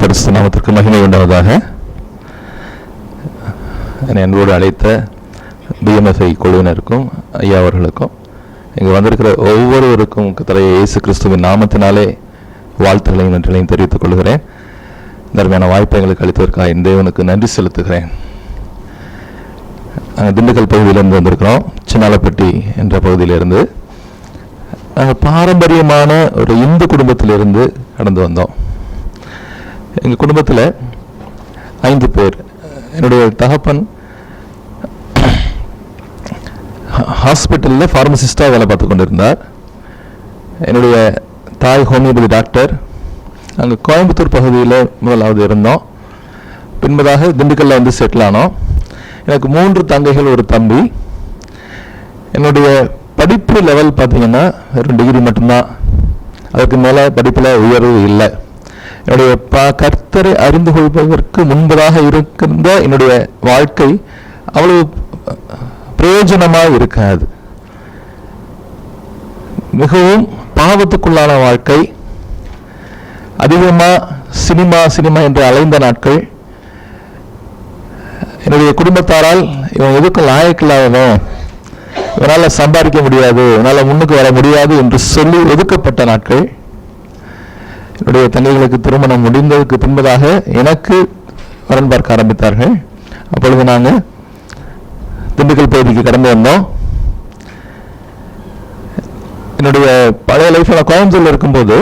பரிசுத்த நாமத்திற்கு மகிமை உண்டாவதாக. என்னை அன்போடு அழைத்த பிஎம்எஃப்ஐ குழுவினருக்கும் ஐயா அவர்களுக்கும் இங்கு வந்திருக்கிற ஒவ்வொருவருக்கும் கர்த்தராகிய இயேசு கிறிஸ்துவின் நாமத்தினாலே வாழ்த்துக்களையும் நன்றிகளையும் தெரிவித்துக் கொள்கிறேன். தர்மையான வாய்ப்பை எங்களுக்கு அளித்ததற்காக இந்த தேவனுக்கு நன்றி செலுத்துகிறேன். நாங்கள் திண்டுக்கல் பகுதியிலிருந்து வந்திருக்கிறோம். சின்னாலப்பட்டி என்ற பகுதியிலிருந்து நாங்கள் பாரம்பரியமான ஒரு இந்து குடும்பத்திலிருந்து கடந்து வந்தோம். எங்கள் குடும்பத்தில் 5 பேர். என்னுடைய தகப்பன் ஹாஸ்பிட்டலில் ஃபார்மசிஸ்டாக வேலை பார்த்து கொண்டிருந்தார். என்னுடைய தாய் ஹோமியோபதி டாக்டர். அங்கே கோயம்புத்தூர் பகுதியில் முதலாவது இருந்தோம். பின்பதாக திண்டுக்கல்ல வந்து செட்டில் ஆனோம். எனக்கு 3 தங்கைகள், ஒரு தம்பி. என்னுடைய படிப்பு லெவல் பார்த்தீங்கன்னா 2 டிகிரி மட்டும்தான். அதுக்கு மேலே படிப்பில் உயர்வு இல்லை. என்னுடைய கர்த்தரை அறிந்து கொள்வதற்கு முன்பதாக இருக்கின்ற என்னுடைய வாழ்க்கை அவ்வளவு பிரயோஜனமாக இருக்காது. மிகவும் பாவத்துக்குள்ளான வாழ்க்கை. அதிகமாக சினிமா என்று அலைந்த நாட்கள். என்னுடைய குடும்பத்தாரால் இவன் எதுக்கும் லாயக்கில்லாதவன், இவனால் சம்பாதிக்க முடியாது, இவனால் முன்னுக்கு வர முடியாது என்று சொல்லி ஒதுக்கப்பட்ட நாட்கள். என்னுடைய தங்கைகளுக்கு திருமணம் முடிந்ததுக்கு பின்பதாக எனக்கு வரன் பார்க்க ஆரம்பித்தார்கள். அப்பொழுது நாங்கள் திண்டுக்கல் பகுதிக்கு கடந்து வந்தோம். என்னுடைய பழைய லைஃப்பில் நான் கோயம்புத்தூரில் இருக்கும்போது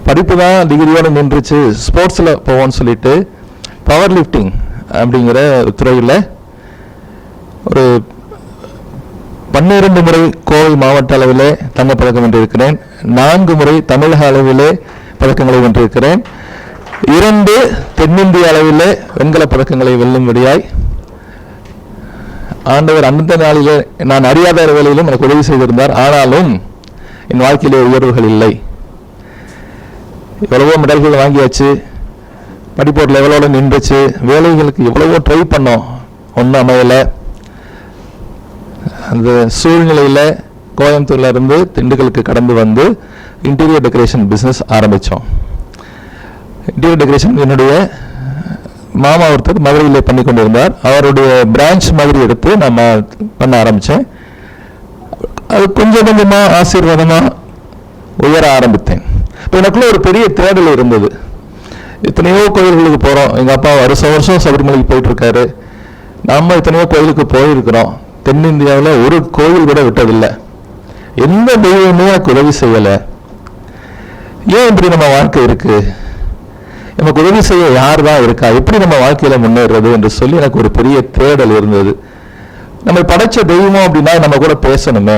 படிப்பு தான் டிகிரியோடு நின்றுச்சு. ஸ்போர்ட்ஸில் போவோன்னு சொல்லிட்டு பவர் லிஃப்டிங் அப்படிங்கிற துறையில் ஒரு 12 முறை கோவை மாவட்ட அளவிலே தங்கப்பதக்கம் வென்றிருக்கிறேன். 4 முறை தமிழக அளவிலே பதக்கங்களை வென்றிருக்கிறேன். 2 தென்னிந்திய அளவிலே வெண்கல பதக்கங்களை வெல்லும்படியாய் ஆண்டவர் அந்த நாளிலே நான் அறியாத வேலையிலும் எனக்கு உதவி செய்திருந்தார். ஆனாலும் என் வாழ்க்கையிலே உயர்வுகள் இல்லை. எவ்வளவோ மெடல்கள் வாங்கியாச்சு, படிப்போர் லெவலோடு நின்றுச்சு, வேலைகளுக்கு எவ்வளவோ ட்ரை பண்ணோம், ஒன்றும் அமையலை. அந்த சூழ்நிலையில் கோயம்புத்தூர்ல இருந்து திண்டுக்கலுக்கு கடந்து வந்து இன்டீரியர் டெக்கரேஷன் பிஸ்னஸ் ஆரம்பித்தோம். இன்டீரியர் டெக்கரேஷன் என்னுடைய மாமா ஒருத்தர் மதுரையில் பண்ணி கொண்டிருந்தார். அவருடைய பிரான்ச் மாதிரி எடுத்து நம்ம பண்ண ஆரம்பித்தேன். அது கொஞ்சம் கொஞ்சமாக ஆசீர்வாதமாக உயர ஆரம்பித்தேன். இப்போ எனக்குள்ள ஒரு பெரிய தேடல் இருந்தது. எத்தனையோ கோயில்களுக்கு போகிறோம். எங்கள் அப்பா வருஷம் சபரிமலைக்கு போயிட்டுருக்காரு. நம்ம எத்தனையோ கோயிலுக்கு போயிருக்கிறோம். தென்னிந்தியாவில் ஒரு கோவில் கூட விட்டதில்லை. எந்த தெய்வமே எனக்கு உதவி செய்யலை. ஏன் இப்படி நம்ம வாழ்க்கை இருக்கு? நமக்கு உதவி செய்ய யார் தான் இருக்கா? எப்படி நம்ம வாழ்க்கையில முன்னேறது என்று சொல்லி எனக்கு ஒரு பெரிய தேடல் இருந்தது. நம்ம படைச்ச தெய்வம் அப்படின்னா நம்ம கூட பேசணுமே,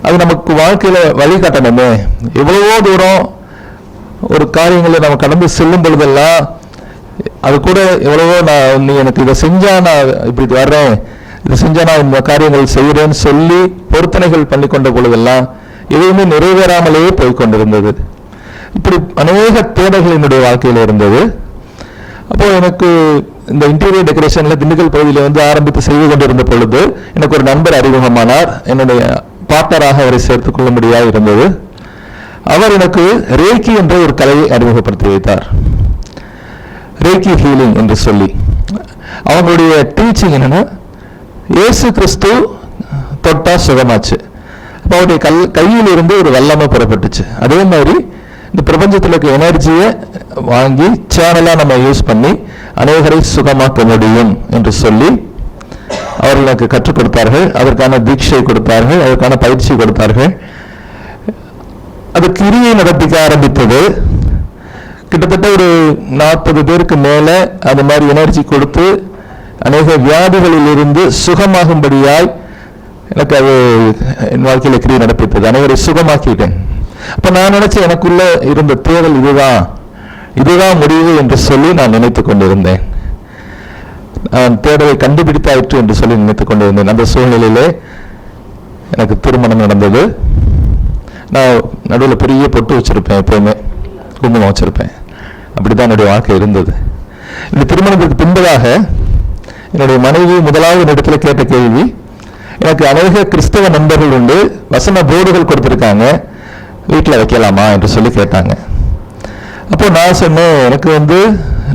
அது நமக்கு வாழ்க்கையில வழிகாட்டணுமே. எவ்வளவோ தூரம் ஒரு காரியங்களை நம்ம கடந்து செல்லும் பொழுதெல்லாம் அது கூட எவ்வளவோ நீ எனக்கு இதை செஞ்சா நான் இப்படி வர்றேன், இதை செஞ்சா நான் இந்த காரியங்கள் செய்கிறேன்னு சொல்லி பொருத்தனைகள் பண்ணி கொண்ட பொழுதெல்லாம் எதுவுமே நிறைவேறாமலேயே போய்கொண்டிருந்தது. இப்படி அநேக தேடல்கள் என்னுடைய வாழ்க்கையில் இருந்தது. அப்போ எனக்கு இந்த இன்டீரியர் டெக்கரேஷன்ல திண்டுக்கல் பகுதியில் வந்து ஆரம்பித்து செய்து கொண்டிருந்த பொழுது எனக்கு ஒரு நண்பர் அறிமுகமானார். என்னுடைய பார்ட்னராக அவரை சேர்த்துக் கொள்ளும்படியாக இருந்தது. அவர் எனக்கு ரேக்கி என்ற ஒரு கலையை அறிமுகப்படுத்தி வைத்தார். ரேக்கி ஹீலிங் என்று சொல்லி அவங்களுடைய டீச்சிங் என்னன்னா, இயேசு கிறிஸ்து தொட்டா சுகமாச்சு. அப்போ அவருடைய கையில் இருந்து ஒரு வல்லமை புறப்பட்டுச்சு. அதே மாதிரி இந்த பிரபஞ்சத்தில் இருக்க எனர்ஜியை வாங்கி சேனலாக நம்ம யூஸ் பண்ணி அநேகரை சுகமாக்க முடியும் என்று சொல்லி அவர்கள் எனக்கு கற்றுக் கொடுத்தார்கள். அதற்கான தீட்சை கொடுத்தார்கள், அதற்கான பயிற்சி கொடுத்தார்கள். அது கிரியை நடப்பிக்க ஆரம்பித்தது. கிட்டத்தட்ட ஒரு 40 பேருக்கு மேலே அது மாதிரி எனர்ஜி கொடுத்து அநேக வியாதிகளில் இருந்து சுகமாகும்படியாய் எனக்கு அது என் வாழ்க்கையில் கிரியை நடப்பித்தது. அனைவரை சுகமாக்கிட்டேன். அப்போ நான் நினைச்சேன், எனக்குள்ள இருந்த தேடல் இதுதான் முடிவு என்று சொல்லி நான் நினைத்துக் கொண்டிருந்தேன். நான் தேடலை கண்டுபிடித்தாயிற்று என்று சொல்லி நினைத்துக் கொண்டிருந்தேன். அந்த சூழ்நிலையிலே எனக்கு திருமணம் நடந்தது. நான் நடுவில் பெரிய பொட்டு வச்சிருப்பேன், எப்பவுமே குங்குமம் வச்சிருப்பேன். அப்படிதான் என்னுடைய வாழ்க்கை இருந்தது. இந்த திருமணத்துக்கு பின்பதாக என்னுடைய மனைவி முதலாவது இடத்துல கேட்ட கேள்வி, எனக்கு அநேக கிறிஸ்தவ நண்பர்கள் உண்டு, வசன போர்டுகள் கொடுத்திருக்காங்க, வீட்டில் வைக்கலாமா என்று சொல்லி கேட்டாங்க. அப்போ நான் சொன்னேன், எனக்கு வந்து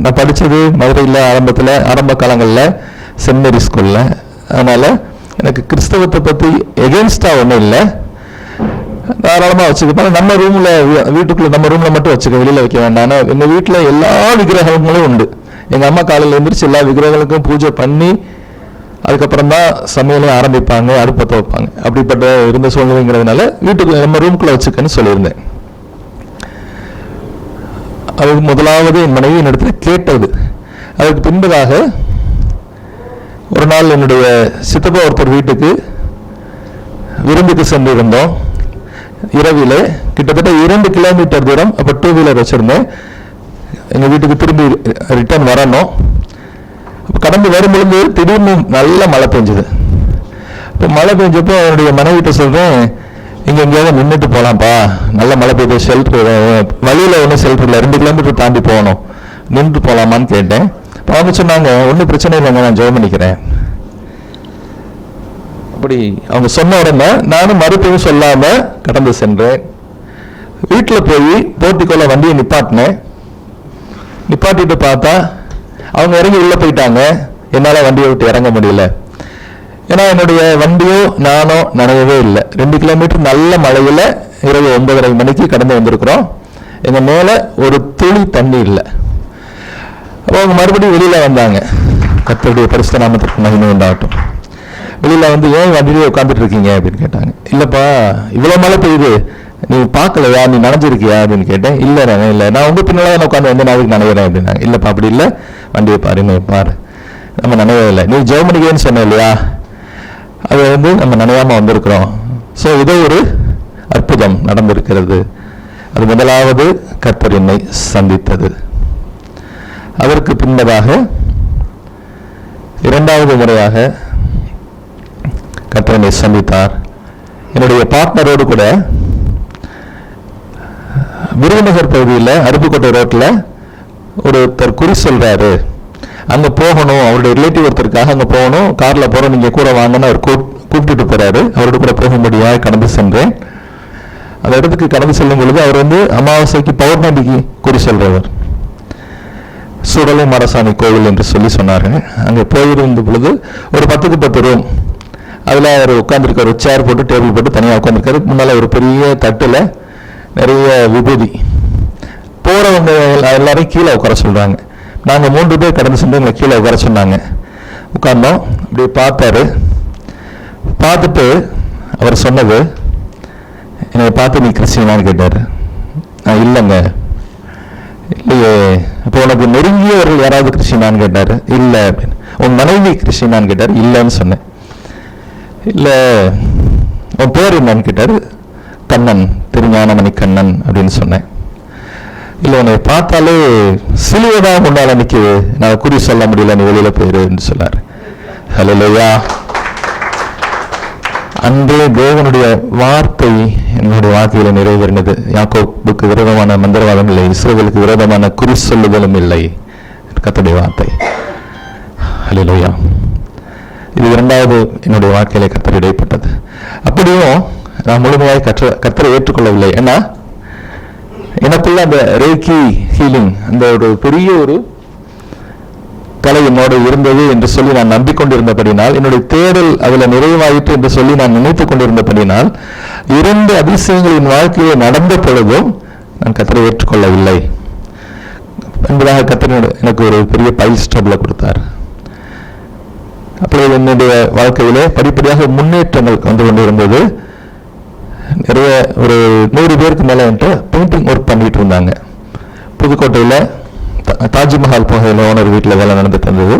நான் படித்தது மதுரையில் ஆரம்ப காலங்களில் செமினரி ஸ்கூலில், அதனால் எனக்கு கிறிஸ்தவத்தை பற்றி எகென்ஸ்டாக ஒன்றும் இல்லை, தாராளமாக வச்சுக்கப்பேன். நம்ம ரூமில் வீட்டுக்குள்ளே நம்ம ரூமில் மட்டும் வச்சுக்க, வெளியில் வைக்க வேண்டாம். எங்கள் வீட்டில் எல்லா விக்கிரகங்களும் உண்டு. எங்கள் அம்மா காலையில் எழுந்திரிச்சு எல்லா விக்கிரகங்களுக்கும் பூஜை பண்ணி அதுக்கப்புறம் தான் சமையலே ஆரம்பிப்பாங்க, அடுப்பத்தை வைப்பாங்க. அப்படிப்பட்ட இருந்த சூழ்நிலைங்கிறதுனால வீட்டுக்கு நம்ம ரூம்குள்ளே வச்சுக்கன்னு சொல்லியிருந்தேன். அது முதலாவது என் மனைவி என்னிடத்துல கேட்டது. அதுக்கு பின்பதாக ஒரு நாள் என்னுடைய சித்தப்பா ஒருத்தர் வீட்டுக்கு விருந்துக்கு சென்றிருந்தோம். இரவில் கிட்டத்தட்ட 2 கிலோமீட்டர் தூரம், அப்போ 2 வீலர் வச்சுருந்தேன். எங்கள் வீட்டுக்கு திரும்பி ரிட்டர்ன் வரணும். அப்போ கடந்து வரும்பொழுது திடீர்னு நல்ல மழை பெஞ்சுது. இப்போ மழை பெஞ்சப்போ என்னுடைய மனைவிட்ட சொல்கிறேன், இங்கே எங்கேயாவது நின்றுட்டு போகலாம்ப்பா, நல்ல மழை பெய்யுது, ஷெல்டர் வழியில் ஒன்றும் ஷெல்டர் இல்லை, 2 கிலோமீட்டர் தாண்டி போகணும், நின்று போகலாமான்னு கேட்டேன். இப்போ அவங்க சொன்னாங்க, ஒன்றும் பிரச்சனை இல்லைங்க, நான் ஜெபம் பண்ணிக்கிறேன். அப்படி அவங்க சொன்ன உடனே நானும் மறுபடியும் சொல்லாமல் கடந்து சென்றேன். வீட்டில் போய் போர்ட்டிக்கோல வண்டியை நிப்பாட்டிட்டு பார்த்தா அவங்க இறங்கி உள்ளே போயிட்டாங்க. என்னால் வண்டியை விட்டு இறங்க முடியல. ஏன்னா என்னுடைய வண்டியோ நானோ நனையவே இல்லை. 2 கிலோமீட்டர் நல்ல மழையில் இரவு 9:30 மணிக்கு கடந்து வந்திருக்கிறோம். எங்கள் மேலே ஒரு துளி தண்ணி இல்லை. அப்போ அவங்க மறுபடியும் வெளியில் வந்தாங்க. கர்த்தருடைய பரிசுத்த நாமத்திற்கு மகிமை உண்டாகட்டும். வெளியில் வந்து, ஏன் வண்டியிலே உட்காந்துட்டு இருக்கீங்க அப்படின்னு கேட்டாங்க. இல்லைப்பா, இவ்வளோ மழை பெய்யுது, நீ பார்க்கலையா, நீ நனைஞ்சிருக்கியா அப்படின்னு கேட்டேன். இல்லை நான் உங்கள் பின்னால் தான் உட்காந்து எந்த நாளைக்கு நனைகிறேன் அப்படின்னாங்க. இல்லைப்பா அப்படி இல்லை, வண்டியை பாரு நம்ம நனையவே இல்லை, நீ ஜெர்மனிக்கேன்னு சொன்ன இல்லையா, அது வந்து நம்ம நனையாமல் வந்திருக்கிறோம். ஸோ இதோ ஒரு அற்புதம் நடந்திருக்கிறது. அது முதலாவது கர்த்தர் என்னை சந்தித்தது. அதற்கு பின்பதாக 2வது முறையாக கர்த்தர் என்னை சந்தித்தார். என்னுடைய பார்ட்னரோடு கூட விருதுநகர் பகுதியில் அருப்புக்கோட்டை ரோட்டில் ஒருத்தர் குறி சொல்றாரு, அங்கே போகணும், அவருடைய ரிலேட்டிவ் ஒருத்தருக்காக அங்கே போகணும், காரில் போகிறோம், நீங்கள் கூட வாங்கன்னு அவர் கூப்பிட்டுட்டு போகிறாரு. அவரோட கூட போகும்படியாக கடந்து சென்றேன். அந்த இடத்துக்கு கடந்து செல்லும் பொழுது அவர் வந்து அமாவாசைக்கு பௌர்ணமிக்கு குறி சொல்றவர். சுடலை மாடசாமி கோவில் என்று சொன்னார்கள். அங்கே போயிருந்த பொழுது ஒரு 10க்கு 10 ரூம், அதில் அவர் உட்காந்துருக்காரு, ஒரு சேர் போட்டு டேபிள் போட்டு தனியாக உட்காந்துருக்காரு. முன்னால் ஒரு பெரிய தட்டில் நிறைய விபூதி. போகிறவங்க எல்லாரையும் கீழே உட்கார சொல்கிறாங்க. நாங்கள் 3 பேர் கடந்து சென்று எங்களை கீழே உட்கார சொன்னாங்க. உட்கார்ந்தோம். அப்படி பார்த்துட்டு அவர் சொன்னது, என்னை பார்த்து நீ கிறிஸ்டியனான்னு கேட்டார். நான் இல்லைங்க. இல்லையே. இப்போ உனக்கு நெருங்கியவர்கள் யாராவது கிறிஸ்டியனான்னு கேட்டார். இல்லை அப்படின்னு. உன் மனைவி கிறிஸ்டியனான்னு கேட்டார். இல்லைன்னு சொன்னேன். இல்லை, உன் பேர் என்னன்னு கேட்டார். கண்ணன், திருஞானமணி கண்ணன் அப்படின்னு சொன்னேன். இல்லை, உன்னை பார்த்தாலே சிலுவைதான் முன்னால நிற்குது, நான் குறி சொல்ல முடியல, நீ வெளியில போயிருன்னு சொன்னார். ஹல்லேலூயா. அன்றே தேவனுடைய வார்த்தை என்னுடைய வாழ்க்கையில நிறைவேறினது. யாக்கோபுக்கு விரோதமான மந்திரவாதம் இல்லை, இஸ்ரவேலுக்கு விரோதமான குறி சொல்லுதலும் இல்லை. கர்த்தருடைய வார்த்தை. ஹல்லேலூயா. இது 2வது என்னுடைய வாழ்க்கையில கர்த்தர் இடைப்பட்டது. அப்படியும் நான் முழுமையாக கர்த்தரை ஏற்றுக்கொள்ளவில்லை. ஏன்னா எனக்குள்ள அந்த ரேக்கி ஹீலிங், அந்த ஒரு பெரிய ஒரு கலை என்னோடு இருந்தது என்று சொல்லி நான் நம்பிக்கொண்டிருந்தபடினால், என்னுடைய தேடல் அதில் நிறைவாயிற்று என்று சொல்லி நான் நினைத்துக் கொண்டிருந்தபடினால், 2 அதிசயங்களின் வாழ்க்கையை நடந்த பொழுதும் நான் கர்த்தரை ஏற்றுக்கொள்ளவில்லை என்பதாக கர்த்தர் எனக்கு ஒரு பெரிய பைல்ஸ் ட்ரபிளை கொடுத்தார். அப்பொழுது என்னுடைய வாழ்க்கையிலே படிப்படியாக முன்னேற்றங்கள் வந்து கொண்டிருந்தது. நிறைய ஒரு 100 பேருக்கு மேலே என்கிட்ட பெயிண்டிங் ஒர்க் பண்ணிட்டு இருந்தாங்க. புதுக்கோட்டையில் தாஜ்மஹால் புகையில் ஓனர் வீட்டில் வேலை நடந்துட்டு இருந்தது.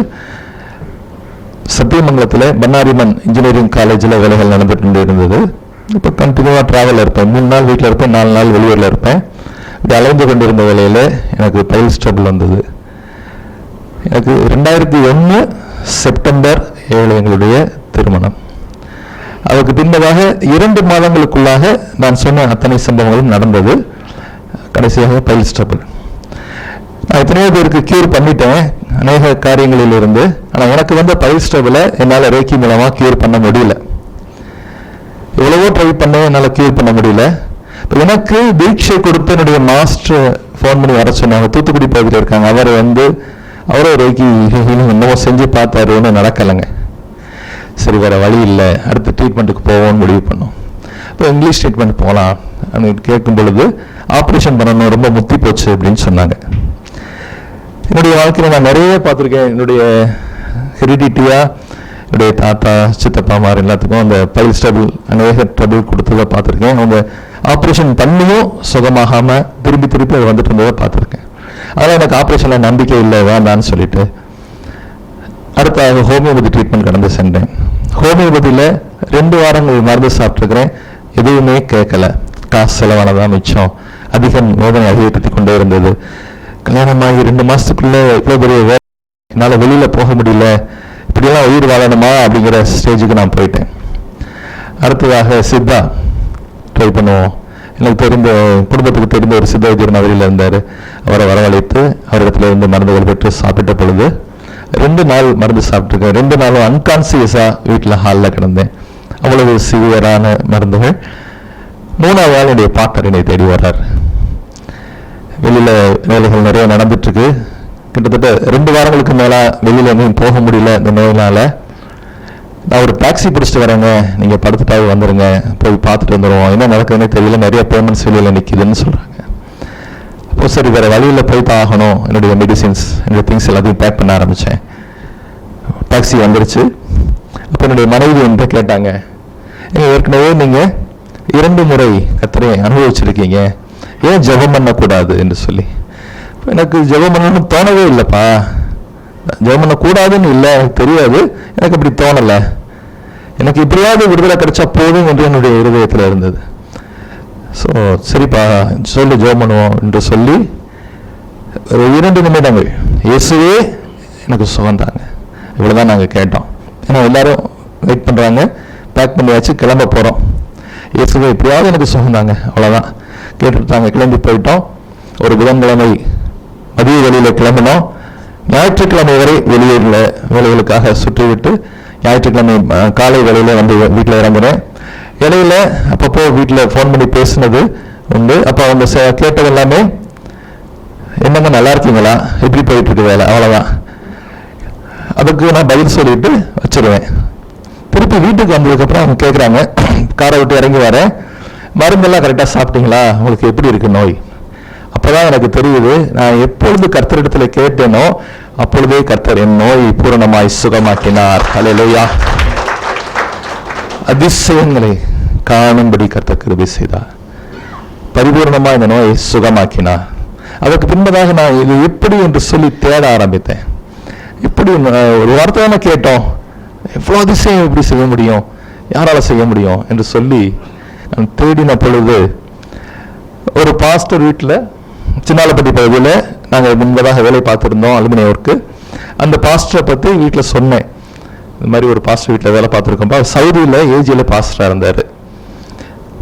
சத்தியமங்கலத்தில் பன்னாரிமன் இன்ஜினியரிங் காலேஜில் வேலைகள் நடந்துட்டு இருந்தது. இப்போ கண்டினியூவாக ட்ராவலில் இருப்பேன். 3 நாள் வீட்டில் இருப்பேன், 4 நாள் வெளியூரில் இருப்பேன். இப்படி அலைந்து கொண்டிருந்த வேலையில் எனக்கு பைல்ஸ் ட்ரபிள் வந்தது. எனக்கு 2001 செப்டம்பர் 7 எங்களுடைய திருமணம். அதுக்கு பின்பதாக 2 மாதங்களுக்குள்ளாக நான் சொன்ன அத்தனை சம்பவங்களும் நடந்தது. கடைசியாக பைல்ஸ் ட்ரபிள். நான் எத்தனையோ பேருக்கு கியூர் பண்ணிட்டேன் அநேக காரியங்களில் இருந்து. ஆனால் எனக்கு வந்த பைல்ஸ் ட்ரபிளை என்னால் ரேக்கி மூலமாக கியூர் பண்ண முடியல. எவ்வளவோ ட்ரை பண்ண என்னால் கியூர் பண்ண முடியல. இப்போ எனக்கு தீட்சை கொடுத்த என்னுடைய மாஸ்டர் ஃபோன் பண்ணி வர சொன்னாங்க. தூத்துக்குடி பகுதியில் இருக்காங்க. அவரும் ரேக்கி என்னவோ செஞ்சு பார்த்தாரு, ஒன்றும் நடக்கலைங்க. சரி, வேறு வழி இல்லை, அடுத்த ட்ரீட்மெண்ட்டுக்கு போவோம்னு முடிவு பண்ணோம். இப்போ இங்கிலீஷ் ட்ரீட்மெண்ட் போகலாம் அப்படின்னு கேட்கும் பொழுது ஆப்ரேஷன் பண்ணணும், ரொம்ப முத்தி போச்சு அப்படின்னு சொன்னாங்க. என்னுடைய வாழ்க்கையில் நான் நிறைய பார்த்துருக்கேன். என்னுடைய ஹெரிடிட்டியாக என்னுடைய தாத்தா சித்தப்பாமார் எல்லாத்துக்கும் அந்த பைல் ஸ்டபிள் அநேக ட்ரபிள் கொடுத்ததை பார்த்துருக்கேன். அவங்க ஆப்ரேஷன் பண்ணியும் சுகமாகாமல் திருப்பி அது வந்துட்டு இருந்ததை பார்த்துருக்கேன். அதனால் எனக்கு ஆப்ரேஷனில் நம்பிக்கை இல்லை, வேண்டான்னு சொல்லிட்டு அடுத்த ஹோமியோபதி ட்ரீட்மெண்ட் கடந்து சென்றேன். ஹோமியோபதியில் 2 வாரங்கள் மருந்து சாப்பிட்ருக்கிறேன், எதுவுமே கேட்கல. காசு செலவானதான் மிச்சம். அதிகம் நோதனை அதிகப்படுத்தி கொண்டே இருந்தது. கல்யாணமாகி 2 மாதத்துக்குள்ளே இவ்வளோ பெரிய வேலை, என்னால் வெளியில் போக முடியல, இப்படியெல்லாம் உயிர் வாழணுமா அப்படிங்கிற ஸ்டேஜுக்கு நான் போயிட்டேன். அடுத்ததாக சித்தா ட்ரை பண்ணுவோம். எனக்கு தெரிந்த, குடும்பத்துக்கு தெரிந்த ஒரு சித்த வைத்தியர் மதுரையில் இருந்தார். அவரை வரவழைத்து அவரிடத்துல இருந்து மருந்துகள் பெற்று சாப்பிட்ட பொழுது 2 நாள் மருந்து சாப்பிட்ருக்கேன். 2 நாளும் அன்கான்சியஸாக வீட்டில் ஹாலில் கிடந்தேன். அவ்வளவு சிவியரான மருந்துகள். 3ஆவது நாள் என்னுடைய பார்ட்னர் என்னை தேடி வர்றார். வெளியில் வேலைகள் நிறைய நடந்துட்டுருக்கு. கிட்டத்தட்ட 2 வாரங்களுக்கு மேலே வெளியில் எங்கேயும் போக முடியல இந்த நோயினால். நான் ஒரு டாக்ஸி பிடிச்சிட்டு வரேங்க, நீங்கள் படுத்துட்டாவது வந்துடுங்க, போய் பார்த்துட்டு வந்துடுவோம், என்ன நடக்குதுன்னே தெரியல, நிறைய பேமெண்ட்ஸ் வெளியில் நிற்கிதுன்னு சொல்கிறாங்க. அப்போ சரி, வேறு வழியில் போய் தான் ஆகணும். என்னுடைய மெடிசின்ஸ், என்னுடைய திங்ஸ் எல்லாத்தையும் பேக் பண்ண ஆரம்பித்தேன். டாக்ஸி வந்துருச்சு. அப்போ என்னுடைய மனைவி என்கிட்ட கேட்டாங்க, ஏற்கனவே நீங்கள் 2 முறை கர்த்தரை அனுபவிச்சிருக்கீங்க, ஏன் ஜெபம் பண்ணக்கூடாது என்று சொல்லி. எனக்கு ஜெபம் பண்ணணும்னு தோணவே இல்லைப்பா. ஜெபம் பண்ணக்கூடாதுன்னு இல்லை, எனக்கு தெரியாது, எனக்கு அப்படி தோணலை. எனக்கு இப்படியாவது விடுதலை கிடைச்சா போதும் என்று என்னுடைய இருதயத்தில் இருந்தது. ஸோ சரிப்பா சொல்லி ஜெபம் பண்ணுவோம் என்று சொல்லி ஒரு 2 நிமிடங்கள் இயேசுவே எனக்கு சுகந்தாங்க, இவ்வளோதான் நாங்கள் கேட்டோம். ஏன்னா எல்லாரும் வெயிட் பண்ணுறாங்க, பேக் பண்ணியாச்சு, கிளம்ப போகிறோம். இயேசுவே எப்படியாவது எனக்கு சுகந்தாங்க, அவ்வளோதான் கேட்டுட்டாங்க. கிளம்பி போயிட்டோம். ஒரு புதன்கிழமை மதிய வெளியில் கிளம்பினோம். ஞாயிற்றுக்கிழமை வரை வெளியூரில் வேலைகளுக்காக சுற்றிவிட்டு ஞாயிற்றுக்கிழமை காலை வேலையில் வந்து வீட்டில் இறங்குறேன். இடையில அப்பப்போ வீட்டில் ஃபோன் பண்ணி பேசுனது உண்டு. அப்போ அவங்க கேட்டது எல்லாமே, என்னங்க நல்லா இருக்கீங்களா, எப்படி போயிட்டு இருக்கு வேலை, அவ்வளோதான். அதுக்கு நான் பதில் சொல்லிட்டு வச்சிருவேன். திருப்பி வீட்டுக்கு வந்ததுக்கப்புறம் அவங்க கேட்குறாங்க, காரை விட்டு இறங்கி வரேன், மருந்தெல்லாம் கரெக்டாக சாப்பிட்டீங்களா, உங்களுக்கு எப்படி இருக்கு நோய்? அப்போதான் எனக்கு தெரியுது, நான் எப்பொழுது கர்த்தரிடத்தில் கேட்டேனோ அப்பொழுதே கர்த்தர் என் நோயை பூரணமாய் சுகமாக்கினார். ஹல்லேலூயா. அதிசயங்களை காணும்படி கர்த்தர் கிருபை செய்தார். பரிபூர்ணமாக இந்த நோயை சுகமாக்கினார். அதற்கு பின்பதாக நான் இது எப்படி என்று சொல்லி தேட ஆரம்பித்தேன். இப்படி ஒரு வார்த்தை தானே கேட்டோம், எவ்வளோ அதிசயம் எப்படி செய்ய முடியும், யாரால செய்ய முடியும் என்று சொல்லி நான் தேடின பொழுது ஒரு பாஸ்டர் வீட்டில் சின்னாலப்பட்டி பகுதியில் நாங்கள் முன்பதாக வேலை பார்த்துருந்தோம், அலுமினிய ஒர்க்கு. அந்த பாஸ்டரை பற்றி வீட்டில் சொன்னேன், இந்த மாதிரி ஒரு பாஸ்டர் வீட்டில் வேலை பார்த்துருக்கோம்ப்பா, சவுதியில் ஏஜியில் பாஸ்டராக இருந்தார்,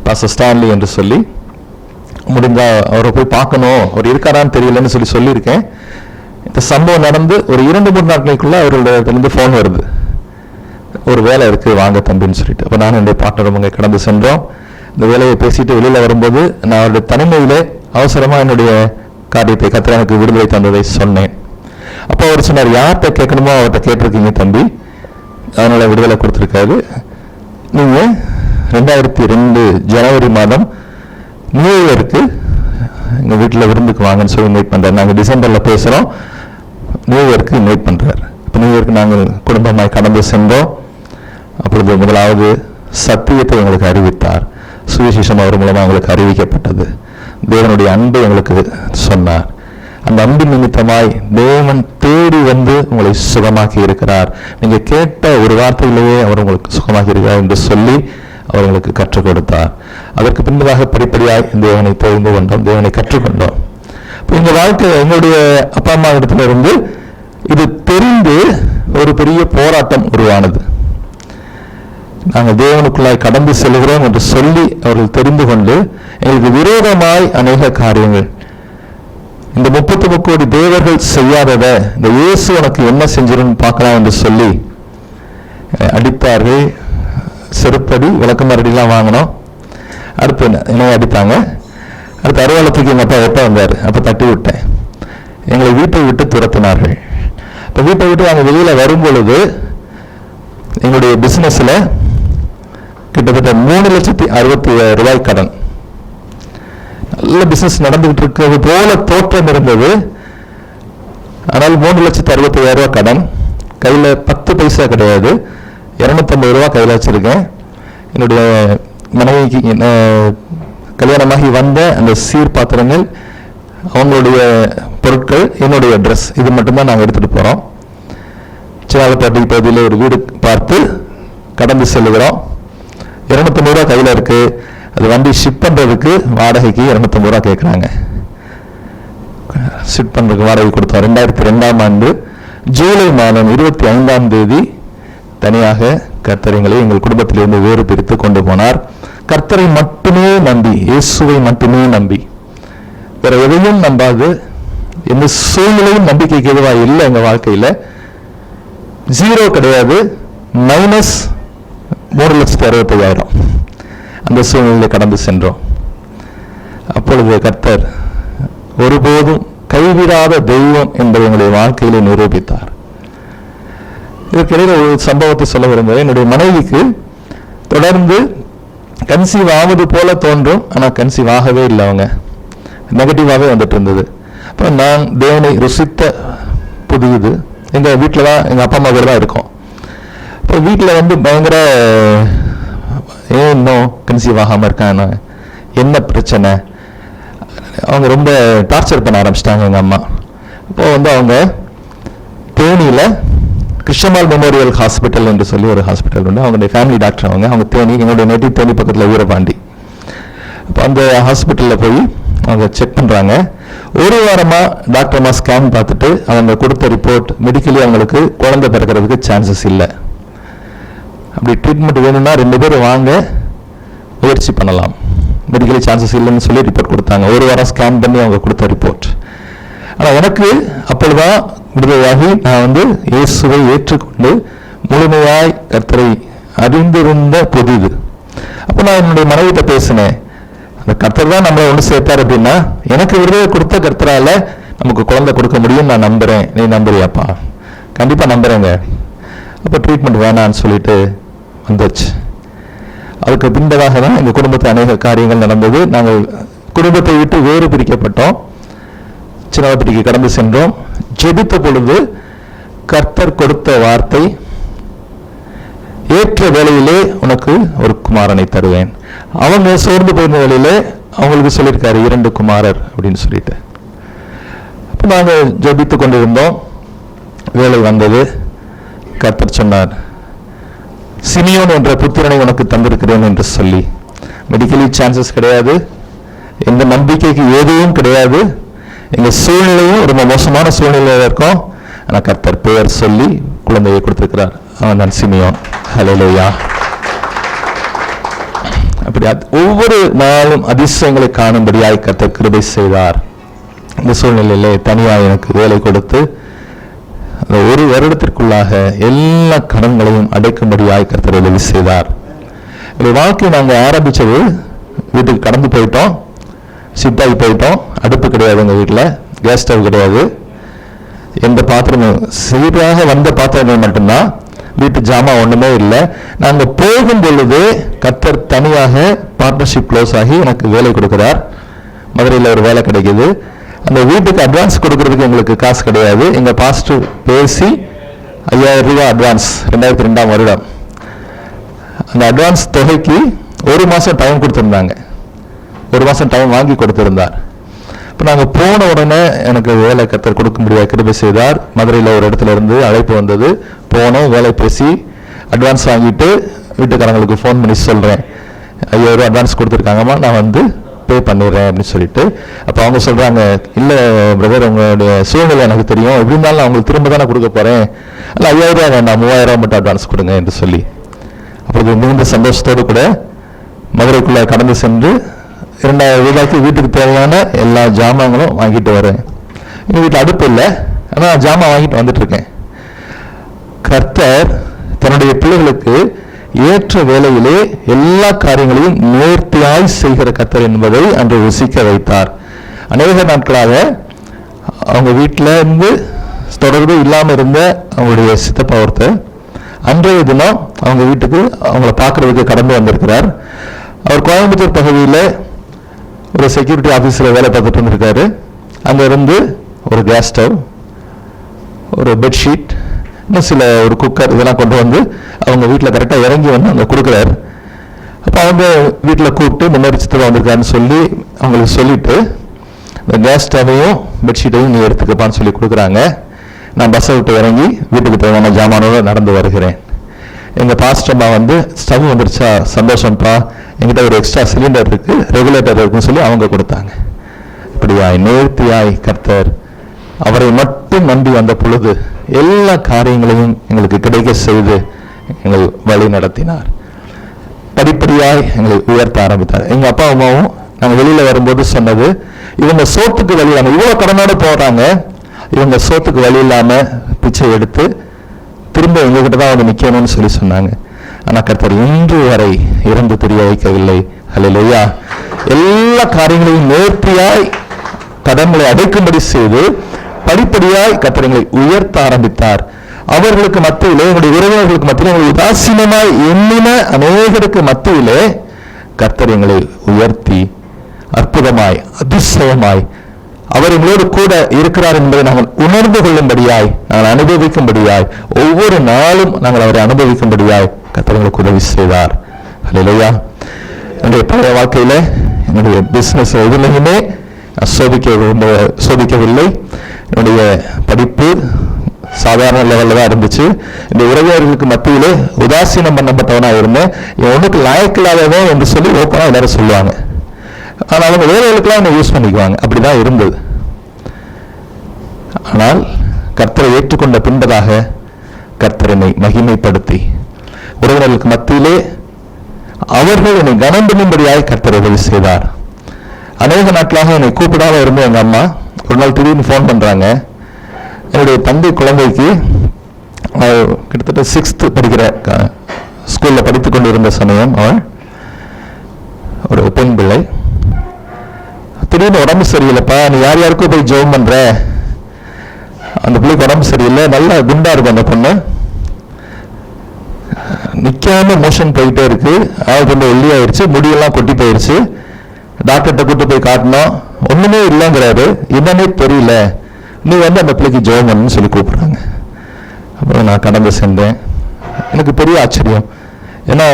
பாஸ்டர் ஸ்டான்லி என்று சொல்லி. முடிஞ்சால் அவரை போய் பார்க்கணும், அவர் இருக்காரான்னு தெரியலன்னு சொல்லியிருக்கேன். இந்த சம்பவம் நடந்து ஒரு 2-3 நாட்களுக்குள்ளே அவர்களிடத்துலேருந்து ஃபோன் வருது, ஒரு வேலை இருக்குது வாங்க தம்பின்னு சொல்லிட்டு. அப்போ நான் என்னுடைய பார்ட்னரும் அங்கே கடந்து சென்றோம். இந்த வேலையை பேசிட்டு வெளியில் வரும்போது நான் அவருடைய தனிமையிலே அவசரமாக என்னுடைய காரியத்தை கர்த்தர் எனக்கு விடுதலை தந்ததை சொன்னேன். அப்போ அவர் சொன்னார், யார்கிட்ட கேட்கணுமோ அவர்கிட்ட கேட்டிருக்கீங்க தம்பி, அதனால் விடுதலை கொடுத்துருக்காரு. நீங்கள் 2002 ஜனவரி மாதம் நியூ இயருக்கு எங்கள் வீட்டில் விருந்துக்கு வாங்கன்னு சொல்லி இன்வைட் பண்ணுறாரு. நாங்கள் டிசம்பரில் பேசுகிறோம், நியூ இயருக்கு இன்வைட் பண்ணுறாரு. இப்போ நியூ இயருக்கு நாங்கள் குடும்பமாய் கடந்து சென்றோம். அப்பொழுது முதலாவது சத்தியத்தை எங்களுக்கு அறிவித்தார். சுவிசேஷம் அவர் மூலமாக எங்களுக்கு அறிவிக்கப்பட்டது. தேவனுடைய அன்பை எங்களுக்கு சொன்னார். அந்த அன்பின் நிமித்தமாய் தேவன் தேடி வந்து உங்களை சுகமாக்கி இருக்கிறார். நீங்க கேட்ட ஒரு வார்த்தையிலேயே அவர் உங்களுக்கு சுகமாக்கி இருக்கிறார் என்று சொல்லி அவர் உங்களுக்கு கற்றுக் கொடுத்தார். அதற்கு பின்பதாக படிப்படியாய் தேவனை தெரிந்து கொண்டோம், தேவனை கற்றுக்கொண்டோம். இப்போ இந்த வாழ்க்கை எங்களுடைய அப்பா அம்மா இடத்துல இருந்து இது தெரிந்து ஒரு பெரிய போராட்டம் உருவானது. நாங்கள் தேவனுக்குள்ளாய் கடந்து செல்கிறோம் என்று சொல்லி அவர்கள் தெரிந்து கொண்டு எங்களுக்கு விரோதமாய் அநேக காரியங்கள், இந்த 33 கோடி தேவர்கள் செய்யாதத இந்த இயேசு உனக்கு என்ன செஞ்சிருன்னு பார்க்கலாம் என்று சொல்லி அடித்தார்கள். செருப்படி விளக்கமரடிலாம் வாங்கினோம். அடுத்து என்ன அடித்தாங்க. அடுத்து அறுவாலத்துக்கு எங்கள் அப்பா எப்போ வந்தார், அப்போ தட்டி விட்டேன். எங்களை வீட்டை விட்டு துரத்தினார்கள். இப்போ வீட்டை விட்டு நாங்கள் வெளியில் வரும் பொழுது எங்களுடைய பிஸ்னஸில் கிட்டத்தட்ட 3,60,000 ரூபாய் கடன். நல்ல பிஸ்னஸ் நடந்துகிட்டு இருக்கிறது போல தோற்றம் இருந்தது. ஆனால் 3,60,000 ரூபாய் கடன். கையில் 10 பைசா கிடையாது. 250 ரூபா கையில் வச்சிருக்கேன். என்னுடைய மனைவிக்கு கல்யாணமாகி வந்த அந்த சீர்பாத்திரங்கள், அவங்களுடைய பொருட்கள், என்னுடைய ட்ரெஸ், இது மட்டும்தான் நாங்கள் எடுத்துகிட்டு போகிறோம். சின்னாலப்பேட்டை பகுதியில் ஒரு வீடு பார்த்து கடந்து செல்லுகிறோம். 250 ரூபா கையில் இருக்குது. அது வண்டி ஷிப் பண்ணுறதுக்கு வாடகைக்கு 250 ரூபா கேட்குறாங்க. ஷிப் பண்ணுறதுக்கு வாடகை கொடுத்தோம். 2002ஆம் ஆண்டு ஜூலை மாதம் 25ஆம் தேதி தனியாக கர்த்தர் எங்களை எங்கள் குடும்பத்திலிருந்து வேறு பிரித்து கொண்டு போனார். கர்த்தரை மட்டுமே நம்பி, இயேசுவை மட்டுமே நம்பி, வேற எதையும் நம்பாது, எந்த சூழ்நிலையும் நம்பிக்கைக்கு எதுவா இல்லை. எங்கள் வாழ்க்கையில் 0 கிடையாது, -3,65,000 அந்த சூழ்நிலையை கடந்து சென்றோம். அப்பொழுது கர்த்தர் ஒருபோதும் கைவிடாத தெய்வம் என்பதை எங்களுடைய வாழ்க்கையிலே நிரூபித்தார். இதற்கிடையில் ஒரு சம்பவத்தை சொல்ல விரும்புகிறேன். என்னுடைய மனைவிக்கு தொடர்ந்து கன்சீவ் ஆவது போல தோன்றும், ஆனால் கன்சீவ் ஆகவே இல்லை. அவங்க நெகட்டிவாகவே வந்துட்டு இருந்தது. அப்புறம் நான் தேவனை ருசித்த புதியது எங்கள் வீட்டில் தான், எங்கள் அப்பா அம்மா தான் இருக்கோம். இப்போ வீட்டில் பயங்கர இன்னும் கன்சீவ் ஆகாமல் இருக்காங்க, என்ன பிரச்சனை, அவங்க ரொம்ப டார்ச்சர் பண்ண ஆரம்பிச்சிட்டாங்க எங்கள் அம்மா. அப்போது அவங்க தேனியில் கிருஷ்ணமால் மெமோரியல் ஹாஸ்பிட்டல் என்று சொல்லி ஒரு ஹாஸ்பிட்டல் உண்டு. அவங்களுடைய ஃபேமிலி டாக்டர். அவங்க தேனி, எங்களுடைய நேட்டிவ் தேனி பக்கத்தில் வீரபாண்டி. அப்போ அந்த ஹாஸ்பிட்டலில் போய் அவங்க செக் பண்ணுறாங்க. ஒரு வாரமாக டாக்டர் அம்மா ஸ்கேன் பார்த்துட்டு அவங்க கொடுத்த ரிப்போர்ட், மெடிக்கலி அவங்களுக்கு குழந்தை பிறக்கிறதுக்கு சான்சஸ் இல்லை. அப்படி ட்ரீட்மெண்ட் வேணும்னா 2 பேர் வாங்க, முயற்சி பண்ணலாம், மெடிக்கலி சான்சஸ் இல்லைன்னு சொல்லி ரிப்போர்ட் கொடுத்தாங்க. ஒரு வாரம் ஸ்கேன் பண்ணி அவங்க கொடுத்த ரிப்போர்ட். ஆனால் எனக்கு அப்பொழுதுதான் விடுதலையாகி நான் இயேசுவை ஏற்றுக்கொண்டு முழுமையாய் கர்த்தரை அறிந்திருந்த புதிது. அப்போ நான் என்னுடைய மனைவிட்ட பேசினேன். அந்த கர்த்தர் தான் நம்மளை ஒன்று சேர்த்தார் அப்படின்னா, எனக்கு விடுதலை கொடுத்த கர்த்தரால நமக்கு குழந்தை கொடுக்க முடியும், நான் நம்புறேன். நீ நம்புறியாப்பா? கண்டிப்பாக நம்புறேங்க. அப்போ ட்ரீட்மெண்ட் வேணான்னு சொல்லிட்டு வந்துச்சு. அதுக்கு பின்பதாக தான் எங்கள் குடும்பத்தில் அநேக காரியங்கள் நடந்தது. நாங்கள் குடும்பத்தை விட்டு வேறு பிரிக்கப்பட்டோம். சின்னாலப்பட்டிக்கு கடந்து சென்றோம். ஜெபித்த பொழுது கர்த்தர் கொடுத்த வார்த்தை, ஏற்ற வேளையிலே உனக்கு ஒரு குமாரனை தருவேன். அவங்க சோர்ந்து போயிருந்த வேளையிலே அவங்களுக்கு சொல்லியிருக்காரு 2 குமாரர் அப்படின்னு சொல்லிட்டு. அப்போ நாங்கள் ஜெபித்து கொண்டிருந்தோம். வேலை வந்தது. கர்த்தர் சொன்னார், சிமியோன் என்ற புத்திரனை உனக்கு தந்திருக்கிறேன் என்று சொல்லி. மெடிக்கலி சான்சஸ் கிடையாது, எந்த நம்பிக்கைக்கு எதுவும் கிடையாது, எங்கள் சூழ்நிலையும் ரொம்ப மோசமான சூழ்நிலையில் இருக்கோம். ஆனால் கர்த்தர் பெயர் சொல்லி குழந்தையை கொடுத்திருக்கிறார். அவன் தான் சிமியோன். ஹல்லேலூயா. அப்படி ஒவ்வொரு நாளும் அதிசயங்களை காணும்படியாய் கர்த்தர் கிருபை செய்தார். இந்த சூழ்நிலையிலே தனியாக எனக்கு வேலை கொடுத்து அந்த 1 வருடத்திற்குள்ளாக எல்லா கடன்களையும் அடைக்கும்படியாய் கர்த்தர் உதவி செய்தார். வாழ்க்கையை நாங்கள் ஆரம்பிச்சது, வீட்டுக்கு கடந்து போயிட்டோம், ஷிஃப்டாகி போயிட்டோம். அடுப்பு கிடையாது எங்கள் வீட்டில், கேஸ் ஸ்டவ் கிடையாது, எந்த பாத்திரமும், சீராக வந்த பாத்திரங்கள் மட்டும்தான், வீட்டு ஜாமான் ஒன்றுமே இல்லை. நாங்கள் போகும் பொழுது கர்த்தர் தனியாக பார்ட்னர்ஷிப் க்ளோஸ் ஆகி எனக்கு வேலை கொடுக்குறார். மதுரையில் ஒரு வேலை கிடைக்குது. அந்த வீட்டுக்கு அட்வான்ஸ் கொடுக்கறதுக்கு எங்களுக்கு காசு கிடையாது. எங்கள் பாஸ்டர் பேசி 5,000 ரூபா அட்வான்ஸ், 2002ஆம் வருடம். அந்த அட்வான்ஸ் தொகைக்கு 1 மாதம் டைம் கொடுத்துருந்தாங்க. 1 மாதம் டைம் வாங்கி கொடுத்துருந்தார். இப்போ நாங்கள் போன உடனே எனக்கு வேலை கர்த்தர் கொடுக்க முடியாத கிருபை செய்தார். மதுரையில் ஒரு இடத்துல இருந்து அழைப்பு வந்தது. போனோம், வேலை பேசி அட்வான்ஸ் வாங்கிட்டு வீட்டுக்காரங்களுக்கு ஃபோன் பண்ணி சொல்கிறேன், 5,000 ரூபா அட்வான்ஸ் கொடுத்துருக்காங்கம்மா, நான் பே பண்ணிடுறேன் அப்படின்னு சொல்லிட்டு. அப்போ அவங்க சொல்கிறாங்க, இல்லை பிரதர், உங்களுடைய சூழ்நிலை எனக்கு தெரியும், எப்படி இருந்தாலும் நான் உங்களுக்கு திரும்ப தானே கொடுக்க போகிறேன், இல்லை 5,000 ரூபா வேண்டாம், 3,000 ரூபா மட்டும் அட்வான்ஸ் கொடுங்க என்று சொல்லி. அப்போது மிகுந்த சந்தோஷத்தோடு கூட மதுரைக்குள்ளே கடந்து சென்று 2,000 ரூபாய்க்கு வீட்டுக்கு தேவையான எல்லா ஜாமான்களும் வாங்கிட்டு வரேன். எங்கள் வீட்டில் அடுப்பு இல்லை, ஆனால் ஜாமான் வாங்கிட்டு வந்துட்டு இருக்கேன். கர்த்தர் தன்னுடைய பிள்ளைகளுக்கு ஏற்ற வேளையிலே எல்லா காரியங்களையும் நேர்த்தியாய் செய்கிற கர்த்தர் என்பதை அன்று ருசிக்க வைத்தார். அநேக நாட்களாக அவங்க வீட்டில் இருந்து தொடர்பு இல்லாமல் இருந்த அவங்களுடைய சித்தப்பா ஒருத்தர் அன்றைய தினம் அவங்க வீட்டுக்கு அவங்கள பார்க்கறதுக்கு கடந்து வந்திருக்கிறார். அவர் கோயம்புத்தூர் பகுதியில் ஒரு செக்யூரிட்டி ஆஃபீஸில் வேலை பார்த்துட்டு இருந்திருக்காரு. அங்கே இருந்து ஒரு கேஸ் ஸ்டவ், ஒரு பெட்ஷீட், இன்னும் சில ஒரு குக்கர் இதெல்லாம் கொண்டு வந்து அவங்க வீட்டில் கரெக்டாக இறங்கி வந்து அங்கே கொடுக்குறாரு. அப்போ அவங்க வீட்டில் கூப்பிட்டு முன்னாடி சித்தப்பா வந்திருக்காருன்னு சொல்லி அவங்களுக்கு சொல்லிட்டு இந்த கேஸ் ஸ்டவையும் பெட்ஷீட்டையும் நீ எடுத்துக்கப்பான்னு சொல்லி கொடுக்குறாங்க. நான் பஸ்ஸை விட்டு இறங்கி வீட்டுக்கு தேவையான ஜாமானோடு நடந்து வருகிறேன். எங்கள் பாஸ்டர்மா வந்து ஸ்டவ் வந்துருச்சா சந்தோஷம்ப்பா, எங்கிட்ட ஒரு எக்ஸ்ட்ரா சிலிண்டர் இருக்கு, ரெகுலேட்டர் இருக்குன்னு சொல்லி அவங்க கொடுத்தாங்க. இப்படியாய் நேர்த்தியாய் கர்த்தர் அவரை மட்டும் நம்பி வந்த பொழுது எல்லா காரியங்களையும் எங்களுக்கு கிடைக்க செய்து எங்கள் வழி நடத்தினார். படிப்படியாய் எங்களை உயர்த்த ஆரம்பித்தார். எங்க அப்பா அம்மாவும் நாங்கள் வெளியில வரும்போது சொன்னது, இவங்க சோத்துக்கு வழி இல்லாம இவ்வளவு கடனோட போறாங்க, இவங்க சோத்துக்கு வழி இல்லாம பிச்சை எடுத்து திரும்ப எங்ககிட்ட தான் வந்து நிக்கணும்னு சொல்லி சொன்னாங்க. ஆனா கர்த்தர் இன்று வரை இறந்து தெரிய வைக்கவில்லை. ஹல்லேலூயா. எல்லா காரியங்களையும் நேர்த்தியாய் கடன்களை அடைக்கும்படி செய்து படிப்படியாய் கர்த்தர் எங்களை உயர்த்த ஆரம்பித்தார். அவர்களுக்கு மத்தியிலே, எங்களுடைய உறவினர்களுக்கு மத்தியிலே, எங்களை உதாசீனமாய் எண்ணின அநேகருக்கு மத்தியிலே கர்த்தர் எங்களை உயர்த்தி அற்புதமாய் அதிசயமாய் அவர் எங்களோடு கூட இருக்கிறார் என்பதை நாங்கள் உணர்ந்து கொள்ளும்படியாய், நாங்கள் அனுபவிக்கும்படியாய், ஒவ்வொரு நாளும் நாங்கள் அவரை அனுபவிக்கும்படியாய் கர்த்தர் எங்களுக்கு உதவி செய்தார். ஹல்லேலூயா. என்னுடைய பழைய வாழ்க்கையில என்னுடைய பிசினஸ் எதுலையுமே சோதிக்கவில்லை. என்னுடைய படிப்பு சாதாரண லெவலில் தான் இருந்துச்சு. இந்த உறவினர்களுக்கு மத்தியிலே உதாசீனம் பண்ணப்பட்டவனா இருந்தேன். இவன் ஒன்றுக்கு லாயக்கில்லாதவன் என்று சொல்லி ஓப்பனா எல்லாரும் சொல்லுவாங்க. ஆனால் அவங்க வேலைகளுக்கெல்லாம் என்னை யூஸ் பண்ணிக்குவாங்க. அப்படிதான் இருந்தது. ஆனால் கர்த்தரை ஏற்றுக்கொண்ட பின்பதாக கர்த்தர் என்னை மகிமைப்படுத்தி உறவினர்களுக்கு மத்தியிலே அவர்கள் என்னை கனம் பண்ணும்படியாய் கர்த்தர் உதவி செய்தார். அநேக நாட்களாக என்னை கூப்பிடாம இருந்த எங்க அம்மா ஒரு நாள் திடீர்னு ஃபோன் பண்றாங்க. என்னுடைய தந்தை குழந்தைக்கு கிட்டத்தட்ட 6th படிக்கிற ஸ்கூல்ல படித்துக் கொண்டிருந்த சமயம் அவன் ஒரு பெண் பிள்ளை திடீர்னு உடம்பு சரியில்லைப்பா, நீ யார் யாருக்கும் போய் ஜெபம் பண்ற, அந்த பிள்ளைக்கு உடம்பு சரியில்லை, நல்லா குண்டா இருக்கும் அந்த பொண்ணு, நிக்காம மோஷன் போயிட்டே இருக்கு, கொஞ்சம் ஒல்லியாயிருச்சு, முடியெல்லாம் கொட்டி போயிருச்சு, டாக்டர்கிட்ட கூட்டு போய் காட்டினோம், ஒண்ணுமே இல்லைங்கிறாரு, என்னன்னே தெரியல, நீ வந்து அந்த பிள்ளைக்கு ஜெபம் பண்ணணும்னு சொல்லி கூப்பிடுறாங்க. அப்புறம் நான் கடந்து சென்றேன். எனக்கு பெரிய ஆச்சரியம். ஏன்னா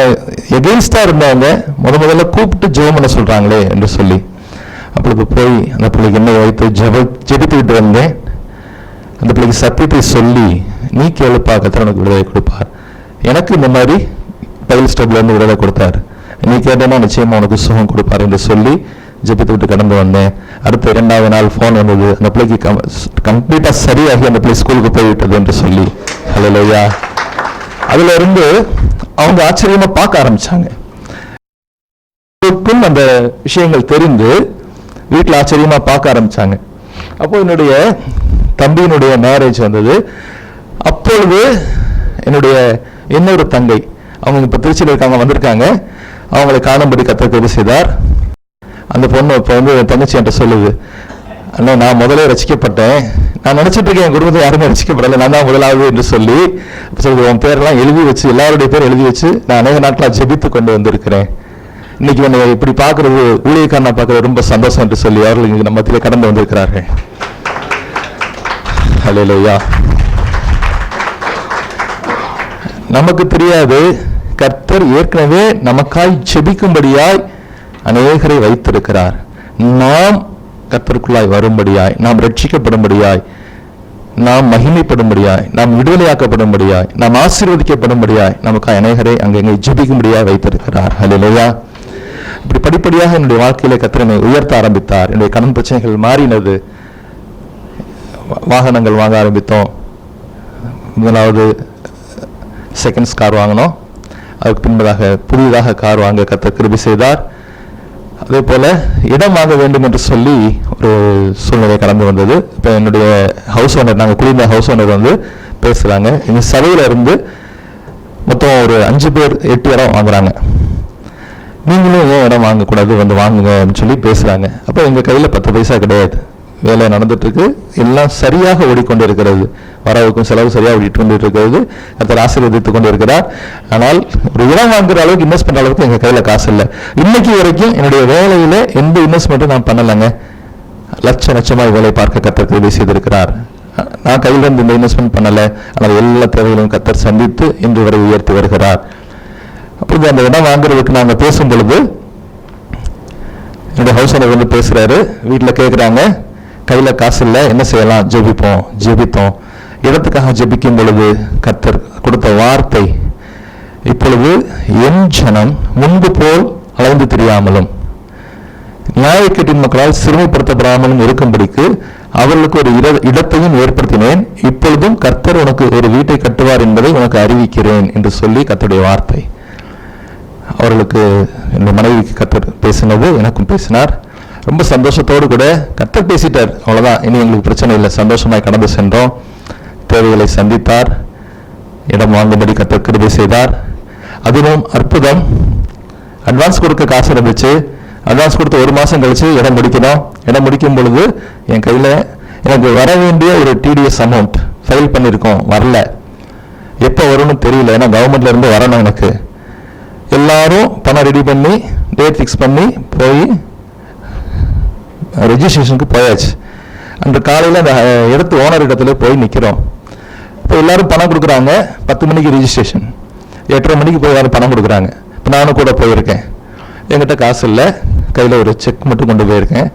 எகெயின்ஸ்டா இருந்தவங்க முதல்ல கூப்பிட்டு ஜெபம் பண்ண சொல்றாங்களே என்று சொல்லி, அப்பொழுது போய் அந்த பிள்ளைக்கு என்ன வைத்து ஜெபித்துக்கிட்டு வந்தேன். அந்த பிள்ளைக்கு சத்தியத்தை சொல்லி, நீ கேளுப்பா, கர்த்தர் உனக்கு விடுதலை கொடுப்பார், எனக்கு இந்த மாதிரி பைல் ஸ்டெப்ல இருந்து விடுதலை கொடுத்தாரு, நீ கேட்டேன்னா நிச்சயமா உனக்கு சுகம் கொடுப்பார் என்று சொல்லி ஜெபித்து விட்டு கடந்து வந்தேன். அடுத்த 2வது நாள் போன் வந்தது, அந்த பிள்ளைக்கு கம்ப்ளீட்டா சரியாகி அந்த பிள்ளை ஸ்கூலுக்கு போய்விட்டது என்று சொல்லி. ஹல்லேலூயா. அதுல இருந்து அவங்க ஆச்சரியமா பார்க்க ஆரம்பிச்சாங்க. அந்த விஷயங்கள் தெரிந்து வீட்டில் ஆச்சரியமா பார்க்க ஆரம்பிச்சாங்க. அப்போ என்னுடைய தம்பியினுடைய மேரேஜ் வந்தது. அப்பொழுது என்னுடைய இன்னொரு தங்கை, அவங்க இப்ப திருச்சியில் இருக்காங்க, வந்திருக்காங்க, அவங்களை காணும்படி கர்த்தர் கிருபை செய்தார். அந்த பொண்ணு இப்ப வந்து தங்கச்சி என்கிட்ட சொல்லுது, அண்ணா நான் முதலே ரசிக்கப்பட்டேன், நான் நினைச்சிட்டு இருக்கேன் என் குடும்பத்தை யாருமே ரசிக்கப்படலை, நான் தான் முதலாவது என்று சொல்லி சொல்லுது. உன் பேரெல்லாம் எழுதி வச்சு, எல்லாருடைய பேர் எழுதி வச்சு நான் அநேக நாட்களாக ஜெபித்து கொண்டு வந்திருக்கிறேன். இன்னைக்கு உன்னை இப்படி பார்க்கறது, ஊழியக்காரனை பார்க்கறது ரொம்ப சந்தோஷம் என்று சொல்லி அவர்கள் இங்கு நம்ம மத்தியிலே கடந்து வந்திருக்கிறார்கள். ஹல்லேலூயா. நமக்கு தெரியாது, கர்த்தர் ஏற்கனவே நமக்காய் ஜெபிக்கும்படியாய் அநேகரை வைத்திருக்கிறார். நாம் கர்த்தருக்குள்ளாய் வரும்படியாய், நாம் ரட்சிக்கப்படும்படியாய், நாம் மகிமைப்படும்படியாய், நாம் விடுதலையாக்கப்படும்படியாய், நாம் ஆசீர்வதிக்கப்படும்படியாய் நமக்காய் அநேகரை அங்கங்கே ஜெபிக்கும்படியாய் வைத்திருக்கிறார். ஹல்லேலூயா. இப்படி படிப்படியாக என்னுடைய வாழ்க்கையில கர்த்தர் என்னை உயர்த்த ஆரம்பித்தார். என்னுடைய கடன் பிரச்சனைகள் மாறினது. வாகனங்கள் வாங்க ஆரம்பித்தோம். முதலாவது செகண்ட்ஸ் கார் வாங்கினோம். அதுக்கு பின்பதாக புதிதாக கார் வாங்க கர்த்தர் கிருபை செய்தார். அதே போல இடம் வாங்க வேண்டும் என்று சொல்லி ஒரு சூழ்நிலை கடந்து வந்தது. இப்போ என்னுடைய ஹவுஸ் ஓனர், நாங்கள் குடியிருந்த ஹவுஸ் ஓனர் வந்து பேசுறாங்க, எங்க சபையில இருந்து மொத்தம் ஒரு 5 பேர் 8 இடம் வாங்குறாங்க. நீங்களும் ஏன் இடம் வாங்கக்கூடாது, வந்து வாங்குங்க அப்படின்னு சொல்லி பேசுகிறாங்க. அப்போ எங்கள் கையில் 10 பைசா கிடையாது. வேலை நடந்துட்டுருக்கு, எல்லாம் சரியாக ஓடிக்கொண்டு இருக்கிறது, வரவுக்கும் செலவு சரியாக ஓடிட்டு கொண்டு இருக்கிறது. கர்த்தர் ஆசீர்வதித்து கொண்டு இருக்கிறார். ஆனால் ஒரு இடம் வாங்குற அளவுக்கு இன்வெஸ்ட் பண்ணுற அளவுக்கு எங்கள் கையில் காசு இல்லை. இன்னைக்கு வரைக்கும் என்னுடைய வேலையில் எந்த இன்வெஸ்ட்மெண்ட்டும் நான் பண்ணலைங்க. லட்சமாக வேலை பார்க்க கர்த்தர் உதவி செய்திருக்கிறார். நான் கையில் இருந்து இந்த இன்வெஸ்ட்மெண்ட் பண்ணலை. ஆனால் எல்லா தேவைகளையும் கர்த்தர் சந்தித்து இன்று வரை உயர்த்தி வருகிறார். அப்படி அந்த இடம் வாங்குறதுக்கு நாங்கள் பேசும் பொழுது என்னுடைய ஹவுஸ் ஓனர் வந்து பேசுறாரு. வீட்டில் கேட்குறாங்க, கையில் காசு இல்லை, என்ன செய்யலாம்? ஜெபித்தோம். இடத்துக்காக ஜெபிக்கும் பொழுது கர்த்தர் கொடுத்த வார்த்தை, இப்பொழுது என் ஜனம் முன்பு போல் அலைந்து தெரியாமலும் நியாயக்கேட்டின் மக்களால் சிறுமைப்படுத்தப்படாமலும் இருக்கும்படிக்கு அவர்களுக்கு ஒரு இடத்தையும் ஏற்படுத்தினேன். இப்பொழுதும் கர்த்தர் உனக்கு ஒரு வீட்டை கட்டுவார் என்பதை உனக்கு அறிவிக்கிறேன் என்று சொல்லி கர்த்தருடைய வார்த்தை. அவர்களுக்கு என்னுடைய மனைவிக்கு கர்த்தர் பேசினது, எனக்கும் பேசினார். ரொம்ப சந்தோஷத்தோடு கூட கர்த்தர் பேசிட்டார், அவ்வளோதான், இனி எங்களுக்கு பிரச்சனை இல்லை, சந்தோஷமாய் கடந்து சென்றோம். தேவைகளை சந்தித்தார், இடம் வாங்கும்படி கர்த்தர் கிருபை செய்தார். அதுவும் அற்புதம். அட்வான்ஸ் கொடுக்க காசு இருந்துச்சு. அட்வான்ஸ் கொடுத்து 1 மாதம் கழிச்சு இடம் முடிக்கணும். இடம் முடிக்கும் பொழுது என் கையில் எனக்கு வர வேண்டிய ஒரு டிடிஎஸ் அமௌண்ட் ஃபைல் பண்ணியிருக்கோம், வரல. எப்போ வரும்னு தெரியல, ஏன்னா கவர்மெண்ட்ல இருந்து வரணும். எனக்கு எல்லாரும் பணம் ரெடி பண்ணி டேட் ஃபிக்ஸ் பண்ணி போய் ரெஜிஸ்ட்ரேஷனுக்கு போயாச்சு. அன்று காலையில் அந்த இடத்து ஓனர் இடத்துல போய் நிற்கிறோம். இப்போ எல்லாரும் பணம் கொடுக்குறாங்க. 10 மணிக்கு ரெஜிஸ்ட்ரேஷன், 8:30 மணிக்கு போய் யாரும் பணம் கொடுக்குறாங்க. இப்போ நானும் கூட போயிருக்கேன். என்கிட்ட காசு இல்லை, கையில் ஒரு செக் மட்டும் கொண்டு போயிருக்கேன்.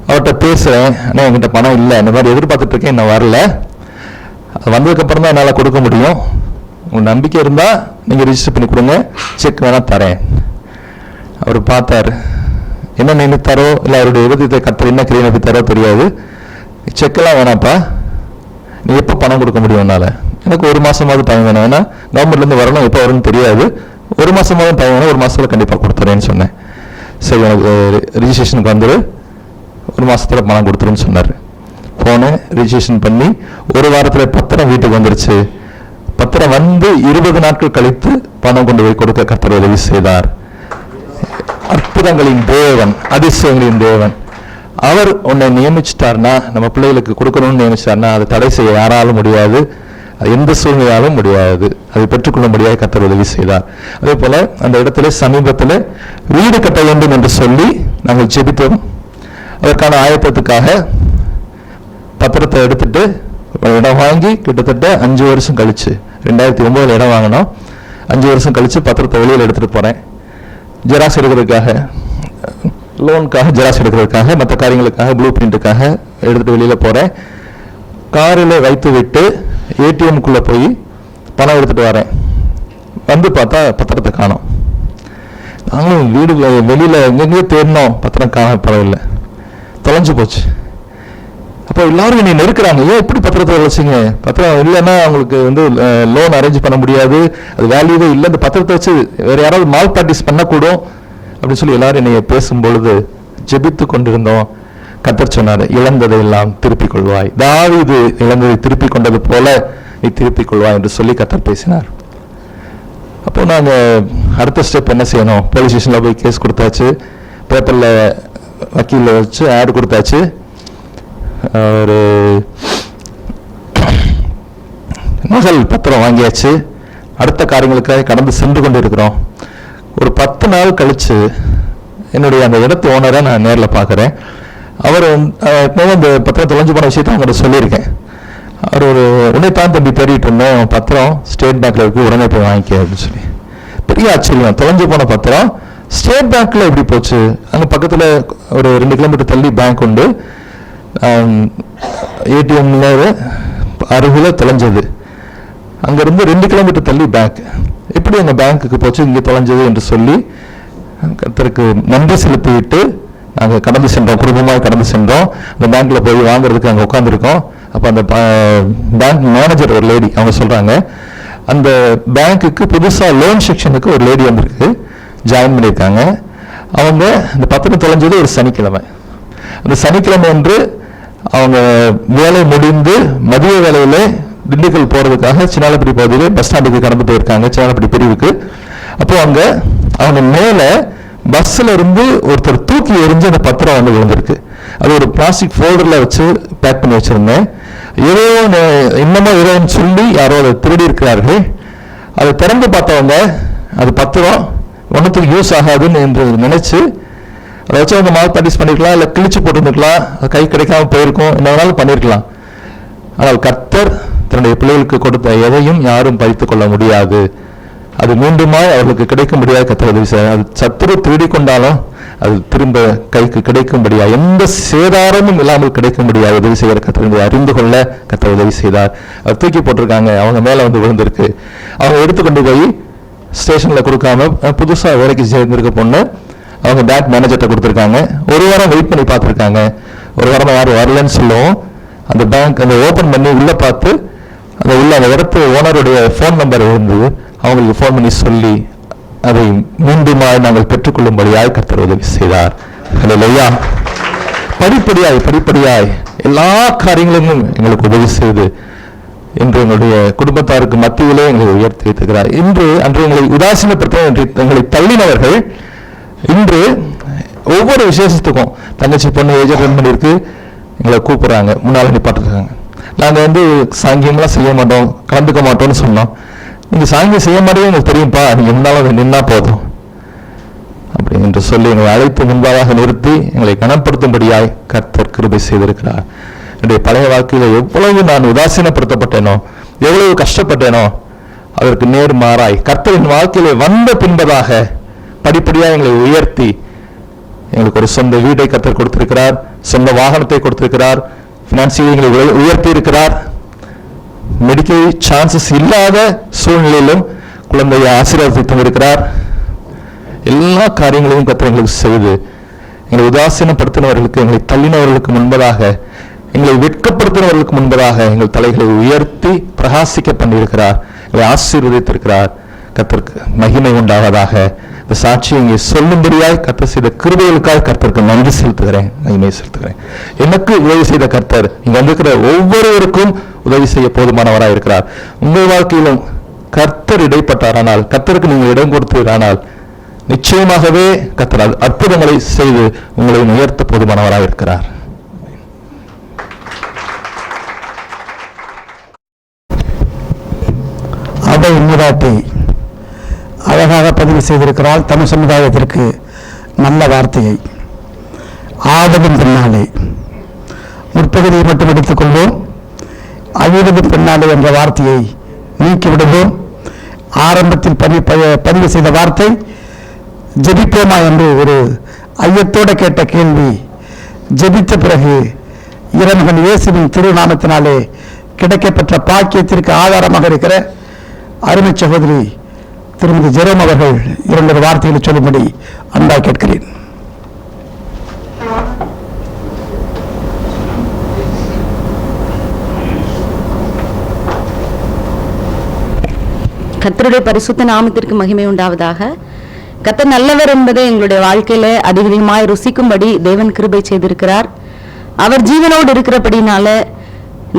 அவர்கிட்ட பேசுகிறேன், ஆனால் என்கிட்ட பணம் இல்லை, இந்த மாதிரி எதிர்பார்த்துட்டு இருக்கேன், இன்னும் வரல. அது வந்ததுக்கப்புறம் தான் என்னால் கொடுக்க முடியும். உங்கள் நம்பிக்கை இருந்தால் நீங்கள் ரிஜிஸ்டர் பண்ணி கொடுங்க, செக் வேணால் தரேன். அவர் பார்த்தார், என்ன நினைத்தாரோ இல்லை அவருடைய விதத்தை கர்த்தர் என்ன கிரியை நினைத்தாரோ தெரியாது. செக்கெல்லாம் வேணாப்பா, நீ எப்போ பணம் கொடுக்க முடியும் என்னால்? எனக்கு 1 மாதமாவது டைம் வேணும், ஏன்னா கவர்மெண்ட்லேருந்து வரணும், எப்போ வரும்னு தெரியாது. 1 மாதமாவது டைம் வேணும், 1 மாதத்தில் கண்டிப்பாக கொடுத்துறேன்னு சொன்னேன். சரி, எனக்கு ரிஜிஸ்ட்ரேஷனுக்கு வந்துடு, 1 மாதத்தில் பணம் கொடுத்துருன்னு சொன்னார். போனேன், ரிஜிஸ்ட்ரேஷன் பண்ணி 1 வாரத்தில் பத்திரம் வீட்டுக்கு வந்துருச்சு. பத்திரம் வந்து 20 நாட்கள் கழித்து பணம் கொண்டு போய் கொடுக்க கர்த்தர் உதவி செய்தார். அற்புதங்களின் தேவன், அதிசயங்களின் தேவன். அவர் உன்னை நியமிச்சிட்டார்னா, நம்ம பிள்ளைகளுக்கு கொடுக்கணும்னு நியமிச்சிட்டார்னா, அதை தடை செய்ய யாராலும் முடியாது, அது எந்த சூழ்நிலையாலும் முடியாது. அதை பெற்றுக்கொள்ள முடியாது, கர்த்தர் உதவி செய்தார். அதே போல அந்த இடத்துல சமீபத்தில் வீடு கட்ட வேண்டும் என்று சொல்லி நாங்கள் ஜெபித்தோம். அதற்கான ஆயத்தத்துக்காக பத்திரத்தை எடுத்துட்டு இடம் வாங்கி கிட்டத்தட்ட 5 வருஷம் கழிச்சு, 2009 இடம் வாங்கினோம். 5 வருஷம் கழிச்சு பத்திரத்தை வெளியில் எடுத்துட்டு போறேன். ஜெராக்ஸ் எடுக்கிறதுக்காக, லோனுக்காக, ஜெராக்ஸ் எடுக்கிறதுக்காக, மற்ற காரியங்களுக்காக, ப்ளூ பிரிண்ட்டுக்காக எடுத்துட்டு வெளியில போறேன். காரில் வைத்து விட்டு ஏடிஎம்குள்ள போய் பணம் எடுத்துட்டு வரேன். வந்து பார்த்தா பத்திரத்தை காணோம். நாங்களும் வீடு வெளியில எங்கெங்கேயோ தேடினோம், பத்திரம் காணப்படவில்லை, தொலைஞ்சு போச்சு. அப்போ எல்லாரும் என்னை நெருக்கிறாங்க, ஏன் இப்படி பத்திரத்தை வச்சுங்க, பத்திரம் இல்லைன்னா அவங்களுக்கு வந்து லோன் அரேஞ்ச் பண்ண முடியாது, அது வேல்யூவே இல்லை, இந்த பத்திரத்தை வச்சு வேற யாராவது மால் ப்ராக்டிஸ் பண்ணக்கூடும் அப்படின்னு சொல்லி எல்லாரும் என்னைய பேசும் பொழுது ஜெபித்து கொண்டிருந்தோம். கர்த்தர் சொன்னார், இழந்ததை எல்லாம் திருப்பிக் கொள்வாய், தாவீது இழந்ததை திருப்பிக் கொண்டது போல நீ திருப்பிக் கொள்வாய் என்று சொல்லி கர்த்தர் பேசினார். அப்போ நாங்கள் அடுத்த ஸ்டெப் என்ன செய்யணும்? போலீஸ் ஸ்டேஷனில் போய் கேஸ் கொடுத்தாச்சு, பேப்பரில் வக்கீலில் வச்சு ஆட் கொடுத்தாச்சு. ஒரு நகல் பத்திரம் வாங்கியாச்சு. அடுத்த காரியங்களுக்காக கடந்து சென்று கொண்டு இருக்கிறோம். ஒரு 10 நாள் கழிச்சு என்னுடைய அந்த இடத்து ஓனரை நான் நேரில் பார்க்குறேன். அவர் அந்த பத்திரம் தொலைஞ்சு போன விஷயத்த அவங்கள்ட்ட சொல்லியிருக்கேன். அவர் ஒரு உன்னைத்தான் தம்பி தேடிட்டு இருந்தோம், பத்திரம் ஸ்டேட் பேங்க்ல இருக்கு, உடனே போய் வாங்கிக்க அப்படின்னு சொல்லி. பெரிய ஆச்சரியம், தொலைஞ்சு போன பத்திரம் ஸ்டேட் பேங்க்ல எப்படி போச்சு? அங்கே பக்கத்தில் ஒரு 2 கிலோமீட்டர் தள்ளி பேங்க் உண்டு, ஏடிஎம்ல அருகில் தொலைஞ்சது. அங்கிருந்து 2 கிலோமீட்டர் தள்ளி பேங்க், எப்படி அந்த பேங்க்குக்கு போச்சு, இங்கே தொலைஞ்சது என்று சொல்லி கர்த்தருக்கு நன்றி செலுத்திவிட்டு நாங்கள் கடந்து சென்றோம், குடும்பமாக கடந்து சென்றோம். அந்த பேங்க்ல போய் வாங்குறதுக்கு அங்கே உட்காந்துருக்கோம். அப்போ அந்த பேங்க் மேனேஜர் ஒரு லேடி, அவங்க சொல்றாங்க, அந்த பேங்க்குக்கு புதுசாக லோன் செக்ஷனுக்கு ஒரு லேடி வந்திருக்கு, ஜாயின் பண்ணியிருக்காங்க. அவங்க அந்த பத்திரம் தொலைஞ்சது ஒரு சனிக்கிழமை. அந்த சனிக்கிழமை அன்று அவங்க வேலை முடிந்து மதிய வேலையில திண்டுக்கல் போறதுக்காக சின்னாலப்பட்டி பகுதியில் பஸ் ஸ்டாண்டுக்கு கடந்து போயிருக்காங்க, சின்னாலப்பட்டி பிரிவுக்கு. அப்போ அங்க அவங்க மேல பஸ்ல இருந்து ஒருத்தர் தூக்கி எரிஞ்சு அந்த பத்திரம் வந்து விழுந்திருக்கு. அது ஒரு பிளாஸ்டிக் ஃபோல்டர்ல வச்சு பேக் பண்ணி வச்சிருந்தேன். ஏதோ இன்னமும் ஏதோன்னு சொல்லி யாரோ அதை திருடி இருக்கிறார்கள். அதை திறந்து பார்த்தவங்க அது பத்திரம் ஒன்றுத்துக்கு யூஸ் ஆகாதுன்னு என்று நினைச்சு அதை வச்சு அவங்க மால் ப்ராக்டிஸ் பண்ணிருக்கலாம், இல்லை கிழிச்சு போட்டுருந்துருக்கலாம், கை கிடைக்காம போயிருக்கும், என்ன வேணாலும் பண்ணியிருக்கலாம். ஆனால் கர்த்தர் தன்னுடைய பிள்ளைகளுக்கு கொடுத்த எதையும் யாரும் பறித்துக் கொள்ள முடியாது. அது மீண்டுமாய் அவர்களுக்கு கிடைக்க முடியாது. கர்த்தர் உதவி செய்ய, அது சத்துரு திருடி கொண்டாலும் அது திரும்ப கைக்கு கிடைக்கும்படியா, எந்த சேதாரமும் இல்லாமல் கிடைக்க முடியாது. உதவி செய்கிற கர்த்தர் அறிந்து கொள்ள கர்த்தர் உதவி செய்தார். அது தூக்கி போட்டிருக்காங்க, அவங்க மேல வந்து விழுந்திருக்கு. அவங்க எடுத்துக்கொண்டு போய் ஸ்டேஷன்ல கொடுக்காம புதுசா வேலைக்கு சேர்ந்திருக்க பொண்ணு அவங்க பேங்க் மேனேஜர்கிட்ட கொடுத்துருக்காங்க. ஒரு வாரம் வெயிட் பண்ணி பார்த்துருக்காங்க. ஒரு வாரம் யாரும் வரலன்னு சொல்லுவோம். அந்த பேங்க் அந்த ஓபன் பண்ணி உள்ள பார்த்து அந்த இடத்து ஓனருடைய ஃபோன் நம்பர் இருந்தது. அவங்களுக்கு ஃபோன் பண்ணி சொல்லி அதை மீண்டுமாய் நாங்கள் பெற்றுக்கொள்ளும்படியாய் கர்த்தர் உதவி செய்தார். ஹல்லேலூயா. படிப்படியாய் எல்லா காரியங்களும் எங்களுக்கு உதவி செய்து இன்று எங்களுடைய குடும்பத்தாருக்கு மத்தியிலே எங்களை உயர்த்தி வைத்திருக்கிறார். அன்று எங்களை உதாசீனப்படுத்த எங்களை தள்ளினவர்கள் இன்று ஒவ்வொரு விசேஷத்துக்கும் தங்கச்சி பொண்ணு ஏஜ் அட்டன் பண்ணியிருக்கு, எங்களை கூப்பிடுறாங்க, முன்னால் நிப்பாட்டுறாங்க. நாங்கள் வந்து சாங்கியம்லாம் செய்ய மாட்டோம், கலந்துக்க மாட்டோம்னு சொன்னோம். நீங்க சாங்கியம் செய்ய மாட்டேங்க எனக்கு தெரியும்ப்பா, நீங்க முன்னாலும் அதை நின்னா போதும் அப்படி என்று சொல்லி எங்களை அழைத்து முன்பாக நிறுத்தி எங்களை கனப்படுத்தும்படியாய் கர்த்தர் கிருபை செய்திருக்கிறார். என்னுடைய பழைய வாழ்க்கையில எவ்வளவு நான் உதாசீனப்படுத்தப்பட்டேனோ, எவ்வளவு கஷ்டப்பட்டேனோ, அதற்கு நேர்மாறாய் கர்த்தரின் வாழ்க்கையில வந்த பின்பதாக படிப்படியாக எங்களை உயர்த்தி எங்களுக்கு ஒரு சொந்த வீட்டை கர்த்தர் கொடுத்திருக்கிறார், சொந்த வாகனத்தை கொடுத்திருக்கிறார், பினான்சியல் எங்களை உயர்த்தி இருக்கிறார். மெடிக்கல் சான்சஸ் இல்லாத சூழ்நிலையிலும் குழந்தையை ஆசீர்வாதத்தை தந்திருக்கிறார். எல்லா காரியங்களையும் கர்த்தர் எங்களுக்கு செய்து எங்களை உதாசீனப்படுத்தினவர்களுக்கு, எங்களை தள்ளினவர்களுக்கு முன்பதாக, எங்களை வெட்கப்படுத்தினவர்களுக்கு முன்பதாக எங்கள் தலைகளை உயர்த்தி பிரகாசிக்க பண்ணியிருக்கிறார், எங்களை ஆசீர்வதித்திருக்கிறார். கர்த்தருக்கு மகிமை உண்டாவதாக. இந்த சாட்சியை இங்கே சொல்லும்படியாய் கர்த்தர் செய்த கிருபைகளுக்காக கர்த்தருக்கு நன்றி செலுத்துகிறேன், மகிமை செலுத்துகிறேன். எனக்கு உதவி செய்த கர்த்தர் இங்க வந்திருக்கிற ஒவ்வொருவருக்கும் உதவி செய்ய போதுமானவராக இருக்கிறார். உங்கள் வாழ்க்கையிலும் கர்த்தர் இடைப்பட்டாரானால், கர்த்தருக்கு நீங்கள் இடம் கொடுத்தீரானால் நிச்சயமாகவே கர்த்தர் அற்புதங்களை செய்து உங்களை உயர்த்த போதுமானவராக இருக்கிறார். அதை மூதாட்டி அழகாக பதிவு செய்திருக்கிறாள். தமிழ் சமுதாயத்திற்கு நல்ல வார்த்தையை. ஆவதும் பின்னாலே முற்பகுதியை மட்டும் எடுத்துக்கொள்வோம். அழிவதும் பின்னாலே என்ற வார்த்தையை நீக்கிவிடுவோம். ஆரம்பத்தில் பதிவு செய்த வார்த்தை ஜெபிப்போமா என்று ஒரு ஐயத்தோடு கேட்ட கேள்வி. ஜெபித்த பிறகு இறைமகன் இயேசுவின் திருநாமத்தினாலே கிடைக்கப்பெற்ற பாக்கியத்திற்கு ஆதாரமாக இருக்கிற அருமை சகோதரி திருமதி ஜெரோம் அவர்கள் 2 வார்த்தைகளை சொல்லும்படி அன்பாய் கேட்கிறேன். கர்த்தருடைய பரிசுத்த நாமத்திற்கு மகிமை உண்டாவதாக. கர்த்தர் நல்லவர் என்பதை எங்களுடைய வாழ்க்கையில அதிகமாய் ருசிக்கும்படி தேவன் கிருபை செய்திருக்கிறார். அவர் ஜீவனோடு இருக்கிறபடினால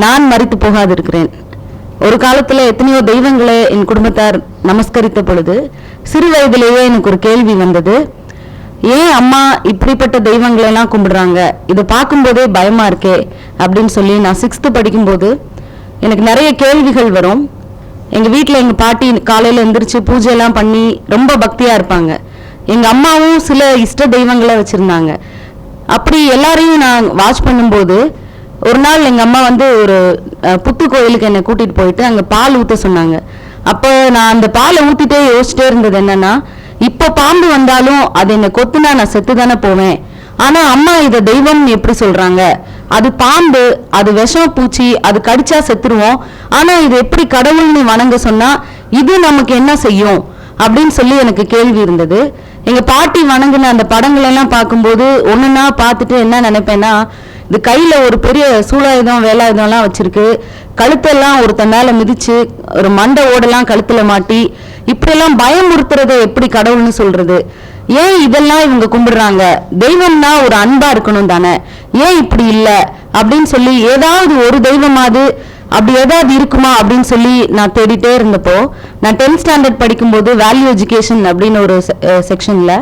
நான் மரித்து போகாது இருக்கிறேன். ஒரு காலத்துல எத்தனையோ தெய்வங்களை என் குடும்பத்தார் நமஸ்கரித்த பொழுது சிறு வயதிலேயே எனக்கு ஒரு கேள்வி வந்தது. ஏன் அம்மா இப்படிப்பட்ட தெய்வங்களை எல்லாம் கும்பிடுறாங்க, இதை பார்க்கும்போதே பயமா இருக்கே அப்படின்னு சொல்லி நான் 6th படிக்கும்போது எனக்கு நிறைய கேள்விகள் வரும். எங்க வீட்டுல எங்க பாட்டி காலையில எந்திரிச்சு பூஜை எல்லாம் பண்ணி ரொம்ப பக்தியா இருப்பாங்க. எங்க அம்மாவும் சில இஷ்ட தெய்வங்களை வச்சிருந்தாங்க. அப்படி எல்லாரையும் நான் வாட்ச் பண்ணும்போது ஒரு நாள் எங்க அம்மா வந்து ஒரு புத்து கோயிலுக்கு என்னை கூட்டிட்டு போயிட்டு அங்க பால் ஊத்த சொன்னாங்க. அப்ப நான் அந்த பாலை ஊத்திட்டே யோசிச்சிட்டே இருந்தது என்னன்னா, இப்ப பாம்பு வந்தாலும் அது என்னை கொத்துனா நான் செத்துதானே போவேன். ஆனா அம்மா இதை தெய்வம் எப்படி சொல்றாங்க, அது பாம்பு, அது விஷம் பூச்சி, அது கடிச்சா செத்துருவோம். ஆனா இது எப்படி கடவுள்னு வணங்க சொன்னா இது நமக்கு என்ன செய்யும் அப்படின்னு சொல்லி எனக்கு கேள்வி இருந்தது. எங்க பாட்டி வணங்கின அந்த படங்கள் எல்லாம் பார்க்கும்போது ஒண்ணுன்னா பார்த்துட்டு என்ன நினைப்பேன்னா, இது கையில ஒரு பெரிய சூலாயுதம் வேலாயுதம் எல்லாம் வச்சிருக்கு, கழுத்தெல்லாம் ஒருத்தன் மேல மிதிச்சு ஒரு மண்டை ஓடெல்லாம் கழுத்துல மாட்டி இப்படியெல்லாம் பயமுறுத்துறதை எப்படி கடவுள்னு சொல்றது, ஏன் இதெல்லாம் இவங்க கும்பிடுறாங்க, தெய்வம்னா ஒரு அன்பா இருக்கணும் தானே, ஏன் இப்படி இல்லை அப்படின்னு சொல்லி ஏதாவது ஒரு தெய்வமாவது அப்படி ஏதாவது இருக்குமா அப்படின்னு சொல்லி நான் தேடிட்டே இருந்தப்போ, நான் 10th ஸ்டாண்டர்ட் படிக்கும்போது வேல்யூ எஜுகேஷன் அப்படின்னு ஒரு செக்ஷன்ல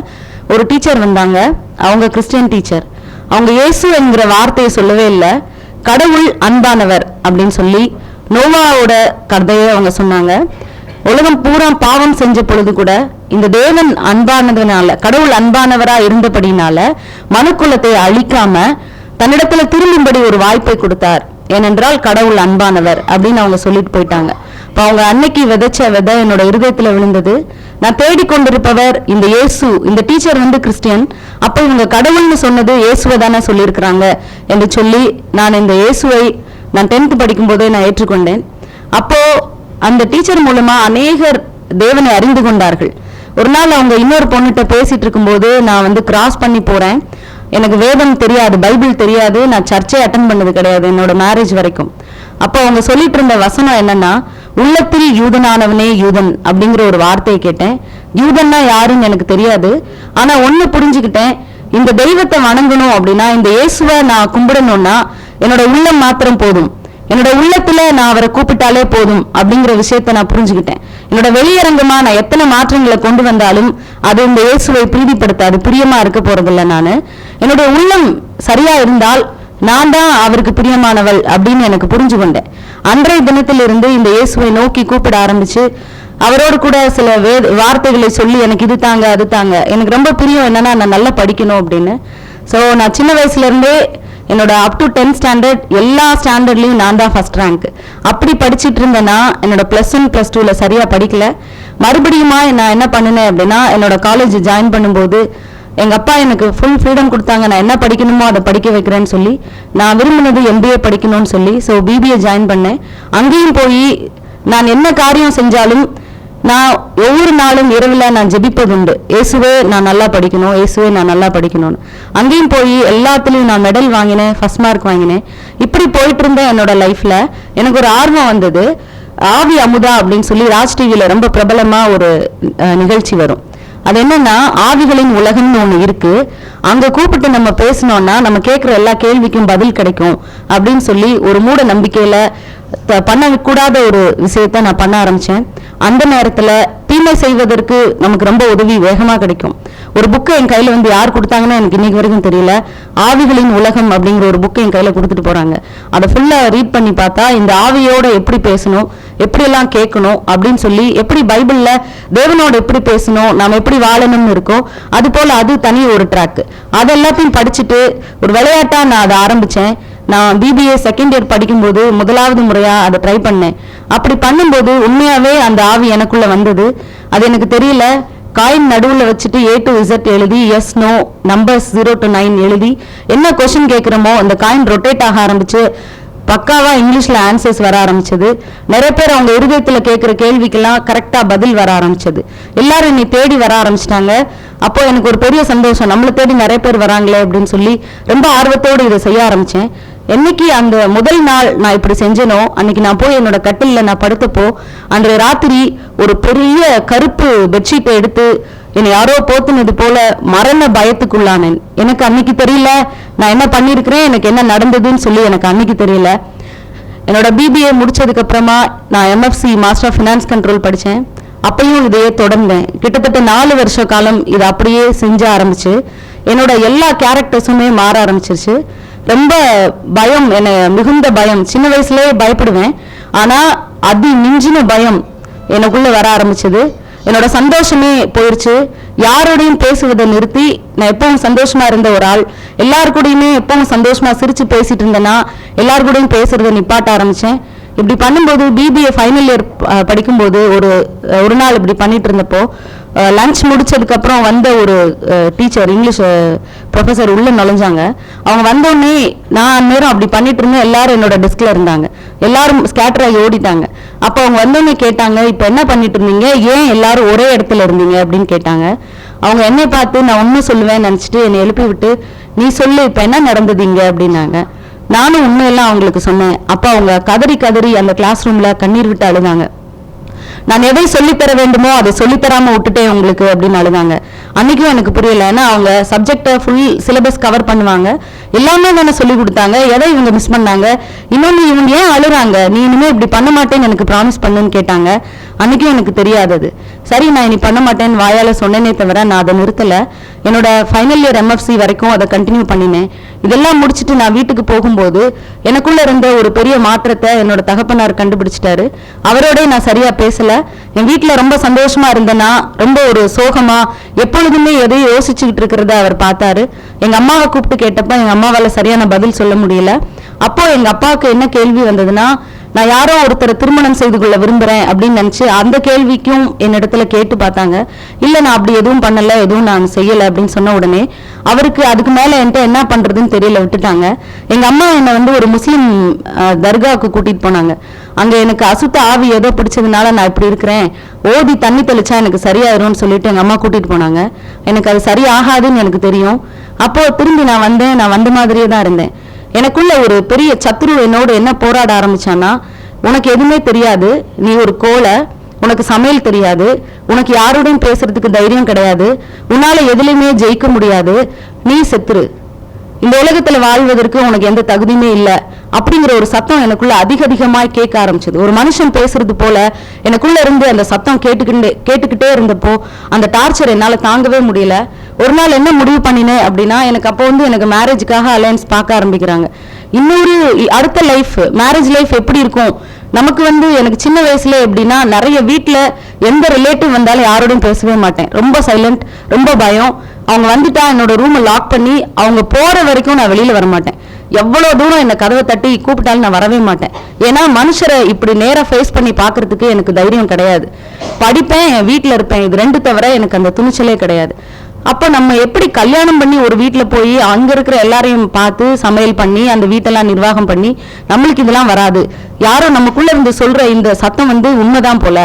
ஒரு டீச்சர் வந்தாங்க. அவங்க கிறிஸ்டியன் டீச்சர். அவங்க இயேசு என்கிற வார்த்தையை சொல்லவே இல்லை, கடவுள் அன்பானவர் அப்படின்னு சொல்லி நோவாவோட கதையை அவங்க சொன்னாங்க. உலகம் பூரா பாவம் செஞ்ச பொழுது கூட இந்த தேவன் அன்பானதுனால, கடவுள் அன்பானவரா இருந்தபடினால மனுக்குலத்தை அழிக்காம தன்னிடத்துல திரும்பும்படி ஒரு வாய்ப்பை கொடுத்தார். ஏனென்றால் கடவுள் அன்பானவர் அப்படின்னு அவங்க சொல்லிட்டு போயிட்டாங்க. இப்போ அவங்க அன்னைக்கு விதைச்ச விதை என்னோட இருதயத்துல விழுந்தது. நான் தேடிக்கொண்டிருப்பவர் இந்த இயேசு. இந்த டீச்சர் கிறிஸ்டியன். அப்போ இவங்க கடவுள்னு சொன்னது இயேசுவை தானே சொல்லியிருக்கிறாங்க என்று சொல்லி நான் இந்த இயேசுவை நான் 10th படிக்கும் போதே நான் ஏற்றுக்கொண்டேன். அப்போ அந்த டீச்சர் மூலமா அநேகர் தேவனை அறிந்து கொண்டார்கள். ஒரு நாள் அவங்க இன்னொரு பொண்ணுகிட்ட பேசிட்டு இருக்கும்போது நான் கிராஸ் பண்ணி போறேன். எனக்கு வேதம் தெரியாது, பைபிள் தெரியாது, நான் சர்ச்சை அட்டன் பண்ணது கிடையாது என்னோட மேரேஜ் வரைக்கும். அப்போ அவங்க சொல்லிட்டு இருந்த வசனம் என்னன்னா, உள்ளத்தில் யூதனானவனே யூதன் அப்படிங்கிற ஒரு வார்த்தையை கேட்டேன். யூதன்னா யாருன்னு எனக்கு தெரியாது. ஆனா ஒண்ணு புரிஞ்சுக்கிட்டேன், இந்த தெய்வத்தை வணங்கணும் அப்படின்னா, இந்த இயேசுவை நான் கும்பிடணும்னா என்னோட உள்ளம் மாத்திரம் போதும், என்னோட உள்ளத்துல நான் அவரை கூப்பிட்டாலே போதும் அப்படிங்கிற விஷயத்த நான் புரிஞ்சுக்கிட்டேன். என்னோட வெளியரங்கமா நான் எத்தனை மாற்றங்களை கொண்டு வந்தாலும் அது இந்த இயேசுவை பிரீதிப்படுத்தாது, பிரியமா இருக்க போறதில்லை. நான் என்னோட உள்ளம் சரியா இருந்தால் நான் தான் அவருக்கு பிரியமானவள் அப்படின்னு எனக்கு புரிஞ்சு கொண்டேன். அன்றைய தினத்திலிருந்து இந்த இயேசுவை நோக்கி கூப்பிட ஆரம்பிச்சு அவரோடு கூட சில வார்த்தைகளை சொல்லி எனக்கு இது தாங்க அது தாங்க. எனக்கு ரொம்ப பிரியம் என்னன்னா நான் நல்லா படிக்கணும் அப்படின்னு. ஸோ நான் சின்ன வயசுல இருந்தே என்னோட அப் டு 10th ஸ்டாண்டர்ட் எல்லா ஸ்டாண்டர்ட்லையும் நான் தான் ஃபர்ஸ்ட் ரேங்க். அப்படி படிச்சுட்டு இருந்தேன்னா என்னோட +1 +2ல சரியா படிக்கல. மறுபடியுமா நான் என்ன பண்ணினேன் அப்படின்னா, என்னோட காலேஜ் ஜாயின் பண்ணும்போது எங்க அப்பா எனக்கு ஃபுல் ஃப்ரீடம் கொடுத்தாங்க. நான் என்ன படிக்கணுமோ அதை படிக்க வைக்கிறேன்னு சொல்லி, நான் விரும்பினது MBA படிக்கணும்னு சொல்லி, ஸோ BBA ஜாயின் பண்ணேன். அங்கேயும் போய் நான் என்ன காரியம் செஞ்சாலும் நான் ஒவ்வொரு நாளும் இரவில் நான் ஜெபிப்பது உண்டு, இயேசுவே நான் நல்லா படிக்கணும், இயேசுவே நான் நல்லா படிக்கணும்னு. அங்கேயும் போய் எல்லாத்துலேயும் நான் மெடல் வாங்கினேன், ஃபர்ஸ்ட் மார்க் வாங்கினேன். இப்படி போயிட்டு இருந்தேன். என்னோட லைஃப்ல எனக்கு ஒரு ஆர்வம் வந்தது. ஆவி அமுதா அப்படின்னு சொல்லி ராஜ் டிவியில ரொம்ப பிரபலமா ஒரு நிகழ்ச்சி வரும். அது என்னன்னா, ஆவிகளின் உலகம்னு ஒண்ணு இருக்கு. அங்க கூப்பிட்டு நம்ம பேசணும்னா நம்ம கேட்கிற எல்லா கேள்விக்கும் பதில் கிடைக்கும் அப்படின்னு சொல்லி ஒரு மூட நம்பிக்கையில பண்ணக்கூடாத ஒரு விஷயத்த நான் பண்ண ஆரம்பிச்சேன். அந்த நேரத்துல தீமை செய்வதற்கு நமக்கு ரொம்ப உதவி வேகமா கிடைக்கும். ஒரு புக்கை என் கையில யார் கொடுத்தாங்கன்னா எனக்கு இன்னைக்கு வரைக்கும் தெரியல. ஆவிகளின் உலகம் அப்படிங்கிற ஒரு புக்கை என் கையில கொடுத்துட்டு போறாங்க. அதை ஃபுல்லா ரீட் பண்ணி பார்த்தா இந்த ஆவியோட எப்படி பேசணும், எப்படி எல்லாம் கேட்கணும் அப்படின்னு சொல்லி, எப்படி பைபிள்ல தேவனோட எப்படி பேசணும், நாம எப்படி வாழணும்னு இருக்கோம், அது போல அது தனி ஒரு ட்ராக். அது எல்லாத்தையும் படிச்சுட்டு ஒரு விளையாட்டா நான் அதை ஆரம்பிச்சேன். நான் BBA செகண்ட் இயர் படிக்கும்போது முதலாவது முறையா அதை ட்ரை பண்ணேன். அப்படி பண்ணும்போது உண்மையாவே அந்த ஆவி எனக்குள்ள வந்தது. அது எனக்கு தெரியல. காயின் நடுவுல வச்சுட்டு A to Z எழுதி எஸ் நோ நம்பர்ஸ் 0 to 9 எழுதி என்ன கொஸ்டின் கேட்கிறோமோ அந்த காயின் ரொட்டேட் ஆக ஆரம்பிச்சு பக்காவா இங்கிலீஷ்ல ஆன்சர்ஸ் வர ஆரம்பிச்சது. நிறைய பேர் அவங்க இருதயத்துல கேட்கிற கேள்விக்கெல்லாம் கரெக்டா பதில் வர ஆரம்பிச்சது. எல்லாரும் என்னை தேடி வர ஆரம்பிச்சிட்டாங்க. அப்போ எனக்கு ஒரு பெரிய சந்தோஷம், நம்மளை தேடி நிறைய பேர் வராங்களே அப்படின்னு சொல்லி ரொம்ப ஆர்வத்தோடு இதை செய்ய ஆரம்பிச்சேன். என்னைக்கு அந்த முதல் நாள் நான் இப்படி செஞ்சேனோ அன்னைக்கு நான் போய் என்னோட கட்டில்ல நான் படுத்தப்போ அன்றைய ராத்திரி ஒரு பெரிய கருப்பு பெட்ஷீட்டை எடுத்து என்னை யாரோ போத்துனது போல மரண பயத்துக்குள்ளானேன். எனக்கு அன்னைக்கு தெரியல நான் என்ன பண்ணிருக்கிறேன், எனக்கு என்ன நடந்ததுன்னு சொல்லி எனக்கு அன்னைக்கு தெரியல. என்னோட BBA முடிச்சதுக்கு அப்புறமா நான் MFC master of finance control படித்தேன். அப்பையும் இதையே தொடர்ந்தேன். கிட்டத்தட்ட 4 வருஷ காலம் இதை அப்படியே செஞ்ச ஆரம்பிச்சு என்னோட எல்லா கேரக்டர்ஸுமே மாற ஆரம்பிச்சிருச்சு. ரொம்ப பயம், என்ன மிகுந்த பயம், சின்ன வயசுலயே பயப்படுவேன். ஆனா அது மிஞ்சின பயம் எனக்குள்ள வர ஆரம்பிச்சது. என்னோட சந்தோஷமே போயிருச்சு. யாரோடையும் பேசுவதை நிறுத்தி நான் எப்பவும் சந்தோஷமா இருந்த ஒரு ஆள், எல்லாரு கூடயுமே எப்பவும் சந்தோஷமா சிரிச்சு பேசிட்டு இருந்தேன்னா எல்லாரு கூடயும் பேசுறதை நிப்பாட்ட ஆரம்பிச்சேன். இப்படி பண்ணும்போது BBA ஃபைனல் இயர் படிக்கும்போது ஒரு நாள் இப்படி பண்ணிட்டு இருந்தப்போ லஞ்ச் முடிச்சதுக்கு அப்புறம் வந்த ஒரு டீச்சர், இங்கிலீஷ் ப்ரொஃபஸர் உள்ள நுழைஞ்சாங்க. அவங்க வந்தோடனே நான் அந்நேரம் அப்படி பண்ணிட்டு இருந்தேன். எல்லாரும் என்னோட டெஸ்க்ல இருந்தாங்க, எல்லாரும் ஸ்கேட்டர் ஆகி ஓடிட்டாங்க. அப்போ அவங்க வந்தோடனே கேட்டாங்க, இப்போ என்ன பண்ணிட்டு இருந்தீங்க, ஏன் எல்லாரும் ஒரே இடத்துல இருந்தீங்க அப்படின்னு கேட்டாங்க. அவங்க என்னை பார்த்து நான் ஒன்னும் சொல்லுவேன்னு நினைச்சிட்டு என்னை எழுப்பி விட்டு, நீ சொல்லு இப்போ என்ன நடந்தது இங்க அப்படின்னாங்க. நானும் உண்மையெல்லாம் அவங்களுக்கு சொன்னேன். அப்போ அவங்க கதறி கதறி அந்த கிளாஸ் ரூம்ல கண்ணீர் விட்டு அழுதாங்க. நான் எதை சொல்லித்தர வேண்டுமோ அதை சொல்லித்தராம விட்டுட்டேன் உங்களுக்கு அப்படின்னு அழுதாங்க. அன்னைக்கும் எனக்கு புரியல. ஏன்னா அவங்க சப்ஜெக்டை ஃபுல் சிலபஸ் கவர் பண்ணுவாங்க, எல்லாமே தானே சொல்லி கொடுத்தாங்க, எதை இவங்க மிஸ் பண்ணாங்க, இன்னொன்று இவங்க ஏன் அழுறாங்க, நீ இனிமேல் இப்படி பண்ண மாட்டேன்னு எனக்கு ப்ராமிஸ் பண்ணுன்னு கேட்டாங்க. அன்னைக்கும் எனக்கு தெரியாதது. சரி, நான் இனி பண்ண மாட்டேன்னு வாயால் சொன்னேனே தவிர நான் அதை நிறுத்தலை. என்னோட ஃபைனல் இயர் MFC வரைக்கும் அதை கண்டினியூ பண்ணினேன். இதெல்லாம் முடிச்சுட்டு நான் வீட்டுக்கு போகும்போது எனக்குள்ள இருந்த ஒரு பெரிய மாற்றத்தை என்னோட தகப்பனார் கண்டுபிடிச்சிட்டாரு. அவரோட நான் சரியா பேசல. என் வீட்டுல ரொம்ப சந்தோஷமா இருந்தேன்னா ரொம்ப ஒரு சோகமா எப்பொழுதுமே எதையும் யோசிச்சுக்கிட்டு இருக்கிறத அவர் பார்த்தாரு. எங்க அம்மாவை கூப்பிட்டு கேட்டப்ப எங்க அம்மாவால சரியான பதில் சொல்ல முடியல. அப்போ எங்க அப்பாவுக்கு என்ன கேள்வி வந்ததுன்னா, நான் யாரோ ஒருத்தரை திருமணம் செய்து கொள்ள விரும்புறேன் அப்படின்னு நினைச்சு அந்த கேள்விக்கும் என்னிடத்துல கேட்டு பார்த்தாங்க. இல்ல, நான் அப்படி எதுவும் பண்ணல, எதுவும் நான் செய்யல அப்படின்னு சொன்ன உடனே அவருக்கு அதுக்கு மேல என்கிட்ட என்ன பண்றதுன்னு தெரியல, விட்டுட்டாங்க. எங்க அம்மா என்னை வந்து ஒரு முஸ்லீம் தர்காவுக்கு கூட்டிட்டு போனாங்க. அங்க எனக்கு அசுத்த ஆவி ஏதோ பிடிச்சதுனால நான் இப்படி இருக்கிறேன், ஓதி தண்ணி தெளிச்சா எனக்கு சரியாயிரும்னு சொல்லிட்டு எங்க அம்மா கூட்டிட்டு போனாங்க. எனக்கு அது சரியாகாதுன்னு எனக்கு தெரியும். அப்போ திரும்பி நான் வந்த மாதிரியே தான் இருந்தேன். எனக்குள்ள ஒரு பெரிய சத்ரு என்னோட என்ன போராட ஆரம்பிச்சான்னா, உனக்கு எதுவுமே தெரியாது, நீ ஒரு கோலை, உனக்கு சமையல் தெரியாது, உனக்கு யாரோடையும் பேசுறதுக்கு தைரியம் கிடையாது, உன்னால எதுலையுமே ஜெயிக்க முடியாது, நீ செத்துரு, இந்த உலகத்துல வாழ்வதற்கு உனக்கு எந்த தகுதியுமே இல்லை அப்படிங்கிற ஒரு சத்தம் எனக்குள்ள அதிகமாய் கேட்க ஆரம்பிச்சது. ஒரு மனுஷன் பேசுறது போல எனக்குள்ள இருந்து அந்த சத்தம் கேட்டுக்கிட்டே இருந்தப்போ அந்த டார்ச்சர் என்னால தாங்கவே முடியல. ஒரு நாள் என்ன முடிவு பண்ணினேன் அப்படின்னா, எனக்கு அப்போ வந்து எனக்கு மேரேஜுக்காக அலையன்ஸ் பார்க்க ஆரம்பிக்கிறாங்க. இன்னொரு அடுத்த லைஃப், மேரேஜ் லைஃப் எப்படி இருக்கும் நமக்கு வந்து, எனக்கு சின்ன வயசுல எப்படின்னா, நிறைய வீட்டுல எந்த ரிலேட்டிவ் வந்தாலும் யாரோடையும் பேசவே மாட்டேன், ரொம்ப சைலண்ட், ரொம்ப பயம். அவங்க வந்துட்டா என்னோட ரூமை லாக் பண்ணி அவங்க போற வரைக்கும் நான் வெளியில வர மாட்டேன். எவ்வளவு தூரம் என்ன கதவை தட்டி கூப்பிட்டாலும் நான் வரவே மாட்டேன். ஏன்னா மனுஷரை இப்படி நேரா ஃபேஸ் பண்ணி பாக்குறதுக்கு எனக்கு தைரியம் கிடையாது. படிப்பேன், என் வீட்டுல இருப்பேன், இது ரெண்டு தவிர எனக்கு அந்த துணிச்சலே கிடையாது. அப்ப நம்ம எப்படி கல்யாணம் பண்ணி ஒரு வீட்டுல போய் அங்க இருக்கிற எல்லாரையும் பார்த்து சமையல் பண்ணி அந்த வீட்டெல்லாம் நிர்வாகம் பண்ணி நம்மளுக்கு இதெல்லாம் வராது, யாரோ நமக்குள்ள இருந்து சொல்ற இந்த சத்தம் வந்து உண்மைதான் போல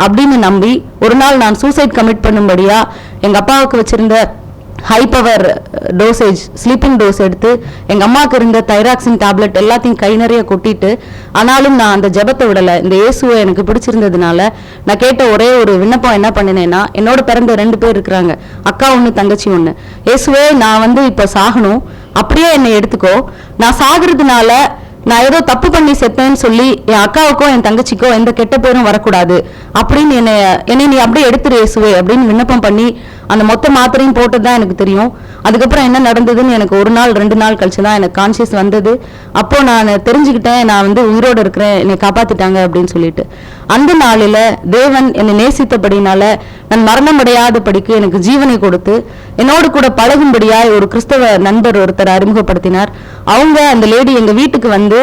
அப்படின்னு நம்பி ஒரு நாள் நான் சூசைட் கமிட் பண்ணும்படியா எங்க அப்பாவுக்கு வச்சிருந்த high power dosage sleeping dose எடுத்து எங்க அம்மாவுக்கு இருந்த தைராக்சின் டேப்லெட் எல்லாத்தையும் கை நிறைய கொட்டிட்டு, ஆனாலும் நான் அந்த ஜெபத்தை விடலை. இந்த இயேசுவை எனக்கு பிடிச்சிருந்ததுனால நான் கேட்ட ஒரே ஒரு விண்ணப்பம் என்ன பண்ணினேன்னா, என்னோட பிறந்த 2 பேர் இருக்கிறாங்க, அக்கா 1 தங்கச்சி 1. இயேசுவே, நான் வந்து இப்போ சாகணும், அப்படியே என்னை எடுத்துக்கோ, நான் சாகிறதுனால நான் ஏதோ தப்பு பண்ணி செத்தேன்னு சொல்லி என் அக்காவுக்கோ என் தங்கச்சிக்கோ எந்த கெட்ட பேரும் வரக்கூடாது அப்படின்னு என்னை நீ அப்படியே எடுத்துரு இயேசுவே அப்படின்னு விண்ணப்பம் பண்ணி அந்த மொத்த மாத்திரையும் போட்டது தான் எனக்கு தெரியும். அதுக்கப்புறம் என்ன நடந்ததுன்னு எனக்கு 1 நாள் 2 நாள் கழிச்சு தான் எனக்கு கான்சியஸ் வந்தது. அப்போ நான் தெரிஞ்சுக்கிட்டேன், நான் வந்து உயிரோடு இருக்கிறேன், என்னை காப்பாத்திட்டாங்க அப்படின்னு சொல்லிட்டு. அந்த நாளில தேவன் என்னை நேசித்தபடினால நான் மரணம் அடையாதபடிக்கு எனக்கு ஜீவனை கொடுத்து என்னோடு கூட பழகும்படியாய் ஒரு கிறிஸ்தவ நண்பர் ஒருத்தர் அறிமுகப்படுத்தினார். அவங்க அந்த லேடி எங்க வீட்டுக்கு வந்து,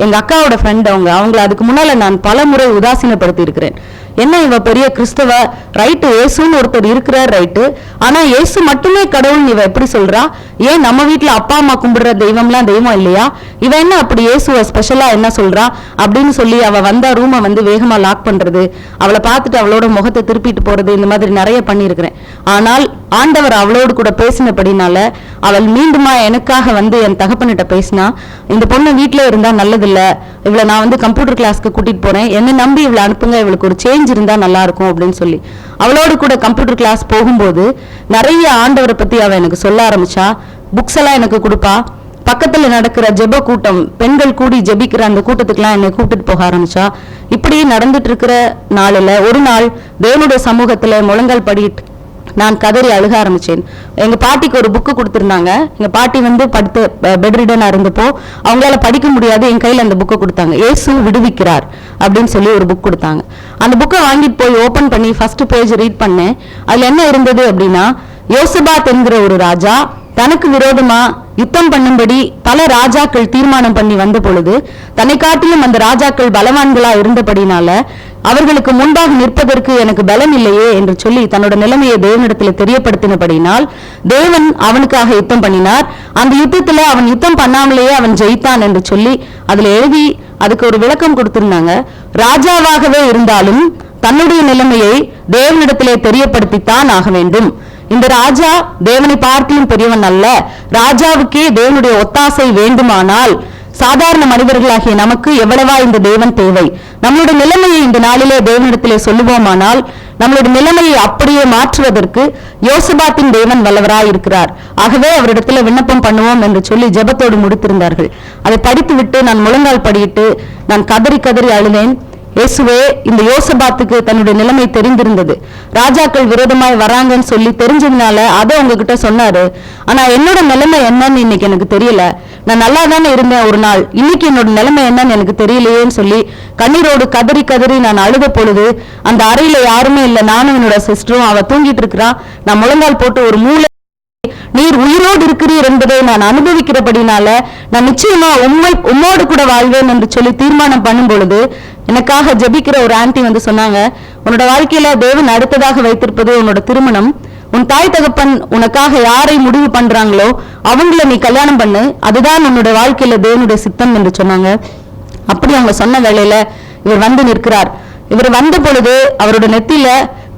எங்க அக்காவோட ஃப்ரெண்ட், அவங்கள அதுக்கு முன்னால நான் பல முறை உதாசீனப்படுத்தி இருக்கிறேன். என்ன இவ பெரிய கிறிஸ்தவ, ரைட்டு, இயேசுன்னு ஒருத்தர் இருக்கிறார், ரைட்டு, ஆனா இயேசு மட்டுமே கடவுள் இவ எப்படி சொல்றா, ஏன் நம்ம வீட்டுல அப்பா அம்மா கும்பிடுற தெய்வம்லாம் தெய்வம் இல்லையா, இவ என்ன அப்படி இயேசுவ ஸ்பெஷலா என்ன சொல்றா அப்படின்னு சொல்லி அவ வந்த ரூமை வந்து வேகமா லாக் பண்றது, அவளை பார்த்துட்டு அவளோட முகத்தை திருப்பிட்டு போறது, இந்த மாதிரி நிறைய பண்ணியிருக்கிறேன். ஆனால் ஆண்டவர் அவளோடு கூட பேசினபடினால அவள் மீண்டுமா எனக்காக வந்து என் தகப்பனிட்ட பேசினா, இந்த பொண்ணு வீட்டுல இருந்தா நல்லதில்ல, இவளை நான் வந்து கம்ப்யூட்டர் கிளாஸ்க்கு கூட்டிட்டு போறேன், என்னை நம்பி இவளை அனுப்புங்க, இவளுக்கு ஒரு சேஞ்ச் இருந்தா நல்லா இருக்கும் அப்படின்னு சொல்லி அவளோடு கூட கம்ப்யூட்டர் கிளாஸ் போகும்போது நிறைய ஆண்டவரை பத்தி அவ எனக்கு சொல்ல ஆரம்பிச்சா. புக்ஸ் எல்லாம் எனக்கு கொடுப்பா. பக்கத்துல நடக்கிற ஜெப கூட்டம், பெண்கள் கூடி ஜெபிக்கிற அந்த கூட்டத்துக்குலாம் என்னை கூப்பிட்டு போக ஆரம்பிச்சா. இப்படி நடந்துட்டு இருக்கிற நாளில் ஒரு நாள் தேவனுடைய சமூகத்துல முழங்கால் படிட்டு நான் கதறி அழுக ஆரம்பிச்சேன். எங்க பாட்டிக்கு ஒரு புக்கு கொடுத்திருந்தாங்க. எங்க பாட்டி வந்து படுத்து பெட்ரிடனா இருந்தப்போ அவங்களால படிக்க முடியாது, என் கையில அந்த புக்கை கொடுத்தாங்க. இயேசு விடுவிக்கிறார் அப்படின்னு சொல்லி ஒரு புக் கொடுத்தாங்க. அந்த புக்கை வாங்கிட்டு போய் ஓபன் பண்ணி ஃபர்ஸ்ட் பேஜ் ரீட் பண்ணேன். அதுல என்ன இருந்தது அப்படின்னா, யோசபாத் என்கிற ஒரு ராஜா தனக்கு விரோதமா யுத்தம் பண்ணும்படி பல ராஜாக்கள் தீர்மானம் பண்ணி வந்த பொழுது தன்னை காட்டிலும் அந்த ராஜாக்கள் பலவான்களா இருந்தபடினால அவர்களுக்கு முன்பாக நிற்பதற்கு எனக்கு பலம் இல்லையே என்று சொல்லி தன்னோட நிலைமையை தேவனிடத்தில் தெரியப்படுத்தினபடினால் தேவன் அவனுக்காக யுத்தம் பண்ணினார். அந்த யுத்தத்துல அவன் யுத்தம் பண்ணாமலேயே அவன் ஜெயித்தான் என்று சொல்லி அதுல எழுதி அதுக்கு ஒரு விளக்கம் கொடுத்திருந்தாங்க. ராஜாவாகவே இருந்தாலும் தன்னுடைய நிலைமையை தேவனிடத்திலே தெரியப்படுத்தித்தான் ஆக வேண்டும். இந்த ராஜா தேவனை பார்த்தியும் பெரியவன் அல்ல, ராஜாவுக்கே தேவனுடைய ஒத்தாசை வேண்டுமானால் சாதாரண மனிதர்களாகிய நமக்கு எவ்வளவா இந்த தேவன் தேவை. நம்மளுடைய நிலைமையை இந்த நாளிலே தேவனிடத்திலே சொல்லுவோமானால் நம்மளுடைய நிலைமையை அப்படியே மாற்றுவதற்கு யோசபாத்தின் தேவன் வல்லவராய் இருக்கிறார். ஆகவே அவரிடத்துல விண்ணப்பம் பண்ணுவோம் என்று சொல்லி ஜெபத்தோடு முடித்திருந்தார்கள். அதை படித்துவிட்டு நான் முழங்கால் படியிட்டு நான் கதறி கதறி அழுதேன். இயேசுவே, இந்த யோசபாத்துக்கு தன்னுடைய நிலைமை தெரிந்திருந்தது. ராஜாக்கள் விரோதமாய் வராங்கன்னு சொல்லி தெரிஞ்சதுனால அதை உங்ககிட்ட சொன்னாரு. ஆனா என்னோட நிலைமை என்னன்னு இன்னைக்கு எனக்கு தெரியல. நான் நல்லா தானே இருந்தேன் ஒரு நாள், இன்னைக்கு என்னோட நிலைமை என்னன்னு எனக்கு தெரியலையேன்னு சொல்லி கண்ணீரோடு கதறி கதறி நான் அழுத பொழுது அந்த அறையில யாருமே இல்லை. நானும் என்னோட சிஸ்டரும், அவ தூங்கிட்டு இருக்கிறான். நான் முழங்கால் போட்டு ஒரு மூளை, நீர் உயிரோடு இருக்கிறீர் என்பதை நான் அனுபவிக்கிறபடினால நான் நிச்சயமா உம்மோடு கூட வாழ்வேன் என்று சொல்லி தீர்மானம் பண்ணும் பொழுது எனக்காக ஜெபிக்கிற ஒரு ஆன்டி வந்து சொன்னாங்க, உன்னோட வாழ்க்கையில தேவன் அடுத்ததாக வைத்திருப்பது உன்னோட திருமணம். உன் தாய் தகப்பன் உனக்காக யாரை முடிவு பண்றாங்களோ அவங்கள நீ கல்யாணம் பண்ணு, அதுதான் உன்னோட வாழ்க்கையில தேவனுடைய சித்தம் என்று சொன்னாங்க. அப்படி அவங்க சொன்ன வேளையில இவர் வந்து நிற்கிறார். இவர் வந்த பொழுது அவரோட நெத்தியில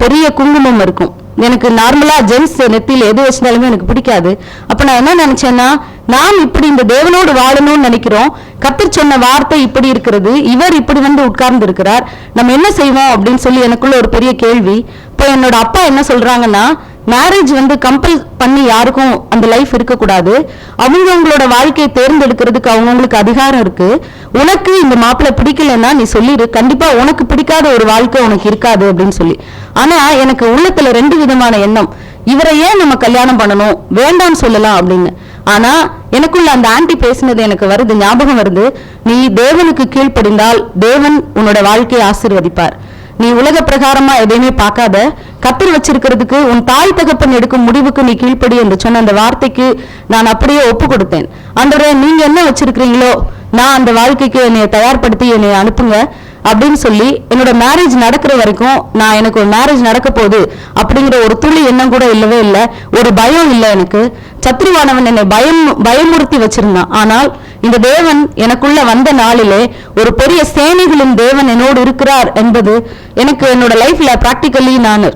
பெரிய குங்குமம் இருக்கும். எனக்கு நார்மலா ஜென்ஸ் நெத்தியில எது வச்சிருந்தாலுமே எனக்கு பிடிக்காது. அப்ப நான் என்ன நினைச்சேன்னா, நாம் இப்படி இந்த தேவனோடு வாழணும்னு நினைக்கிறோம், கர்த்தர் சொன்ன வார்த்தை இப்படி இருக்கிறது, இவர் இப்படி வந்து உட்கார்ந்து இருக்கிறார், நம்ம என்ன செய்வோம் அப்படின்னு சொல்லி எனக்குள்ள ஒரு பெரிய கேள்வி. இப்போ என்னோட அப்பா என்ன சொல்றாங்கன்னா, மேரேஜ் வந்து கம்பல் பண்ணி யாருக்கும் அந்த லைஃப் இருக்கக்கூடாது, அவங்களோட வாழ்க்கையை தேர்ந்தெடுக்கிறதுக்கு அவங்களுக்கு அதிகாரம் இருக்கு. உனக்கு இந்த மாப்பிள்ளை பிடிக்கலன்னா நீ சொல்லிடு, கண்டிப்பா உனக்கு பிடிக்காத ஒரு வாழ்க்கை உனக்கு இருக்காது அப்படின்னு சொல்லி. ஆனா எனக்கு உள்ளத்துல ரெண்டு விதமான எண்ணம், இவரை ஏன் நம்ம கல்யாணம் பண்ணணும், வேண்டாம்னு சொல்லலாம் அப்படின்னு. ஆனா எனக்குள்ள அந்த ஆன்டி பேசினது எனக்கு வருது, ஞாபகம் வருது. நீ தேவனுக்கு கீழ்ப்படிந்தால் தேவன் உன்னோட வாழ்க்கையை ஆசீர்வதிப்பார். நீ உலக பிரகாரமா எதையுமே பார்க்காத, கர்த்தர் வச்சிருக்கிறதுக்கு உன் தாய் தகப்பன் எடுக்கும் முடிவுக்கு நீ கீழ்ப்படி என்று சொன்ன அந்த வார்த்தைக்கு நான் அப்படியே ஒப்பு கொடுத்தேன். ஆண்டவரே, நீங்க என்ன வச்சிருக்கிறீங்களோ நான் அந்த வாழ்க்கைக்கு என்னை தயார்படுத்தி என்னை அனுப்புங்க அப்படின்னு சொல்லி என்னோட மேரேஜ் நடக்கிற வரைக்கும் நான் எனக்கு ஒரு மேரேஜ் நடக்க போகுது அப்படிங்கிற ஒரு துளி எண்ணம் கூட இல்லவே இல்லை. ஒரு பயம் இல்லை எனக்கு. சத்ருவானவன் என்னை பயமுறுத்தி வச்சிருந்தான். ஆனால் இந்த தேவன் எனக்குள்ள வந்த நாளிலே ஒரு பெரிய சேனைகளின் தேவன் என்னோடு இருக்கிறார் என்பது எனக்கு என்னோட லைஃப்ல பிராக்டிக்கலி நான்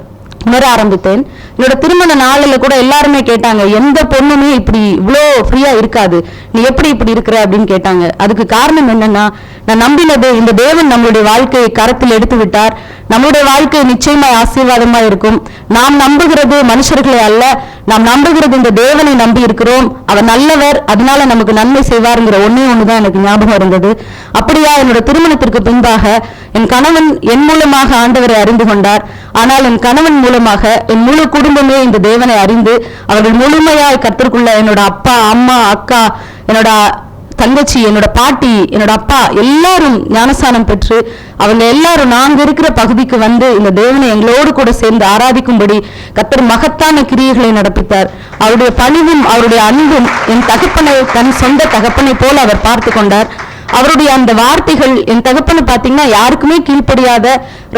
உணர ஆரம்பித்தேன். என்னோட திருமண நாளில் கூட எல்லாருமே கேட்டாங்க, எந்த பொண்ணுமே இப்படி இவ்வளோ ஃப்ரீயா இருக்காது, நீ எப்படி இப்படி இருக்கிற அப்படின்னு கேட்டாங்க. அதுக்கு காரணம் என்னன்னா, நான் நம்பினது இந்த தேவன் நம்மளுடைய வாழ்க்கையை கரத்தில் எடுத்து விட்டார். நம்முடைய வாழ்க்கை நிச்சயமா ஆசீர்வாதமா இருக்கும். நாம் நம்புகிறது மனுஷர்களை அல்ல, நாம் நம்புகிறது இந்த தேவனை நம்பி இருக்கிறோம். அவர் நல்லவர், அதனால நமக்கு நன்மை செய்வாருங்கிற ஒண்ணுதான் எனக்கு ஞாபகம் இருந்தது. அப்படியா என்னோட திருமணத்திற்கு பின்பாக என் கணவன் என் மூலமாக ஆண்டவரை அறிந்து கொண்டார். ஆனால் என் கணவன் மூலமாக என் முழு குடும்பமே இந்த தேவனை அறிந்து அவர்கள் முழுமையாய் கர்த்தருக்குள்ள என்னோட அப்பா, அம்மா, அக்கா, என்னோட தங்கச்சி, என்னோட பாட்டி, என்னோட அப்பா எல்லாரும் ஞானஸ்தானம் பெற்று அவங்க எல்லாரும் நாங்க இருக்கிற பகுதிக்கு வந்து இந்த தேவனை எங்களோடு கூட சேர்ந்து ஆராதிக்கும்படி கர்த்தர் மகத்தான கிரியைகளை நடப்பித்தார். அவருடைய பணிவும் அவருடைய அன்பும் என் தகப்பனை தன் சொந்த தகப்பனை போல அவர் பார்த்து கொண்டார். அவருடைய அந்த வார்த்தைகள், என் தகப்பனை பார்த்தீங்கன்னா யாருக்குமே கீழ்ப்படியாத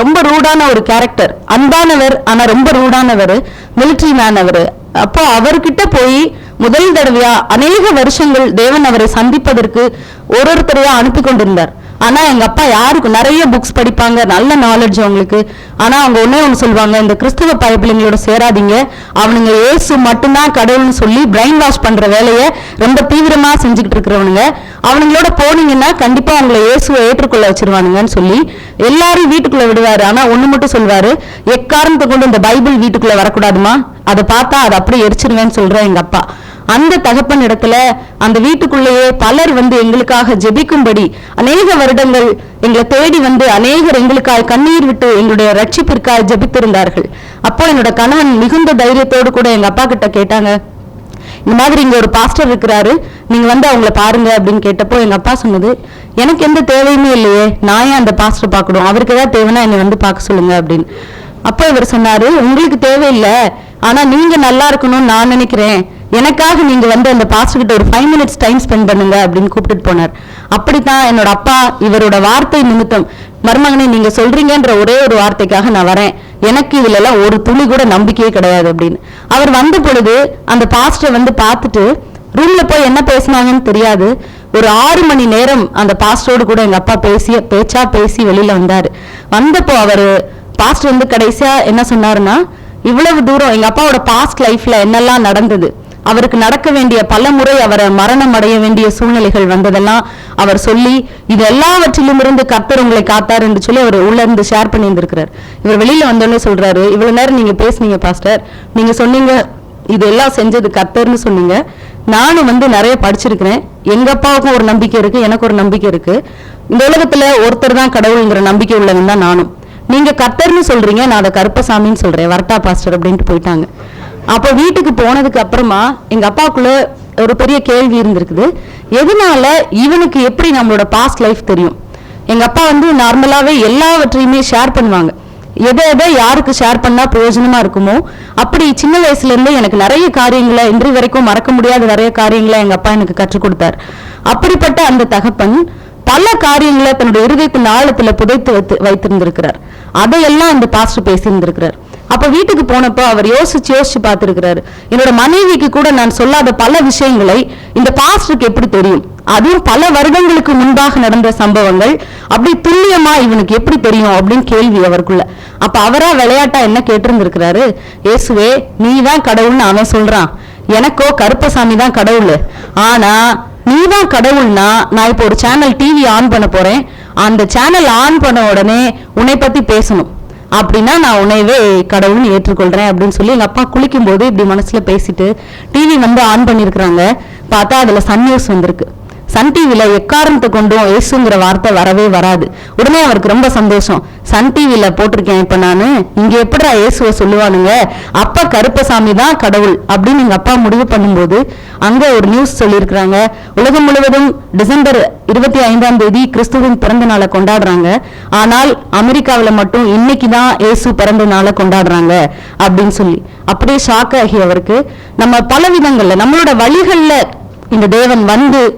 ரொம்ப ரூடான ஒரு கேரக்டர், அன்பானவர் ஆனா ரொம்ப ரூடானவர், மிலிட்டரி மேன் அவரு. அப்போ அவர்கிட்ட போய் முதல் தடவையா அநேக வருஷங்கள் தேவன் அவரை சந்திப்பதற்கு ஒருத்தரையா அனுப்பி கொண்டிருந்தார். ஆனா எங்க அப்பா யாருக்கு நிறைய புக்ஸ் படிப்பாங்க, நல்ல நாலேஜ் அவங்களுக்கு. ஆனா அவங்க ஒண்ணு சொல்லுவாங்க, இந்த கிறிஸ்தவ பைபிள்களோட சேராதீங்க, அவனுங்க இயேசு மட்டும்தான் கடவுள்னு சொல்லி பிரைன் வாஷ் பண்ற வேலையை ரொம்ப தீவிரமா செஞ்சுக்கிட்டு இருக்கிறவனுங்க, அவனுங்களோட போனீங்கன்னா கண்டிப்பா அவங்களை இயேசுவை ஏற்றுக்கொள்ள வச்சிருவானுங்கன்னு சொல்லி எல்லாரும் வீட்டுக்குள்ள விடுவாரு. ஆனா ஒண்ணு மட்டும் சொல்வாரு, எக்காரணத்தை கொண்டு இந்த பைபிள் வீட்டுக்குள்ள வரக்கூடாதுமா, அதை பார்த்தா அதை அப்படியே எரிச்சிருவேன்னு சொல்றேன் எங்க அப்பா. அந்த தகப்பன் இடத்துல அந்த வீட்டுக்குள்ளேயே பலர் வந்து எங்களுக்காக ஜெபிக்கும்படி அநேக வருடங்கள் எங்களை தேடி வந்து அநேகர் எங்களுக்காக கண்ணீர் விட்டு எங்களுடைய ரட்சிப்பிற்காக ஜெபித்திருந்தார்கள். அப்போ என்னோட கணவன் மிகுந்த தைரியத்தோடு கூட எங்க அப்பா கிட்ட கேட்டாங்க, இந்த மாதிரி இங்க ஒரு பாஸ்டர் இருக்கிறாரு, நீங்க வந்து அவங்கள பாருங்க அப்படின்னு கேட்டப்போ எங்க அப்பா சொன்னது, எனக்கு எந்த தேவையுமே இல்லையே, நான் ஏன் அந்த பாஸ்டர் பார்க்கணும், அவருக்கு ஏதாவது தேவைன்னா என்னை வந்து பார்க்க சொல்லுங்க அப்படின்னு. அப்போ இவர் சொன்னாரு, உங்களுக்கு தேவையில்லை, ஆனா நீங்க நல்லா இருக்கணும்னு நான் நினைக்கிறேன், எனக்காக நீங்க வந்து அந்த பாஸ்டர் கிட்ட ஒரு 5 minutes டைம் ஸ்பெண்ட் பண்ணுங்க அப்படின்னு கூப்பிட்டு போனார். அப்படித்தான் என்னோட அப்பா இவரோட வார்த்தை நிமித்தம், மருமகனே நீங்க சொல்றீங்கன்ற ஒரே ஒரு வார்த்தைக்காக நான் வரேன், எனக்கு இதுல எல்லாம் ஒரு துளி கூட நம்பிக்கையே கிடையாது அப்படின்னு. அவர் வந்த பொழுது அந்த பாஸ்டர் வந்து பார்த்துட்டு ரூம்ல போய் என்ன பேசினாங்கன்னு தெரியாது, ஒரு 6 மணி நேரம் அந்த பாஸ்டரோடு கூட எங்க அப்பா பேச்சா பேசி வெளியில வந்தாரு. வந்தப்போ அவரு பாஸ்டர் வந்து கடைசியா என்ன சொன்னாருன்னா, இவ்வளவு தூரம் எங்க அப்பாவோட பாஸ்ட் லைஃப்ல என்னெல்லாம் நடந்தது, அவருக்கு நடக்க வேண்டிய பல முறை அவரை மரணம் அடைய வேண்டிய சூழ்நிலைகள் வந்ததெல்லாம் அவர் சொல்லி இது எல்லாவற்றிலும் இருந்து கர்த்தர் உங்களை காத்தார் என்று சொல்லி அவர் உள்ள இருந்து ஷேர் பண்ணி இருந்திருக்கிறார். இவர் வெளியில வந்தோடனே சொல்றாரு, இவ்வளவு நேரம் நீங்க பேசுனீங்க பாஸ்டர், நீங்க சொன்னீங்க இதெல்லாம் செஞ்சது கர்த்தர்னு சொன்னீங்க. நானும் நிறைய படிச்சிருக்கிறேன். எங்க அப்பாவுக்கும் ஒரு நம்பிக்கை இருக்கு, எனக்கு ஒரு நம்பிக்கை இருக்கு. இந்த உலகத்துல ஒருத்தர் தான் கடவுள்ங்கிற நம்பிக்கை உள்ளவன் தான் நானும். நீங்க கர்த்தர்னு சொல்றீங்க, நான் அதை கருப்பசாமின்னு சொல்றேன், வரட்டா பாஸ்டர் அப்படின்ட்டு போயிட்டாங்க. அப்போ வீட்டுக்கு போனதுக்கு அப்புறமா எங்க அப்பாவுக்குள்ள ஒரு பெரிய கேள்வி இருந்திருக்குது, எதனால இவனுக்கு எப்படி நம்மளோட பாஸ்ட் லைஃப் தெரியும்? எங்க அப்பா நார்மலாவே எல்லாவற்றையுமே ஷேர் பண்ணுவாங்க. எதை எதை யாருக்கு ஷேர் பண்ணா பிரயோஜனமா இருக்குமோ அப்படி சின்ன வயசுல இருந்து எனக்கு நிறைய காரியங்களை இன்று வரைக்கும் மறக்க முடியாத நிறைய காரியங்களை எங்க அப்பா எனக்கு கற்றுக் கொடுத்தார். அப்படிப்பட்ட அந்த தகப்பன் பல காரியங்களை தன்னுடைய இருதயத்தின் ஆழத்துல புதைத்து வைத்திருந்திருக்கிறார். அதையெல்லாம் அந்த பாஸ்டர் பேசியிருந்திருக்கிறார். அப்ப வீட்டுக்கு போனப்போ அவர் யோசிச்சு பார்த்திருக்கிறாரு, என்னோட மனைவிக்கு கூட நான் சொல்லாத பல விஷயங்களை இந்த பாஸ்டருக்கு எப்படி தெரியும், அதுவும் பல வருடங்களுக்கு முன்பாக நடந்த சம்பவங்கள் அப்படி துல்லியமா இவனுக்கு எப்படி தெரியும் அப்படின்னு கேள்வி அவருக்குள்ள. அப்ப அவரா விளையாட்டா என்ன கேட்டிருந்திருக்கிறாரு, இயேசுவே நீ தான் கடவுள்னு அவன் சொல்றான், எனக்கோ கருப்பசாமி தான் கடவுள், ஆனா நீ தான் கடவுள்னா நான் இப்போ ஒரு சேனல் டிவி ஆன் பண்ண போறேன், அந்த சேனல் ஆன் பண்ண உடனே உன்னை பத்தி பேசணும், அப்படின்னா நான் உன்னைவே கடவுள்னு ஏற்றுக்கொள்றேன் அப்படின்னு சொல்லி எங்க அப்பா குளிக்கும் போது இப்படி மனசுல பேசிட்டு டிவி ஆன் பண்ணிருக்கிறாங்க. பார்த்தா அதுல சன் நியூஸ் வந்திருக்கு. சன் டிவில எக்காரணத்தை கொண்டும் இயேசுங்கிற வார்த்தை வரவே வராது. உடனே அவருக்கு ரொம்ப சந்தோஷம், சன் டிவில போட்டிருக்கேன் இப்ப நானு, இங்க எப்படிடா இயேசுவை சொல்லுவானுங்க, அப்ப கருப்பசாமி தான் கடவுள் அப்படின்னு எங்க அப்பா முடிவு பண்ணும்போது அங்க ஒரு நியூஸ் சொல்லியிருக்கிறாங்க, உலகம் முழுவதும் டிசம்பர் 25 கிறிஸ்துவின் பிறந்த நாளை கொண்டாடுறாங்க, ஆனால் அமெரிக்காவில மட்டும் இன்னைக்குதான் இயேசு பிறந்த நாளை கொண்டாடுறாங்க அப்படின்னு சொல்லி. அப்படியே ஷாக் ஆகி அவருக்கு, நம்ம பல விதங்கள்ல நம்மளோட வழிகள்ல இந்த தேவன்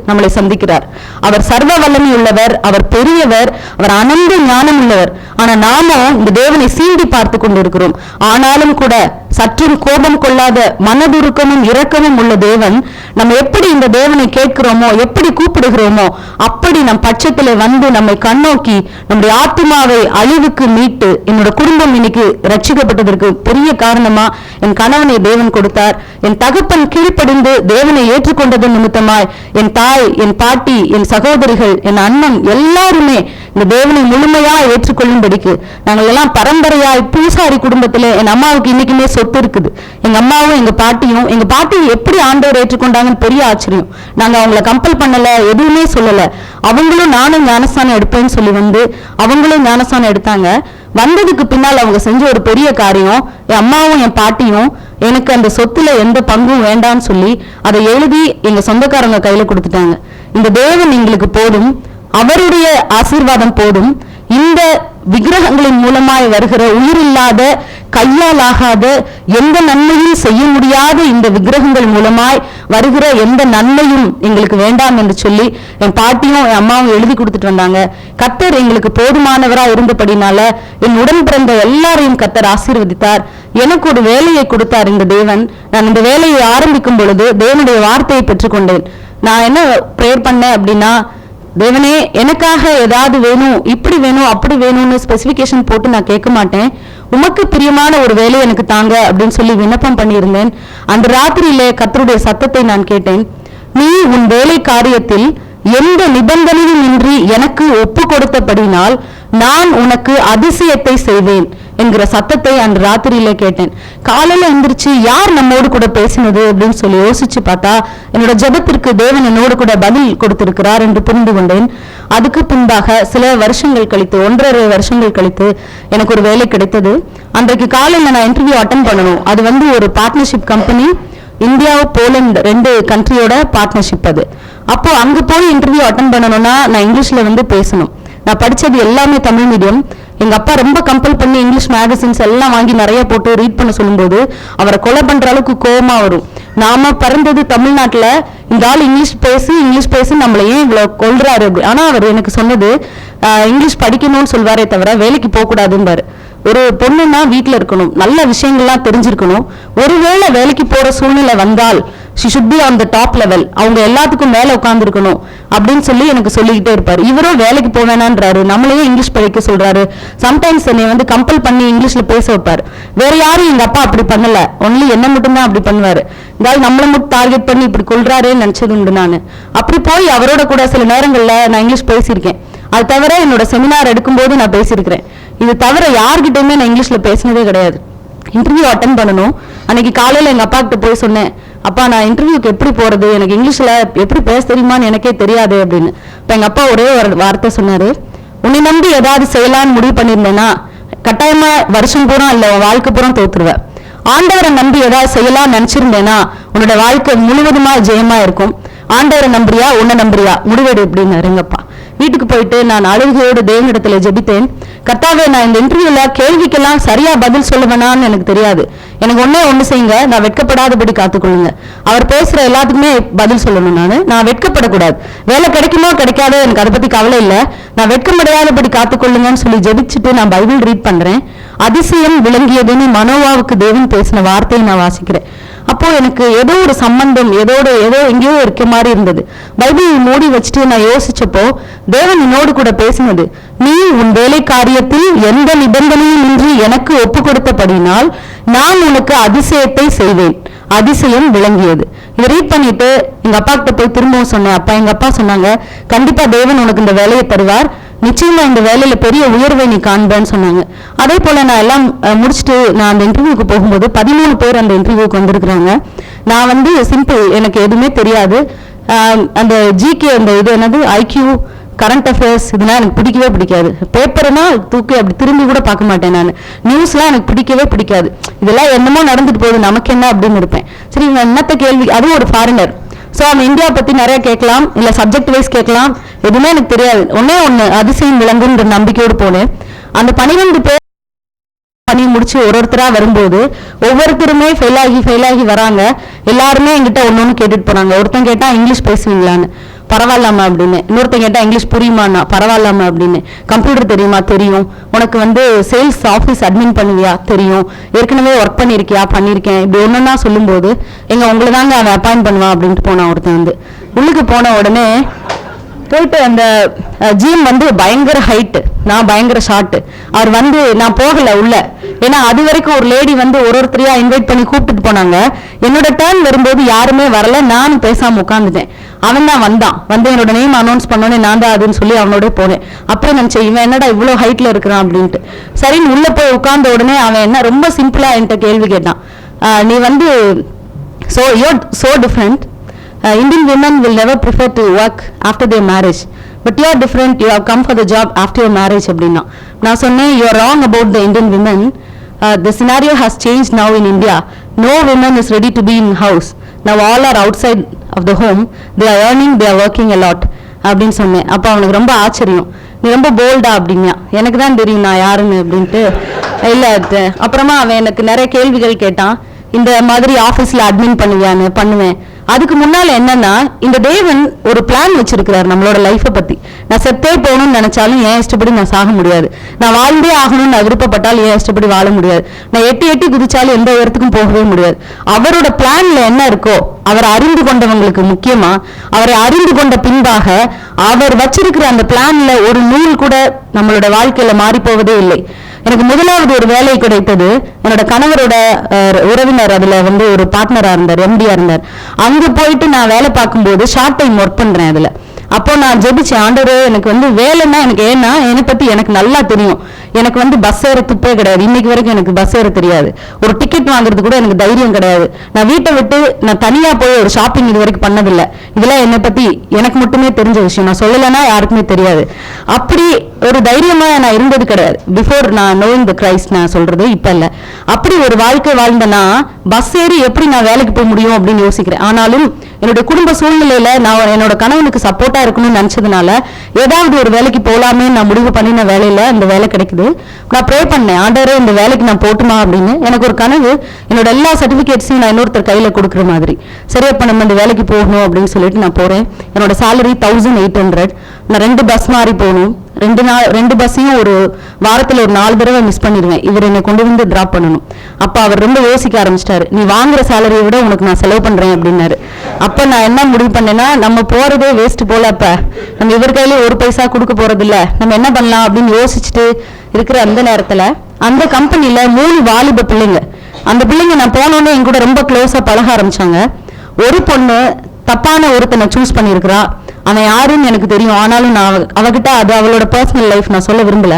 நம்மளை சந்திக்கிறார். அவர் சர்வ வல்லமை உள்ளவர், அவர் பெரியவர், அவர் அனந்த ஞானம் உள்ளவர். ஆனா நாமும் இந்த தேவனை சீண்டி பார்த்து கொண்டிருக்கிறோம். ஆனாலும் கூட சற்றும் கோபம் கொள்ளாத மனதுருக்கமும் இரக்கமும் உள்ள தேவன் நம்ம எப்படி இந்த தேவனை கேட்கிறோமோ, எப்படி கூப்பிடுகிறோமோ அப்படி நம் பட்சத்துல நம்மை கண்ணோக்கி நம்முடைய ஆத்மாவை அழிவுக்கு மீட்டு என்னோட குடும்பம் இன்னைக்கு ரட்சிக்கப்பட்டதற்கு பெரிய காரணமா என் கணவனை தேவன் கொடுத்தார். என் தகப்பன் கீழ்ப்படிந்து தேவனை ஏற்றுக்கொண்டது நிமித்தமாய் என் தாய், என் பாட்டி, என் சகோதரிகள், என் அண்ணன் எல்லாருமே இந்த தேவனை முழுமையா ஏற்றுக்கொள்ளும்படிக்கு நாங்கள் எல்லாம் பரம்பரையாய் பூசாரி குடும்பத்துல என் அம்மாவுக்கு இன்னைக்குமே சொத்து இருக்குது. எங்க அம்மாவும் எங்க பாட்டி எப்படி ஆண்டவர் ஏற்றுக்கொண்டாங்கன்னு பெரிய ஆச்சரியம். நாங்க அவங்களை கம்பல் பண்ணல, எதுவுமே சொல்லல. அவங்களும் நானும் ஞானஸ்தானம் எடுப்பேன்னு சொல்லி அவங்களும் ஞானஸ்தானம் எடுத்தாங்க. வந்ததுக்கு பின்னால் அவங்க செஞ்ச ஒரு பெரிய காரியம், என் அம்மாவும் என் பாட்டியும் எனக்கு அந்த சொத்துல எந்த பங்கும் வேண்டாம்னு சொல்லி அதை எழுதி எங்க சொந்தக்காரங்க கையில கொடுத்துட்டாங்க. இந்த தேவன் எங்களுக்கு போதும், அவருடைய ஆசீர்வாதம் போதும், இந்த விக்கிரகங்களின் மூலமாய் வருகிற உயிரில்லாத கையால் ஆகாத எந்த நன்மையும் செய்ய முடியாத இந்த விக்கிரகங்கள் மூலமாய் வருகிற எந்த நன்மையும் எங்களுக்கு வேண்டாம் என்று சொல்லி என் பாட்டியும் என் அம்மாவும் எழுதி கொடுத்துட்டு வந்தாங்க. கர்த்தர் எங்களுக்கு போதுமானவரா இருந்தபடினால என் உடன் பிறந்த எல்லாரையும் கர்த்தர் ஆசீர்வதித்தார். எனக்கு ஒரு வேலையை கொடுத்தார் இந்த தேவன். நான் இந்த வேலையை ஆரம்பிக்கும் பொழுது தேவனுடைய வார்த்தையை பெற்றுக்கொண்டேன். நான் என்ன ப்ரேயர் பண்ணேன் அப்படின்னா, தேவனே எனக்காக ஏதாவது வேணும், இப்படி வேணும் அப்படி வேணும்னு ஸ்பெசிபிகேஷன் போட்டு நான் கேட்க மாட்டேன், உமக்கு பிரியமான ஒரு வேலை எனக்கு தாங்க அப்படின்னு சொல்லி விண்ணப்பம் பண்ணியிருந்தேன். அந்த ராத்திரியிலே கர்த்தருடைய சத்தத்தை நான் கேட்டேன், நீ உன் வேலை காரியத்தில் எந்த நிபந்தனையும் இன்றி எனக்கு ஒப்பு கொடுத்தபடினால் நான் உனக்கு அதிசயத்தை செய்வேன் என்கிற சத்தத்தை அந்த ராத்திரியில கேட்டேன். காலையில எந்திரிச்சு யார் நம்மோடு கூட பேசினது அப்படின்னு சொல்லி யோசிச்சு பார்த்தா என்னோட ஜெபத்திற்கு தேவன் என்னோடு கூட பதில் கொடுத்திருக்கிறார் என்று புரிந்து கொண்டேன். அதுக்கு பின்பாக சில வருஷங்கள் கழித்து, 1.5 வருஷங்கள் கழித்து எனக்கு ஒரு வேலை கிடைத்தது. அன்றைக்கு காலையில நான் இன்டர்வியூ அட்டன் பண்ணணும். அது ஒரு பார்ட்னர்ஷிப் கம்பெனி, இந்தியா போலந்து 2 கண்ட்ரியோட பார்ட்னர்ஷிப். அது அப்போ அங்க போய் இன்டர்வியூ அட்டன் பண்ணணும்னா நான் இங்கிலீஷ்ல பேசணும். நான் படிச்சது எல்லாமே தமிழ் மீடியம். எங்க அப்பா ரொம்ப கம்பல் பண்ணி இங்கிலீஷ் மேகசின்ஸ் எல்லாம் வாங்கி நிறைய போட்டு ரீட் பண்ண சொல்லும்போது அவரை கொலை பண்ற அளவுக்கு கோபமா வரும். நாம பிறந்தது தமிழ்நாட்டுல, இந்த ஆள் இங்கிலீஷ் பேசி நம்மள ஏன் இவ்வளவு கொல்றாரு அப்படி. ஆனா அவர் எனக்கு சொன்னது, இங்கிலீஷ் படிக்கணும்னு சொல்வாரே தவிர வேலைக்கு போக கூடாதுன்னு. ஒரு பொண்ணுன்னா வீட்டுல இருக்கணும், நல்ல விஷயங்கள்லாம் தெரிஞ்சிருக்கணும். ஒருவேளை வேலைக்கு போற சூழ்நிலை வந்தால் she should be on the top level, அவங்க எல்லாத்துக்கும் மேல உட்கார்ந்துருக்கணும் அப்படின்னு சொல்லி எனக்கு சொல்லிக்கிட்டே இருப்பாரு. இவரும் வேலைக்கு போவேனான்றாரு, நம்மளையும் இங்கிலீஷ் படிக்க சொல்றாரு. சம்டைம்ஸ் என்னை வந்து கம்பல் பண்ணி இங்கிலீஷ்ல பேச வைப்பாரு. வேற யாரும் எங்க அப்பா அப்படி பண்ணல, ஒன்லி என்ன மட்டும்தான் அப்படி பண்ணுவாரு. இதாவது நம்மளை மட்டும் டார்கெட் பண்ணி இப்படி கொள்றாருன்னு நினைச்சது உண்டு. நான் அப்படி போய் அவரோட கூட சில நேரங்கள்ல நான் இங்கிலீஷ் பேசியிருக்கேன். அது தவிர என்னோட செமினார் எடுக்கும்போது நான் பேசியிருக்கிறேன். இது தவிர யார்கிட்டயுமே நான் இங்கிலீஷ்ல பேசினதே கிடையாது. இன்டர்வியூ அட்டன் பண்ணணும். அன்னைக்கு காலையில எங்க அப்பா கிட்ட போய் சொன்னேன், அப்பா நான் இன்டர்வியூக்கு எப்படி போறது, எனக்கு இங்கிலீஷ்ல எப்படி பேச தெரியுமான்னு எனக்கே தெரியாது அப்படின்னு. இப்ப எங்க அப்பா ஒரே ஒரு வார்த்தை சொன்னாரு, உன்னை நம்பி ஏதாவது செய்யலான்னு முடிவு பண்ணியிருந்தேன்னா கட்டாயமா வருஷம் பூரா இல்ல வாழ்க்கை பூரா தோத்துருவேன். ஆண்டவரை நம்பி ஏதாவது செய்யலாம்னு நினைச்சிருந்தேன்னா உன்னோட வாழ்க்கை முழுவதுமா ஜெயமா இருக்கும். ஆண்டவரை நம்புறியா உன்னை நம்புறியா முடிவெடு அப்படின்னாரு எங்கப்பா. வீட்டுக்கு போயிட்டு நான் அழுகையோடு தேவனிடத்துல ஜெபித்தேன். கர்த்தாவே, நான் இந்த இன்டர்வியூல கேள்விக்கெல்லாம் சரியா பதில் சொல்லுவேனான்னு எனக்கு தெரியாது. எனக்கு ஒண்ணு செய்யுங்க, நான் வெட்கப்படாதபடி காத்துக்கொள்ளுங்க. அவர் பேசுற எல்லாத்துக்குமே பதில் சொல்லணும். நான் வெட்கப்படக்கூடாது. வேலை கிடைக்குமோ கிடைக்காதோ எனக்கு அதை பத்தி கவலை இல்லை. நான் வெட்கமடையாதபடி காத்துக்கொள்ளுங்கன்னு சொல்லி ஜெபிச்சுட்டு நான் பைபிள் ரீட் பண்றேன். அதிசயம் விளங்கியதுன்னு மனோவாவுக்கு தேவன் பேசின வார்த்தையை நான் வாசிக்கிறேன். அப்போ எனக்கு ஏதோ ஒரு சம்பந்தம் ஏதோ எங்கேயோ இருக்க மாதிரி இருந்தது. பைபிள் மூடி வச்சுட்டு நான் யோசிச்சப்போ தேவன் என்னோடு கூட பேசினது, நீ உன் வேலை காரியத்தில் எந்த நிபந்தனையும் இன்றி எனக்கு ஒப்பு கொடுத்தபடினால் நான் உனக்கு அதிசயத்தை செய்வேன். அதிசயம் விளங்கியது. இதை ரீட் பண்ணிட்டு எங்க அப்பா கிட்ட போய் திரும்பவும் சொன்னேன். அப்பா எங்க அப்பா சொன்னாங்க, கண்டிப்பா தேவன் உனக்கு இந்த வேலையை தருவார், நிச்சயமா இந்த வேலையில பெரிய உயர்வை நீ காண்பேன்னு சொன்னாங்க. அதே போல நான் எல்லாம் முடிச்சுட்டு நான் அந்த இன்டர்வியூக்கு போகும்போது 13 பேர் அந்த இன்டர்வியூக்கு வந்திருக்கிறாங்க. நான் வந்து சிம்பிள், எனக்கு எதுவுமே தெரியாது. அந்த ஜிகே அந்த இது என்னது ஐக்யூ கரண்ட் அஃபேர்ஸ் இதெல்லாம் எனக்கு பிடிக்கவே பிடிக்காது. பேப்பர்னா தூக்கி அப்படி திரும்பி கூட பார்க்க மாட்டேன். நான் நியூஸ்லாம் எனக்கு பிடிக்கவே பிடிக்காது. இதெல்லாம் என்னமோ நடந்துட்டு போகுது, நமக்கு என்ன அப்படின்னு இருப்பேன். சரி, இவங்க என்னத்த கேள்வி, அதுவும் ஒரு ஃபாரினர். ஸோ அவன் இந்தியா பத்தி நிறைய கேட்கலாம், இல்லை சப்ஜெக்ட் வைஸ் கேட்கலாம், எதுவுமே எனக்கு தெரியாது. ஒண்ணு அதிசயம் விளங்குன்ற நம்பிக்கையோடு போனேன். அந்த 12 பேர் பண்ணி முடிச்சு ஒருத்தரா வரும்போது ஒவ்வொருத்தருமே ஃபெயில் ஆகி வராங்க. எல்லாருமே என்கிட்ட ஒன்னொன்னு கேட்டுட்டு போனாங்க. ஒருத்தன் கேட்டா இங்கிலீஷ் பேசுவீங்களான்னு, பரவாயில்லாமா அப்படின்னு. இன்னொருத்தன் கேட்டா இங்கிலீஷ் புரியுமாண்ணா, பரவாயில்லாமா அப்படின்னு. கம்ப்யூட்டர் தெரியுமா, தெரியும். உனக்கு வந்து சேல்ஸ் ஆஃபீஸ் அட்மின் பண்ணுவியா, தெரியும். ஏற்கனவே ஒர்க் பண்ணியிருக்கியா, பண்ணியிருக்கேன். இப்படி ஒன்னொன்னா சொல்லும்போது உங்களை தாங்க அவன் அப்பாயிண்ட் பண்ணுவான் அப்படின்ட்டு போனான் ஒருத்தன். வந்து உள்ளுக்கு போன உடனே போயிட்டு அந்த ஜிம் வந்து பயங்கர ஹைட்டு, நான் பயங்கர ஷார்ட்டு. அவர் வந்து நான் போகல உள்ள, ஏன்னா அது வரைக்கும் ஒரு லேடி வந்து ஒருத்தரையா இன்வைட் பண்ணி கூப்பிட்டுட்டு போனாங்க. என்னோட டர்ன் வரும்போது யாருமே வரல, நானும் பேசாம உட்காந்துட்டேன். அவன் தான் வந்து என்னோட நேம் அனௌன்ஸ் பண்ணோன்னே நான் தான் அதுன்னு சொல்லி அவனோட போனேன். அப்புறம் நினைச்சேன், இவன் என்னடா இவ்வளோ ஹைட்ல இருக்கிறான் அப்படின்ட்டு. சரின்னு உள்ள போய் உட்கார்ந்த உடனே அவன் என்ன ரொம்ப சிம்பிளா என்கிட்ட கேள்வி கேட்டான். நீ வந்து so different. Indian women will never prefer to work after their marriage, but you are different, you have come for the job after your marriage அப்படின்னா. நான் சொன்னேன், you are wrong about the Indian women. The scenario has changed now in India. No woman is ready to be in house. Now all are outside of the home. They are earning, they are working a lot அப்படின்னு சொன்னேன். அப்போ அவனுக்கு ரொம்ப ஆச்சரியம், நீ ரொம்ப போல்டா அப்படின்னா. எனக்கு தான் தெரியும் நான் யாருன்னு அப்படின்ட்டு. இல்லை, அப்புறமா அவன் எனக்கு நிறைய கேள்விகள் கேட்டான். இந்த மாதிரி ஆஃபீஸில் அட்மின் பண்ணுவியான்னு. பண்ணுவேன். அதுக்கு முன்னால என்னன்னா, இந்த தேவன் ஒரு பிளான் வச்சிருக்கிறார் நம்மளோட லைஃபை பத்தி. நான் செத்தே போகணும்னு நினைச்சாலும் என் இஷ்டப்படி நான் சாக முடியாது. நான் வாழ்ந்தே ஆகணும்னு நான் விருப்பப்பட்டாலும் என் இஷ்டப்படி வாழ முடியாது. நான் எட்டி குதிச்சாலும் எந்த உயரத்துக்கும் போகவே முடியாது. அவரோட பிளான்ல என்ன இருக்கோ, அவரை அறிந்து கொண்டவங்களுக்கு முக்கியமா, அவரை அறிந்து கொண்ட பின்பாக அவர் வச்சிருக்கிற அந்த பிளான்ல ஒரு நூல் கூட நம்மளோட வாழ்க்கையில மாறி போவதே இல்லை. எனக்கு முதலாவது ஒரு வேலை கிடைத்தது, என்னோட கணவரோட உறவினர் அதுல வந்து ஒரு பார்ட்னரா இருந்தார், எம்டியா இருந்தார். அங்க போயிட்டு நான் வேலை பார்க்கும்போது ஷார்ட் டைம் ஒர்க் பண்றேன் அதுல. அப்போ நான் ஜெபிச்சேன், ஆண்டவரே எனக்கு வந்து வேலைன்னா எனக்கு ஏன்னா என்னை பத்தி எனக்கு நல்லா தெரியும். எனக்கு வந்து பஸ் ஏற துப்பே கிடையாது. இன்னைக்கு வரைக்கும் எனக்கு பஸ் ஏற தெரியாது. ஒரு டிக்கெட் வாங்குறது கூட எனக்கு தைரியம் கிடையாது. நான் வீட்டை விட்டு நான் தனியா போய் ஒரு ஷாப்பிங் இது வரைக்கும் பண்ணதில்லை. இதெல்லாம் என்னை பத்தி எனக்கு மட்டுமே தெரிஞ்ச விஷயம். நான் சொல்லலைன்னா யாருக்குமே தெரியாது. அப்படி ஒரு தைரியமா நான் இருந்தது கிடையாது. பிஃபோர் நான் நோயிங் த கிரைஸ்ட் நான் சொல்றது இப்ப இல்ல. அப்படி ஒரு வாழ்க்கை வாழ்ந்தனா பஸ் ஏறி எப்படி நான் வேலைக்கு போக முடியும் அப்படின்னு யோசிக்கிறேன். ஆனாலும் என்னோட குடும்ப சூழ்நிலையில நான் என்னோட கணவனுக்கு சப்போர்ட்டா இருக்கணும்னு நினைச்சதுனால ஏதாவது ஒரு வேலைக்கு போலாமே நான் முடிவு பண்ணின வேலையில இந்த வேலை கிடைக்குது. நான் ப்ரே பண்ணேன், ஆண்டவரே இந்த வேலைக்கு நான் போட்டுமா அப்படின்னு. எனக்கு ஒரு கனவு, என்னோட எல்லா சர்டிபிகேட்ஸையும் நான் இன்னொருத்தர் கையில கொடுக்குற மாதிரி. சரி, அப்ப நம்ம இந்த வேலைக்கு போகணும் அப்படின்னு சொல்லிட்டு நான் போறேன். என்னோட சேலரி 1800. நான் 2 பஸ் மாறி போகணும். 2 பஸ்ஸையும் ஒரு வாரத்தில் ஒரு 4 தடவை மிஸ் பண்ணிடுவேன். இவர் என்னை கொண்டு வந்து டிராப் பண்ணணும். அப்போ அவர் ரொம்ப யோசிக்க ஆரம்பிச்சிட்டாரு. நீ வாங்குற சேலரியை விட உனக்கு நான் செலவு பண்றேன் அப்படின்னாரு. அப்போ நான் என்ன முடிவு பண்ணேன்னா, நம்ம போறதே வேஸ்ட் போல, அப்ப நம்ம இவர் கையில ஒரு பைசா கொடுக்க போறது இல்ல, நம்ம என்ன பண்ணலாம் அப்படின்னு யோசிச்சுட்டு இருக்கிற அந்த நேரத்துல அந்த கம்பெனில 3 வாலிப பிள்ளைங்க, அந்த பிள்ளைங்க நான் போனோன்னே என் கூட ரொம்ப க்ளோஸா பழக ஆரம்பிச்சாங்க. ஒரு பொண்ணு தப்பான ஒருத்தனை சூஸ் பண்ணியிருக்கிறா. அவன் யாருன்னு எனக்கு தெரியும், ஆனாலும் நான் அவகிட்ட அது அவளோட பர்சனல் லைஃப் நான் சொல்ல விரும்பல.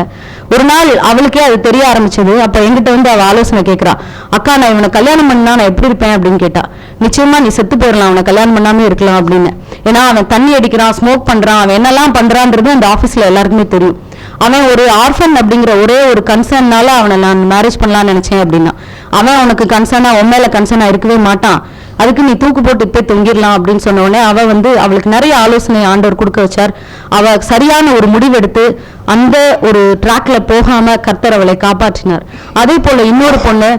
ஒரு நாள் அவளுக்கே அது தெரிய ஆரம்பிச்சது. அப்ப என்கிட்ட வந்து அவ ஆலோசனை கேட்கிறா, அக்கா நான் இவனை கல்யாணம் பண்ணா நான் எப்படி இருப்பேன் அப்படின்னு கேட்டா. நிச்சயமா நீ செத்து போயிடலாம், அவனை கல்யாணம் பண்ணாமே இருக்கலாம் அப்படின்னு. ஏன்னா அவன் தண்ணி அடிக்கிறான், ஸ்மோக் பண்றான், அவன் என்னெல்லாம் பண்றான்றது அந்த ஆபீஸ்ல எல்லாருக்குமே தெரியும். அவன் ஒரு ஆர்ஃபன் அப்படிங்கிற ஒரே ஒரு கன்சர்ன்னால அவனை நான் மேரேஜ் பண்ணலாம்னு நினைச்சேன் அப்படின்னா, அவன் உனக்கு கன்சர்னா உன் மேல கன்சர்னா இருக்கவே மாட்டான், அதுக்கு நீ தூக்கு போட்டு இப்போ தொங்கிடலாம் அப்படின்னு சொன்ன உடனே அவ வந்து அவளுக்கு நிறைய ஆலோசனை ஆண்டவர் கொடுக்க வச்சார். அவ சரியான ஒரு முடிவெடுத்து அந்த ஒரு ட்ராக்ல போகாம கர்த்தர் அவளை காப்பாற்றினார். அதே போல இன்னொரு பொண்ணு,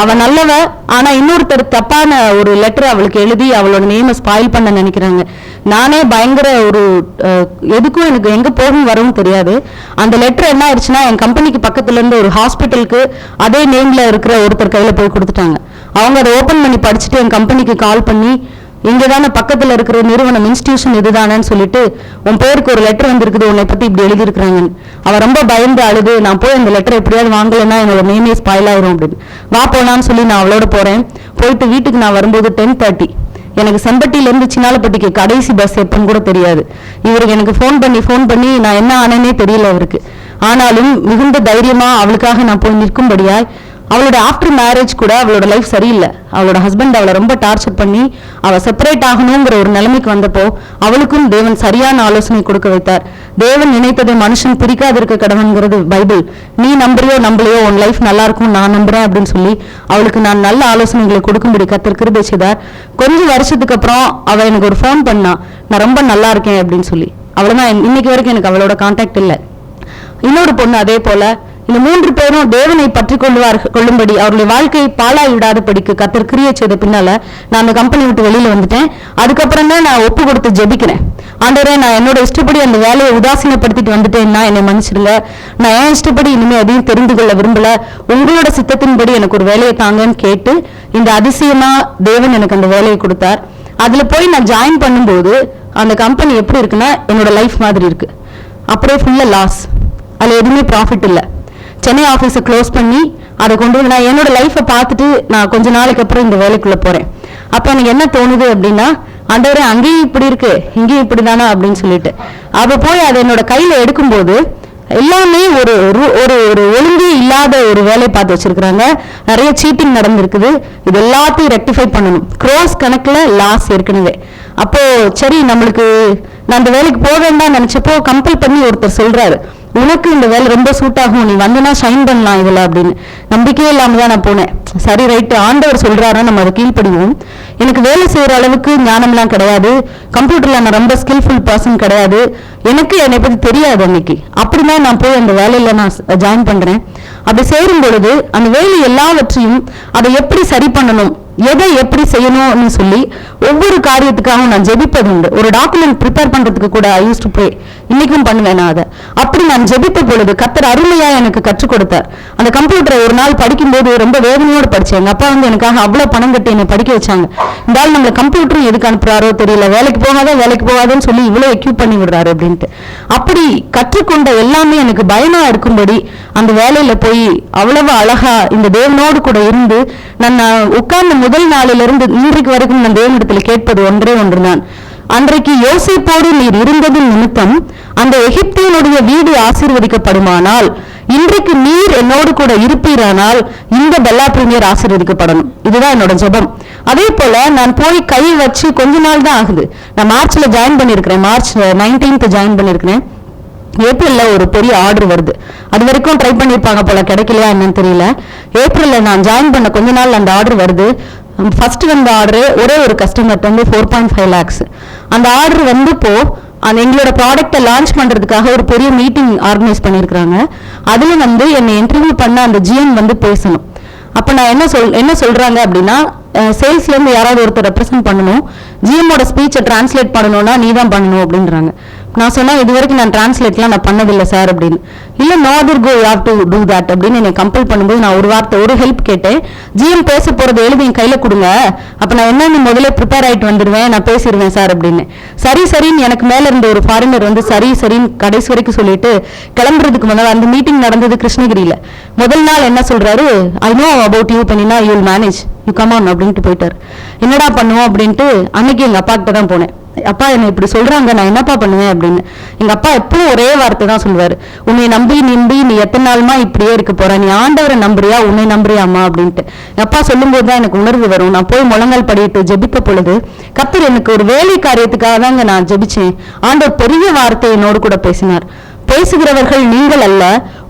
அவ நல்லவ, ஆனா இன்னொருத்தர் தப்பான ஒரு லெட்டர் அவளுக்கு எழுதி அவளோட நேமை ஸ்பாயில் பண்ண நினைக்கிறாங்க. நானே பயங்கர ஒரு எதுக்கும் எனக்கு எங்க போகும் வரவும் தெரியாது. அந்த லெட்டர் என்ன ஆயிடுச்சுன்னா, என் கம்பெனிக்கு பக்கத்துல இருந்து ஒரு ஹாஸ்பிட்டலுக்கு அதே நேம்ல இருக்கிற ஒருத்தர் கையில போய் கொடுத்துட்டாங்க. அவங்க அதை ஓபன் பண்ணி படிச்சுட்டு என் கம்பெனிக்கு கால் பண்ணி, இங்கதானே பக்கத்துல இருக்கிற நிறுவனம் இன்ஸ்டிடியூஷன் இதுதானேன்னு சொல்லிட்டு, உன் பேருக்கு ஒரு லெட்டர் வந்திருக்குது, உன்னை பத்தி இப்படி எழுதியிருக்கிறாங்கன்னு. அவ ரொம்ப பயந்து அழுது, நான் போய் அந்த லெட்டர் எப்படியாவது வாங்கலைன்னா என்னோட நேமே ஸ்பாயில் ஆயிரும் அப்படின்னு. வா போலான்னு சொல்லி நான் அவளோட போறேன். போயிட்டு வீட்டுக்கு நான் வரும்போது 10:30. எனக்கு செம்பட்டியில இருந்து சின்னாலப்பட்டிக்கு கடைசி பஸ் எப்பன்னு கூட தெரியாது. இவருக்கு எனக்கு ஃபோன் பண்ணி நான் என்ன ஆனேனே தெரியல அவருக்கு. ஆனாலும் மிகுந்த தைரியமா அவளுக்காக நான் போய் நிற்கும்படியாய், அவளோட ஆஃப்டர் மேரேஜ் கூட அவளோட லைஃப் சரியில்லை. அவளோட ஹஸ்பண்ட் அவளை ரொம்ப டார்ச்சர் பண்ணி அவ செப்பரேட் ஆகணுங்கிற ஒரு நிலைமைக்கு வந்தப்போ அவளுக்கும் தேவன் சரியான ஆலோசனை கொடுக்க வைத்தார். தேவன் நினைத்ததை மனுஷன் பிரிக்காதிருக்க கடவன்கிறது பைபிள். நீ நம்பலையோ உன் லைஃப் நல்லா இருக்கும், நான் நம்புறேன் அப்படின்னு சொல்லி அவளுக்கு நான் நல்ல ஆலோசனைகளை கொடுக்கும்படி கர்த்தர் கிருபை செய்தார். கொஞ்சம் வருஷத்துக்கு அப்புறம் அவ எனக்கு ஒரு ஃபோன் பண்ணா, நான் ரொம்ப நல்லா இருக்கேன் அப்படின்னு சொல்லி. அவ்வளவுதான், இன்னைக்கு வரைக்கும் எனக்கு அவளோட கான்டாக்ட் இல்லை. இன்னொரு பொண்ணு அதே போல. இந்த 3 பேரும் தேவனை பற்றி கொள்ளும்படி அவருடைய வாழ்க்கையை பாழாய் விடாதபடிக்கு கர்த்தர் கிரியை செய்த பின்னால நான் அந்த கம்பெனி விட்டு வெளியில வந்துட்டேன். அதுக்கப்புறம் தான் நான் ஒப்பு கொடுத்து ஜெபிக்கிறேன். ஆண்டவரே, நான் என்னோட இஷ்டப்படி அந்த வேலையை உதாசீனப்படுத்திட்டு வந்துட்டேன்னா என்னை மன்னிச்சிடுங்க. நான் என் இஷ்டப்படி இனிமே எதையும் தெரிந்து கொள்ள விரும்பல, உங்களோட சித்தத்தின்படி எனக்கு ஒரு வேலையை தாங்கன்னு கேட்டு இந்த அதிசயமா தேவன் எனக்கு அந்த வேலையை கொடுத்தார். அதுல போய் நான் ஜாயின் பண்ணும்போது அந்த கம்பெனி எப்படி இருக்குன்னா என்னோட லைஃப் மாதிரி இருக்கு. அப்படியே ஃபுல்லா லாஸ், அதுல எதுவுமே ப்ராஃபிட் இல்லை. சென்னை ஆஃபீஸை க்ளோஸ் பண்ணி அதை கொண்டு வந்து நான் என்னோட லைஃப்பை பார்த்துட்டு நான் கொஞ்ச நாளைக்கு அப்புறம் இந்த வேலைக்குள்ள போறேன். அப்ப எனக்கு என்ன தோணுது அப்படின்னா, ஆண்டவரே அங்கேயும் இப்படி இருக்கு இங்கேயும் இப்படிதானா அப்படின்னு சொல்லிட்டு அவ போய் அதை என்னோட கையில எடுக்கும்போது எல்லாமே ஒரு ஒரு ஒரு ஒழுங்கே இல்லாத ஒரு வேலையை பார்த்து வச்சிருக்கிறாங்க. நிறைய சீட்டிங் நடந்திருக்குது. இது எல்லாத்தையும் ரெக்டிஃபை பண்ணணும். க்ரோஸ் கணக்குல லாஸ் ஏற்கனவே. அப்போ சரி, நம்மளுக்கு நான் அந்த வேலைக்கு போக வேண்டாம்னு நினைச்சப்போ கம்பல் பண்ணி ஒருத்தர் சொல்றாரு, உனக்கு இந்த வேலை ரொம்ப சூட் ஆகும், நீ வந்தனா ஷைன் பண்ணலாம் இதுல அப்படின்னு. நம்பிக்கையே இல்லாம தான் நான் போனேன். சரி ரைட்டு, ஆண்டவர் சொல்றாருன்னா நம்ம அதை கீழ்படிவோம். எனக்கு வேலை செய்யற அளவுக்கு ஞானம்லாம் கிடையாது, கம்ப்யூட்டர்ல நான் ரொம்ப ஸ்கில்ஃபுல் பர்சன் கிடையாது, எனக்கு என்னை பத்தி தெரியாது அன்னைக்கு. அப்படிதான் நான் போய் அந்த வேலையில நான் ஜாயின் பண்றேன். அப்படி சேரும் பொழுது அந்த வேலை எல்லாவற்றையும் அதை எப்படி சரி பண்ணணும், எதை எப்படி செய்யணும்னு சொல்லி ஒவ்வொரு காரியத்துக்காகவும் நான் ஜெபிப்பது உண்டு. ஒரு டாக்குமெண்ட் ப்ரிப்பேர் பண்றதுக்கு கூட ஐ யூஸ் டு ப்ரே. இன்னைக்கும் பண்ணுவேன் நான் அதை. அப்படி நான் ஜெபித்த பொழுது கர்த்தர் அருமையா எனக்கு கற்றுக் கொடுத்தார். அந்த கம்ப்யூட்டரை ஒரு நாள் படிக்கும்போது ரொம்ப வேதனையோடு படிச்சேன். எங்க அப்பா வந்து எனக்காக அவ்வளவு பணம் கட்டி என்னை படிக்க வச்சாங்க. இந்த ஆள் நம்மள கம்ப்யூட்டர் எதுக்கு அனுப்புறாரோ தெரியல, வேலைக்கு போகாதுன்னு சொல்லி இவ்வளவு எக்யூப் பண்ணி விடுறாரு அப்படின்ட்டு. அப்படி கற்றுக்கொண்ட எல்லாமே எனக்கு பயமா இருக்கும்படி அந்த வேலையில போய் அவ்வளவு அழகா இந்த தேவனோடு கூட இருந்து நான் உட்கார்ந்த முதல் நாளிலிருந்து இன்றைக்கு வரைக்கும் நான் தேவனிடத்துல கேட்பது ஒன்றே ஒன்றுதான். அன்றைக்கு யோசேப்போடு நீர் இருந்ததின் நிமித்தம் அந்த எகிப்தியனுடைய வீடு ஆசீர்வதிக்கப்படுமானால், இன்றைக்கு நீர் என்னோடு கூட இருப்பீரானால் இந்த பெல்லா பிரீமியர் ஆசீர்வதிக்கப்படணும். இதுதான் என்னோட ஜெபம். அதே போல நான் போய் கை வச்சு கொஞ்ச நாள் தான் ஆகுது. நான் மார்ச்ல ஜாயின் பண்ணிருக்கிறேன், மார்ச் 19 ஜாயின் பண்ணிருக்கிறேன். ஏப்ரல்ல ஒரு பெரிய ஆர்டர் வருது. அது வரைக்கும் ட்ரை பண்ணிருப்பாங்க போல, கிடைக்கலையா என்னன்னு தெரியல. ஏப்ரல்ல நான் ஜாயின் பண்ண கொஞ்ச நாள் அந்த ஆர்டர் வருது. ஃபர்ஸ்ட் வந்த ஆர்டர் ஒரே ஒரு கஸ்டமர் வந்து 4.5 lakhs. அந்த ஆர்டர் வந்தப்போ அந்த எங்களோட ப்ராடக்டை லான்ச் பண்றதுக்காக ஒரு பெரிய மீட்டிங் ஆர்கனைஸ் பண்ணிருக்காங்க. அதுல வந்து என்னை இன்டர்வியூ பண்ண அந்த ஜிஎம் வந்து பேசணும். அப்ப நான் என்ன சொல்றாங்க அப்படின்னா, சேல்ஸ்ல இருந்து யாராவது ஒருத்தர் ரெப்ரசென்ட் பண்ணணும், ஜிஎம்மோட ஸ்பீச்சை டிரான்ஸ்லேட் பண்ணணும்னா நீ தான் பண்ணணும் அப்படின்றாங்க. நான் சொன்னா இது வரைக்கும் நான் டிரான்ஸ்லேட்லாம் நான் பண்ணதில்லை சார் அப்படின்னு. இல்லை no other go you have to do that அப்படின்னு என்னை கம்பல் பண்ணும்போது நான் ஒரு வார்த்தை ஒரு ஹெல்ப் கேட்டேன். ஜிஎம் பேச போறது எழுதி என் கையில கொடுங்க, அப்ப நான் என்னன்னு முதல்ல ப்ரிப்பேர் ஆயிட்டு வந்துடுவேன், நான் பேசிடுவேன் சார் அப்படின்னு. சரி சரின்னு எனக்கு மேல இருந்த ஒரு ஃபாரினர் வந்து சரி சரின்னு கடைசி வரைக்கும் சொல்லிட்டு கிளம்புறதுக்கு முதல்ல அந்த மீட்டிங் நடந்தது கிருஷ்ணகிரியில. முதல் நாள் என்ன சொல்றாரு, ஐ நோ அபவுட் யூ பண்ணினா you will manage, you come on அப்படின்ட்டு போயிட்டார். என்னடா பண்ணுவோம் அப்படின்ட்டு அன்னைக்கு எங்க அப்பா கிட்ட தான் போனேன். அப்பா என்ன இப்படி சொல்றாங்க, நான் என்னப்பா பண்ணுவேன் அப்படின்னு. எங்க அப்பா எப்பவும் ஒரே வார்த்தை தான் சொல்லுவாரு, உன்னை நம்பி நீ எத்தனை நாளுமா இப்படியே இருக்க போற, நீ ஆண்டவரை நம்புறியா உன்னை நம்புறியாமா அப்படின்ட்டு. எங்க அப்பா சொல்லும் போதுதான் எனக்கு உணர்வு வரும். நான் போய் முழங்கால் படிட்டு ஜெபித்த பொழுது கர்த்தர் எனக்கு ஒரு வேலை காரியத்துக்காக தாங்க நான் ஜெபிச்சேன். ஆண்டவர் பெரிய வார்த்தை என்னோடு கூட பேசினார். பேசுகிறவர்கள் நீங்கள் அல்ல,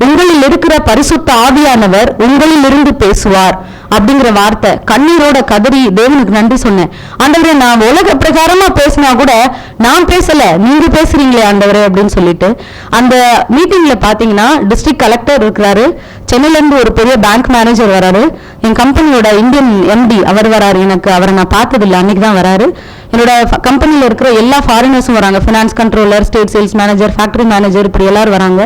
உங்களில் இருக்கிற பரிசுத்த ஆவியானவர் உங்களில் இருந்து பேசுவார் அப்படிங்கிற வார்த்தை. கண்ணீரோட கதறி தேவனுக்கு நன்றி சொன்னேன். ஆண்டவரே, நான் உலக பிரகாரமா பேசினா கூட நான் பேசல, நீங்க பேசுறீங்களே ஆண்டவரே அப்படின்னு சொல்லிட்டு. அந்த மீட்டிங்ல பாத்தீங்கன்னா டிஸ்ட்ரிக்ட் கலெக்டர் இருக்கிறாரு, சென்னையில இருந்து ஒரு பெரிய பேங்க் மேனேஜர் வராரு, என் கம்பெனியோட இந்தியன் எம்டி அவர் வராரு. எனக்கு அவரை நான் பார்த்ததில்லை, அன்னைக்கு தான் வராரு. என்னோட கம்பெனியில் இருக்கிற எல்லா ஃபாரினர்ஸும் வராங்க, finance controller, state sales manager, factory manager, இப்படி எல்லாரும் வராங்க.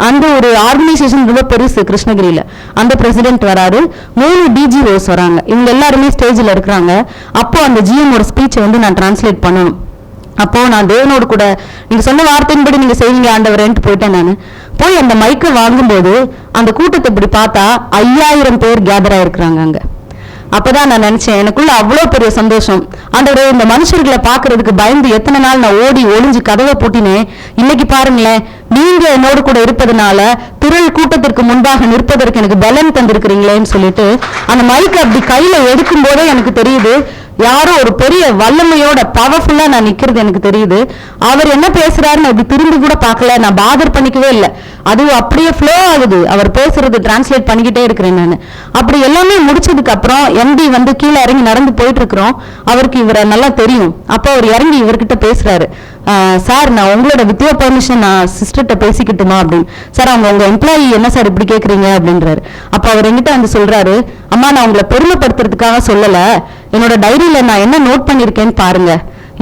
அந்த ஒரு ஆர்கனைசேஷன் ரொம்ப பெருசு கிருஷ்ணகிரியில, அந்த பிரசிடென்ட் வராரு, 3 டிஜிஓஸ் வராங்க, இவங்க எல்லாருமே ஸ்டேஜில் இருக்கிறாங்க. அப்போ அந்த ஜிஎம்மோட ஸ்பீச்சை வந்து நான் டிரான்ஸ்லேட் பண்ணணும். அப்போ நான் தேவனோடு கூட நீங்க சொன்ன வார்த்தையின்படி நீங்க செய்வீங்க ஆண்டவரேன்ட்டு போயிட்டேன். நான் போய் அந்த மைக்கை வாங்கும்போது அந்த கூட்டத்தை இப்படி பார்த்தா 5000 பேர் கேதர் ஆயிருக்கிறாங்க அங்க. அப்பதான் நான் நினைச்சேன், எனக்குள்ள அவ்வளவு பெரிய சந்தோஷம். ஆண்டவரே, இந்த மனுஷர்களை பாக்குறதுக்கு பயந்து எத்தனை நாள் நான் ஓடி ஒளிஞ்சு கதவை பூட்டினேன். இன்னைக்கு பாருங்களேன், நீங்க என்னோடு கூட இருப்பதனால திரள் கூட்டத்திற்கு முன்பாக நிற்பதற்கு எனக்கு பலன் தந்திருக்கிறீங்களேன்னு சொல்லிட்டு அந்த மைக் அப்படி கையில எடுக்கும் போதே எனக்கு தெரியுது, யாரோ ஒரு பெரிய வல்லமையோட பவர்ஃபுல்லா நான் நிக்கிறது எனக்கு தெரியுது. அவர் என்ன பேசுறாருன்னு அப்படி திரும்பி கூட பார்க்கல, நான் பாதர் பண்ணிக்கவே இல்லை. அதுவும் அப்படியே ஃப்ளோ ஆகுது, அவர் பேசுறது டிரான்ஸ்லேட் பண்ணிக்கிட்டே இருக்கிறேன் நான். அப்படி எல்லாமே முடிச்சதுக்கு அப்புறம் எம்டி வந்து கீழே இறங்கி நடந்து போயிட்டு இருக்கிறோம். அவருக்கு இவரை நல்லா தெரியும். அப்போ அவர் இறங்கி இவர்கிட்ட பேசுறாரு, சார் நான் உங்களோட வித் யுவர் பெர்மிஷன் நான் சிஸ்டர்கிட்ட பேசிக்கிட்டுமா அப்படின்னு. சார் அவங்க உங்க எம்ப்ளாயி என்ன சார் இப்படி கேட்குறீங்க அப்படின்றாரு. அப்போ அவர் என்கிட்ட வந்து சொல்றாரு, அம்மா நான் உங்களை பெருமைப்படுத்துறதுக்காக சொல்லல, என்னோட டைரியில நான் என்ன நோட் பண்ணியிருக்கேன்னு பாருங்க.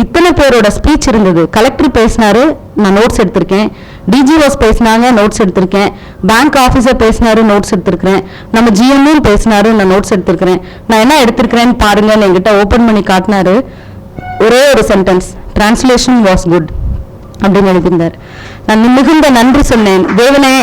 இத்தனை பேரோட ஸ்பீச் இருந்தது. கலெக்டர் பேசினாரு, நான் நோட்ஸ் எடுத்திருக்கேன். டிஜிஓஸ் பேசினாங்க, நோட்ஸ் எடுத்திருக்கேன். பேங்க் ஆஃபீஸர் பேசினாரு, நோட்ஸ் எடுத்திருக்கிறேன். நம்ம ஜிஎம்மும் பேசினாரு, நான் நோட்ஸ் எடுத்திருக்கிறேன். நான் என்ன எடுத்திருக்கிறேன்னு பாருங்கன்னு என்கிட்ட ஓப்பன் பண்ணி காட்டினாரு. ஒரே ஒரு சென்டென்ஸ், டிரான்ஸ்லேஷன் வாஸ் குட் அப்படின்னு எழுதியிருந்தார். நான் மிகுந்த நன்றி சொன்னேன். தேவனே,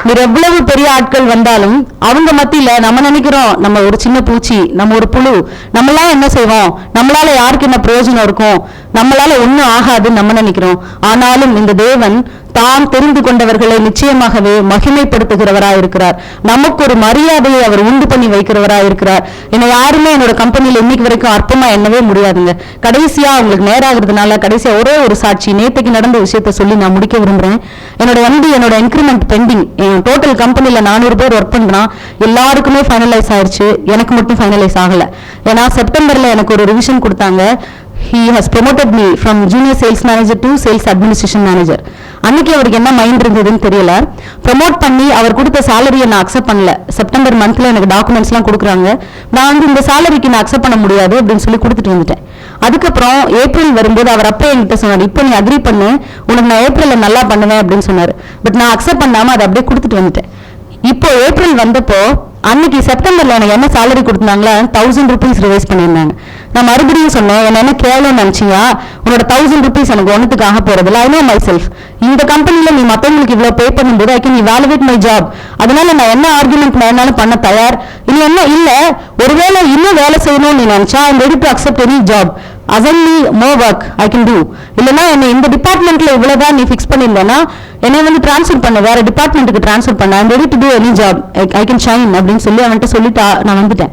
நீர் எவ்வளவு பெரிய ஆட்கள் வந்தாலும் அவங்க மத்தியில நம்ம நினைக்கிறோம் நம்ம ஒரு சின்ன பூச்சி, நம்ம ஒரு புழு, நம்மளால என்ன செய்வோம், நம்மளால யாருக்கு என்ன பிரயோஜனம் இருக்கும், நம்மளால ஒண்ணும் ஆகாதுன்னு நம்ம நினைக்கிறோம். ஆனாலும் இந்த தேவன் தாம் தெரிந்து கொண்டவர்களை நிச்சயமாகவே மகிமைப்படுத்துகிறவராய் இருக்கிறார். நமக்கு ஒரு மரியாதையை அவர் உண்டு பண்ணி வைக்கிறவராய் இருக்கிறார். என்னை யாருமே என்னோட கம்பெனியில இன்னைக்கு வரைக்கும் அற்பமா எண்ணவே முடியாதுங்க. கடைசியா உங்களுக்கு நேராகிறதுனால கடைசியா ஒரே ஒரு சாட்சி, நேற்றுக்கு நடந்த விஷயத்த சொல்லி நான் முடிக்க விரும்புறேன். என்னோட எம்டி என்னோட இன்கிரிமெண்ட் பெண்டிங், டோட்டல் கம்பெனில 400 பேர் ஒர்க் பண்றான், எல்லாருக்குமே ஃபைனலைஸ் ஆயிடுச்சு, எனக்கு மட்டும் ஃபைனலைஸ் ஆகல. ஏன்னா செப்டம்பர்ல எனக்கு ஒரு ரிவிஷன் கொடுத்தாங்க. He has promoted me from junior sales manager to sales administration manager. அன்னைக்கு அவருக்கு என்ன மைண்ட் இருந்ததுன்னு தெரியல. ப்ரமோட் பண்ணி அவர் கொடுத்த சேலரியை நான் அக்செப்ட் பண்ணல. செப்டம்பர் மந்த்ல எனக்கு டாக்குமெண்ட்ஸ்லாம் கொடுக்குறாங்க, நான் வந்து இந்த சேலரிக்கு நான் அக்செப்ட் பண்ண முடியாது அப்படின்னு சொல்லி கொடுத்துட்டு வந்துட்டேன். அதுக்கப்புறம் ஏப்ரல் வரும்போது அவர் அப்போ என்கிட்ட சொன்னார், இப்போ நீ அக்ரி பண்ணு, உனக்கு நான் ஏப்ரல்ல நல்லா பண்ணுவேன் அப்படின்னு சொன்னார். பட் நான் அக்செப்ட் பண்ணாம அதை அப்படியே கொடுத்துட்டு வந்துட்டேன். இப்போ ஏப்ரல் வந்தப்போ அன்னைக்கு செப்டம்பர்ல எனக்கு என்ன சேலரி கொடுத்தாங்களா, 1000 rupees ரிவைஸ் பண்ணியிருந்தாங்க. நான் மறுபடியும் சொன்னேன், என்ன கேவலம் நினைச்சியா, உன்னோட 1000 rupees எனக்கு ஒன்றுத்துக்கு ஆக போறதில்ல. ஐ நோ மை செல்ஃப், இந்த கம்பெனில நீ மற்றவங்களுக்கு இவ்வளவு பே பண்ணும்போது I can evaluate my job. அதனால நான் என்ன ஆர்குமெண்ட் வேணாலும் பண்ண தயார். இனி என்ன இல்ல, ஒருவேளை இன்னும் வேலை செய்யணும்னு நீ நினைச்சா ஐ am ready to accept any job. assign me more work I can do. இல்லைன்னா என்னை இந்த டிபார்ட்மெண்ட்ல இவ்வளவுதான் நீ ஃபிக்ஸ் பண்ணிருந்தேன்னா என்னை வந்து டிரான்ஸ்ஃபர் பண்ண, வேற டிபார்ட்மெண்ட்டுக்கு டிரான்ஸ்ஃபர் பண்ண, I am ready to do any job, I can shine அப்படின்னு சொல்லி அவன்கிட்ட சொல்லிட்டு நான் வந்துட்டேன்.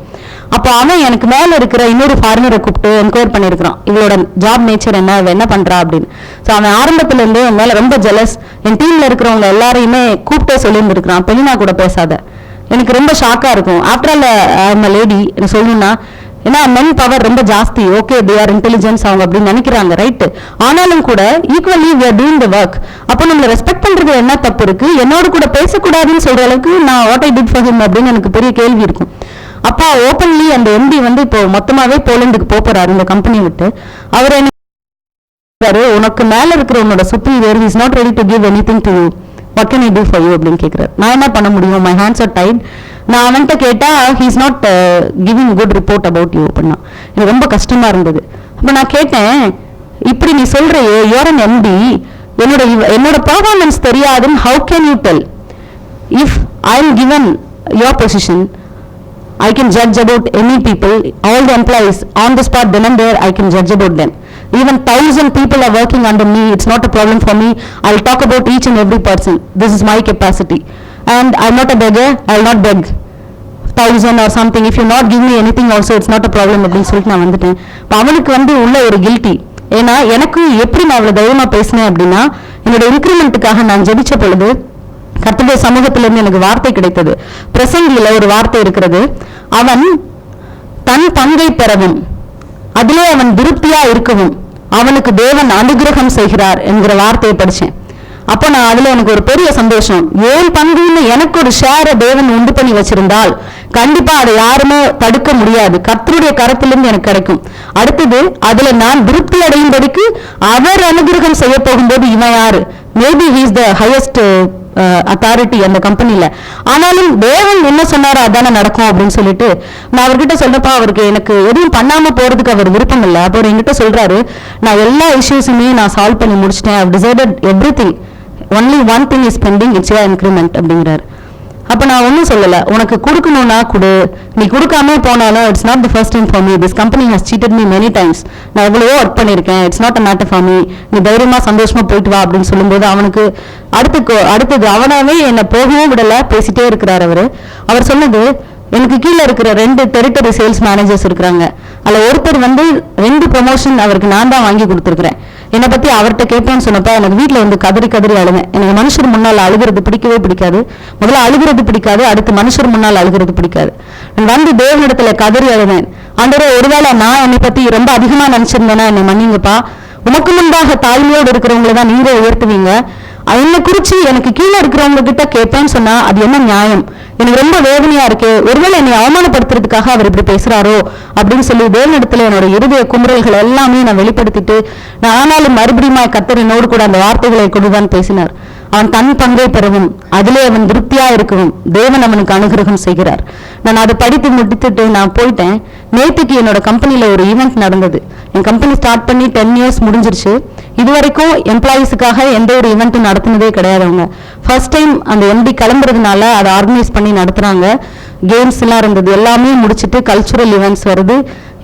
அப்போ அவன் எனக்கு மேல இருக்கிற இன்னொரு ஃபாரினரை கூப்பிட்டு என்கொயர் பண்ணியிருக்கிறான், இவளோட ஜாப் நேச்சர் என்ன, அவ என்ன பண்றா அப்படின்னு. ஸோ அவன் ஆரம்பத்துல இருந்தே என் மேல ரொம்ப ஜெலஸ். என் டீம்ல இருக்கிறவங்க எல்லாரையுமே கூப்பிட்டே சொல்லியிருந்திருக்கிறான், பெண்ணினா கூட பேசாத. எனக்கு ரொம்ப ஷாக்கா இருக்கும். After all I'm a lady, எனக்கு சொல்லணும்னா ஏன்னா மென் பவர் ரொம்ப ஜாஸ்தி. ஓகே, தே ஆர் இன்டெலிஜென்ஸ் அவங்க அப்படின்னு நினைக்கிறாங்க, ரைட்டு. ஆனாலும் கூட equally we are doing the work. அப்போ நம்மளை ரெஸ்பெக்ட் பண்றது என்ன தப்பு இருக்கு, என்னோட கூட பேசக்கூடாதுன்னு சொல்ற அளவுக்கு நான் what I did for him அப்படின்னு எனக்கு பெரிய கேள்வி இருக்கும். அப்பா ஓப்பன்லி அந்த எம்டி வந்து இப்போ மொத்தமாவே போலண்டுக்கு போறாரு இந்த கம்பெனி விட்டு. அவர் என்ன உனக்கு மேல இருக்கிற உன்னோட superior is not ready to give anything to you, what can I do for you அப்படின்னு கேட்கிறார். நான் என்ன பண்ண முடியும், my hands are tied. நான் அவன்கிட்ட கேட்டா he is not giving good report about you அப்படின்னா எனக்கு ரொம்ப கஷ்டமா இருந்தது. அப்ப நான் கேட்டேன், இப்படி நீ சொல்றியே you're an MD, என்னோட performance தெரியாதுன்னு how can you tell? If I am given your position, I can judge about any people, all the employees on the spot, then and there I can judge about them. Even 1,000 people are working under me, it's not a problem for me. I'll talk about each and every person. This is my capacity. And I'm not a beggar, I'll not beg 1,000 or something. If you not give me anything also, it's not a problem அப்படின்னு சொல்லிட்டு நான் வந்துட்டேன். அவனுக்கு வந்து உள்ள ஒரு guilty. ஏன்னா எனக்கு எப்படி நான் அவ்வளவு தைரியமா பேசினேன் அப்படின்னா, என்னோட இன்க்ரிமெண்ட்டுக்காக நான் ஜெபிச்ச பொழுது கர்த்தருடைய சமூகத்திலிருந்து எனக்கு வார்த்தை கிடைத்தது. பிரசங்கில ஒரு வார்த்தை இருக்கிறது, அவன் தன் பங்கை பெறவும் அதிலே அவன் திருப்தியா இருக்கவும் அவனுக்கு தேவன் அனுகிரகம் செய்கிறார் என்கிற வார்த்தையை படிச்சேன். அப்போ நான் அதுல எனக்கு ஒரு பெரிய சந்தோஷம். ஏன் பங்குன்னு எனக்கு ஒரு ஷேரை தேவன் உண்டு பண்ணி வச்சிருந்தால் கண்டிப்பா அதை யாருமே தடுக்க முடியாது. கர்த்தருடைய கரத்திலிருந்து எனக்கு கிடைக்கும். அடுத்தது அதுல நான் திருப்தி அடையும்படிக்கு அவர் அனுகிரகம் செய்ய போகும்போது இவன் யாரு, maybe he is the highest authority அந்த கம்பெனில, ஆனாலும் தேவன் என்ன சொன்னாரோ அதானே நடக்கும் அப்படின்னு சொல்லிட்டு நான் அவர்கிட்ட சொல்றப்பா அவருக்கு எனக்கு எதுவும் பண்ணாம போறதுக்கு அவர் விருப்பம் இல்லை. அப்போ என்கிட்ட சொல்றாரு, நான் எல்லா இஷ்யூஸுமே நான் சால்வ் பண்ணி முடிச்சிட்டேன், I've decided everything, only one thing is pending, it's your increment அப்படிங்கிறாரு. அப்ப நான் ஒன்னும் சொல்லல, உனக்கு கொடுக்கணும்னா கொடு, நீ கொடுக்காம போனாலும் it's not the first time for me, this company has cheated me many times, நான் எவ்வளவோ ஒர்க் பண்ணியிருக்கேன், it's not a matter for me, நீ தைரியமா சந்தோஷமா போயிட்டு வா அப்படின்னு சொல்லும்போது அவனுக்கு அடுத்தது அவனாவே என்னை போகவும் விடல, பேசிட்டே இருக்கிறார் அவரு. அவர் சொன்னது, எனக்கு கீழே இருக்கிற 2 டெரிட்டரி சேல்ஸ் மேனேஜர்ஸ் இருக்கிறாங்க, அதுல ஒருத்தர் வந்து 2 ப்ரமோஷன் அவருக்கு நான் தான் வாங்கி கொடுத்துருக்கிறேன். என்னை பத்தி அவர்கிட்ட கேட்பேன்னு சொன்னப்ப எனக்கு வீட்டுல வந்து கதறி அழுவேன். எனக்கு மனுஷர் முன்னால் அழுகிறது பிடிக்கவே பிடிக்காது. முதல்ல அழுகிறது பிடிக்காது, அடுத்து மனுஷர் முன்னால் அழுகிறது பிடிக்காது. நான் வந்து தேவனிடத்துல கதறி அழுவேன், ஆண்டவரே ஒருவேளை நான் என்னை பத்தி ரொம்ப அதிகமா நினைச்சிருந்தேன்னா என்னை மன்னிங்கப்பா, உமக்கு முன்பாக தாழ்மையோடு இருக்கிறவங்களை தான் நீரே உயர்த்துவீங்க, என்னை குறிச்சு எனக்கு கீழே இருக்கிறவங்க கிட்ட கேட்பேன்னு சொன்னா அது என்ன நியாயம், எனக்கு ரொம்ப வேதனையா இருக்கு, ஒருவேளை என்னை அவமானப்படுத்துறதுக்காக அவர் இப்படி பேசுறாரோ அப்படின்னு சொல்லி தேவனிடத்துல என்னோட இருதய குமுறல்கள் எல்லாமே நான் வெளிப்படுத்திட்டு, நான் ஆனாலும் மறுபடியும் கர்த்தர் என்னோடு கூட அந்த வார்த்தைகளை கொண்டுதான் பேசினார். அவன் தன் பங்கை பெறவும் அதிலே அவன் திருப்தியா இருக்கவும் தேவன் அவனுக்கு அனுகிரகம் செய்கிறார். நான் அதை படித்து முடித்துட்டு நான் போயிட்டேன். நேற்றுக்கு என்னோட கம்பெனில ஒரு ஈவெண்ட் நடந்தது. என் கம்பெனி ஸ்டார்ட் பண்ணி 10 years முடிஞ்சிருச்சு. இதுவரைக்கும் எம்ப்ளாயிஸுக்காக எந்த ஒரு ஈவெண்ட்டும் நடத்தினதே கிடையாது. அவங்க ஃபர்ஸ்ட் டைம் அந்த எம்டி கிளம்புறதுனால அதை ஆர்கனைஸ் பண்ணி நடத்துறாங்க. கேம்ஸ் எல்லாம் இருந்தது, எல்லாமே முடிச்சுட்டு கல்ச்சுரல் ஈவெண்ட்ஸ் வருது.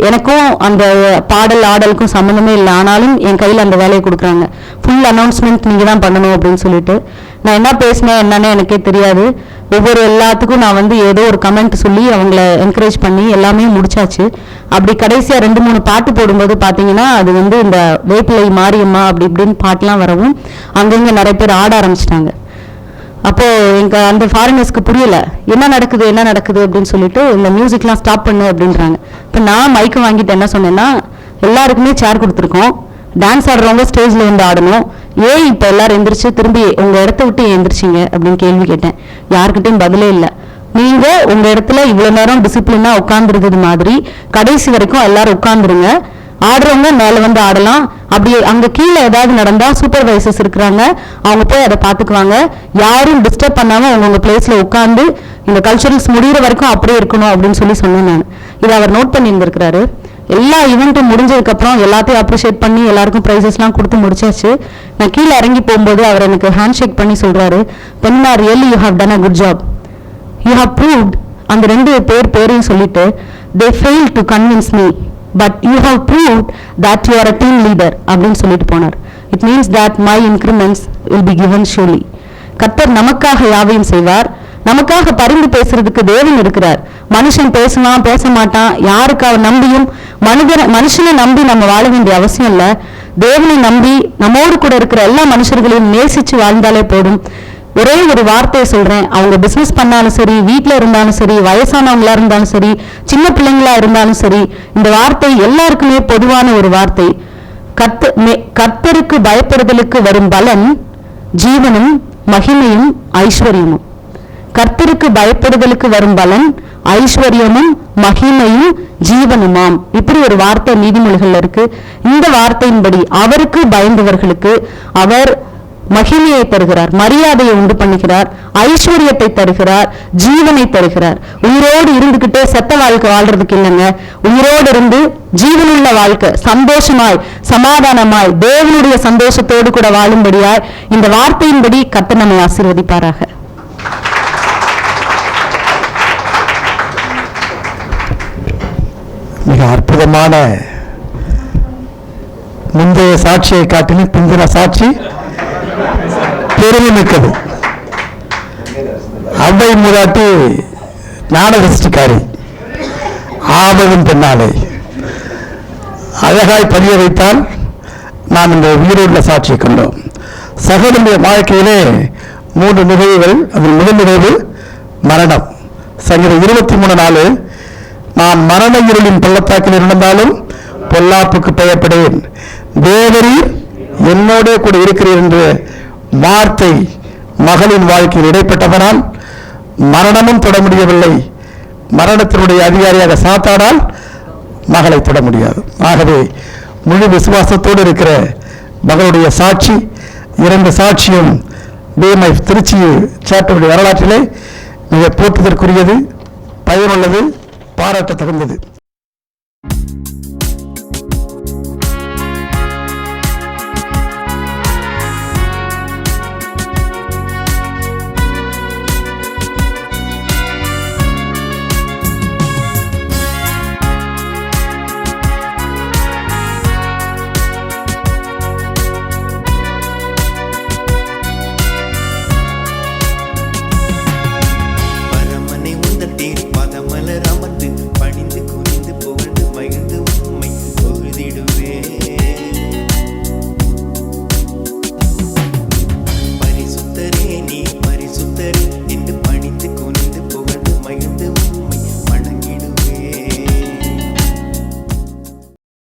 எனக்கும் அந்த பாடல் ஆடலுக்கும் சம்மந்தமே இல்லை, ஆனாலும் என் கையில் அந்த வேலையை கொடுக்குறாங்க. ஃபுல் அனௌன்ஸ்மெண்ட் நீங்க தான் பண்ணணும் அப்படின்னு சொல்லிட்டு நான் என்ன பேசினேன் என்னன்னு எனக்கே தெரியாது. ஒவ்வொரு எல்லாத்துக்கும் நான் வந்து ஏதோ ஒரு கமெண்ட் சொல்லி அவங்கள என்கரேஜ் பண்ணி எல்லாமே முடிச்சாச்சு. அப்படி கடைசியா 2-3 பாட்டு போடும்போது பாத்தீங்கன்னா அது வந்து இந்த வேப்பிலை மாரியம்மா அப்படி இப்படின்னு பாட்டுலாம் வரவும் அங்கங்க நிறைய பேர் ஆட ஆரம்பிச்சிட்டாங்க. அப்போ எங்க அந்த ஃபாரினர்ஸ்க்கு புரியல, என்ன நடக்குது அப்படின்னு சொல்லிட்டு இந்த மியூசிக்லாம் ஸ்டாப் பண்ணு அப்படின்றாங்க. இப்போ நான் மைக்கு வாங்கிட்டு என்ன சொன்னேன்னா, எல்லாருக்குமே சேர் கொடுத்துருக்கோம், டான்ஸ் ஆடுறவங்க ஸ்டேஜ்ல வந்து ஆடணும், ஏன் இப்போ எல்லாரும் எந்திரிச்சு திரும்பி உங்க இடத்த விட்டு எந்திரிச்சிங்க அப்படின்னு கேள்வி கேட்டேன். யாருக்கிட்டையும் பதிலே இல்லை. நீங்க உங்க இடத்துல இவ்வளவு நேரம் டிசிப்ளினா உட்கார்ந்துருக்கிறது மாதிரி கடைசி வரைக்கும் எல்லாரும் உட்கார்ந்துருங்க, ஆடுறவங்க மேல வந்து ஆடலாம், அப்படி அங்க கீழே ஏதாவது நடந்தா சூப்பர்வைசர்ஸ் இருக்கிறாங்க, அவங்க போய் அதை பாத்துக்குவாங்க, யாரும் டிஸ்டர்ப் பண்ணாம உங்க பிளேஸ்ல உட்கார்ந்து இந்த கல்ச்சரல்ஸ் முடிகிற வரைக்கும் அப்படியே இருக்கணும் அப்படின்னு சொல்லி சொன்னேன் நான். இதை அவர் நோட் பண்ணி இருந்திருக்கிறாரு. எல்லா ஈவெண்ட்டும் முடிஞ்சதுக்கு அப்புறம் எல்லாத்தையும் அப்ரிஷியேட் பண்ணி எல்லாருக்கும் ப்ரைஸஸ்லாம் கொடுத்து முடிச்சாச்சு. நான் கீழே இறங்கி போகும்போது அவர் எனக்கு ஹேண்ட் ஷேக் பண்ணி சொல்றாரு, பெண்ணா really you have done a good job, you have proved, அந்த 2 பேரையும் சொல்லிட்டு, they failed to convince me but you have proved that you are a team leader அப்படின்னு சொல்லிட்டு போனார். it means that my increments will be given surely. கர்த்தர் நமக்காக யாவையும் செய்வார். நமக்காக பரிந்து பேசுறதுக்கு தேவன் இருக்கிறார். மனுஷன் பேசுவான் பேச மாட்டான், யாருக்காக நம்பியும் மனுஷனை நம்பி நம்ம வாழ வேண்டிய அவசியம் இல்லை. தேவனை நம்பி நம்மோடு கூட இருக்கிற எல்லா மனுஷர்களையும் நேசிச்சு வாழ்ந்தாலே போதும். ஒரே ஒரு வார்த்தையை சொல்றேன், அவங்க பிசினஸ் பண்ணாலும் சரி, வீட்டுல இருந்தாலும் சரி, வயசானவங்களா இருந்தாலும் சரி, சின்ன பிள்ளைங்களா இருந்தாலும் சரி, இந்த வார்த்தை எல்லாருக்குமே பொதுவான ஒரு வார்த்தை. கர்த்தருக்கு பயப்படுதலுக்கு வரும் பலன் ஜீவனும் மகிமையும் ஐஸ்வர்யமும். கர்த்தருக்கு பயப்படுதலுக்கு வரும் பலன் ஐஸ்வர்யமும் மகிமையும் ஜீவனுமாம். இப்படி ஒரு வார்த்தை நீதிமொழிகள்ல இருக்கு. இந்த வார்த்தையின்படி அவருக்கு பயந்தவர்களுக்கு அவர் மகிமையை தருகிறார், மரியாதையை உண்டு பண்ணுகிறார், ஐஸ்வர்யத்தை தருகிறார், ஜீவனை தருகிறார். உயிரோடு இருந்துகிட்டே செத்த வாழ்க்கை வாழ்றதுக்கு இல்லைங்க, உயிரோடு இருந்து ஜீவனுள்ள வாழ்க்கை, சந்தோஷமாய் சமாதானமாய் தேவனுடைய சந்தோஷத்தோடு கூட வாழும்படியாய் இந்த வார்த்தையின்படி கர்த்தர் நம்மை ஆசீர்வதிப்பாராக. மிக அற்புதமான முந்தைய சாட்சியை காட்டிலும் பிந்தின சாட்சி பெருமை மிக்கது. அவ்வை மூதாட்டி ஞானதிஷ்டிக்காரி, ஆபதும் பெண்ணாலே அழகாய் பதிய வைத்தால் நாம் இந்த உயிரோடுள்ள சாட்சியை கண்டோம். சகோதரனுடைய வாழ்க்கையிலே 3 நிகழ்வுகள். அதில் முதல் நிகழ்வு மரணம். சங்கீதம் 23:4, நான் மரண இருளின் பள்ளத்தாக்கில் இருந்தாலும் பொல்லாப்புக்கு பயப்படேன், தேவரீர் என்னோட கூட இருக்கிறீர் என்ற வார்த்தை மகளின் வாழ்க்கையில் இடைப்பட்டதனால் மரணமும் தொட முடியவில்லை. மரணத்தினுடைய அதிகாரியாக சாத்தானால் மகளை தொட முடியாது. ஆகவே முழு விசுவாசத்தோடு இருக்கிற மகளுடைய சாட்சி, 2 சாட்சியும் BMI திருச்சி சாப்டருடைய வரலாற்றிலே மிக போற்றுதற்குரியது, பயனுள்ளது, பாராட்ட தகுந்தது.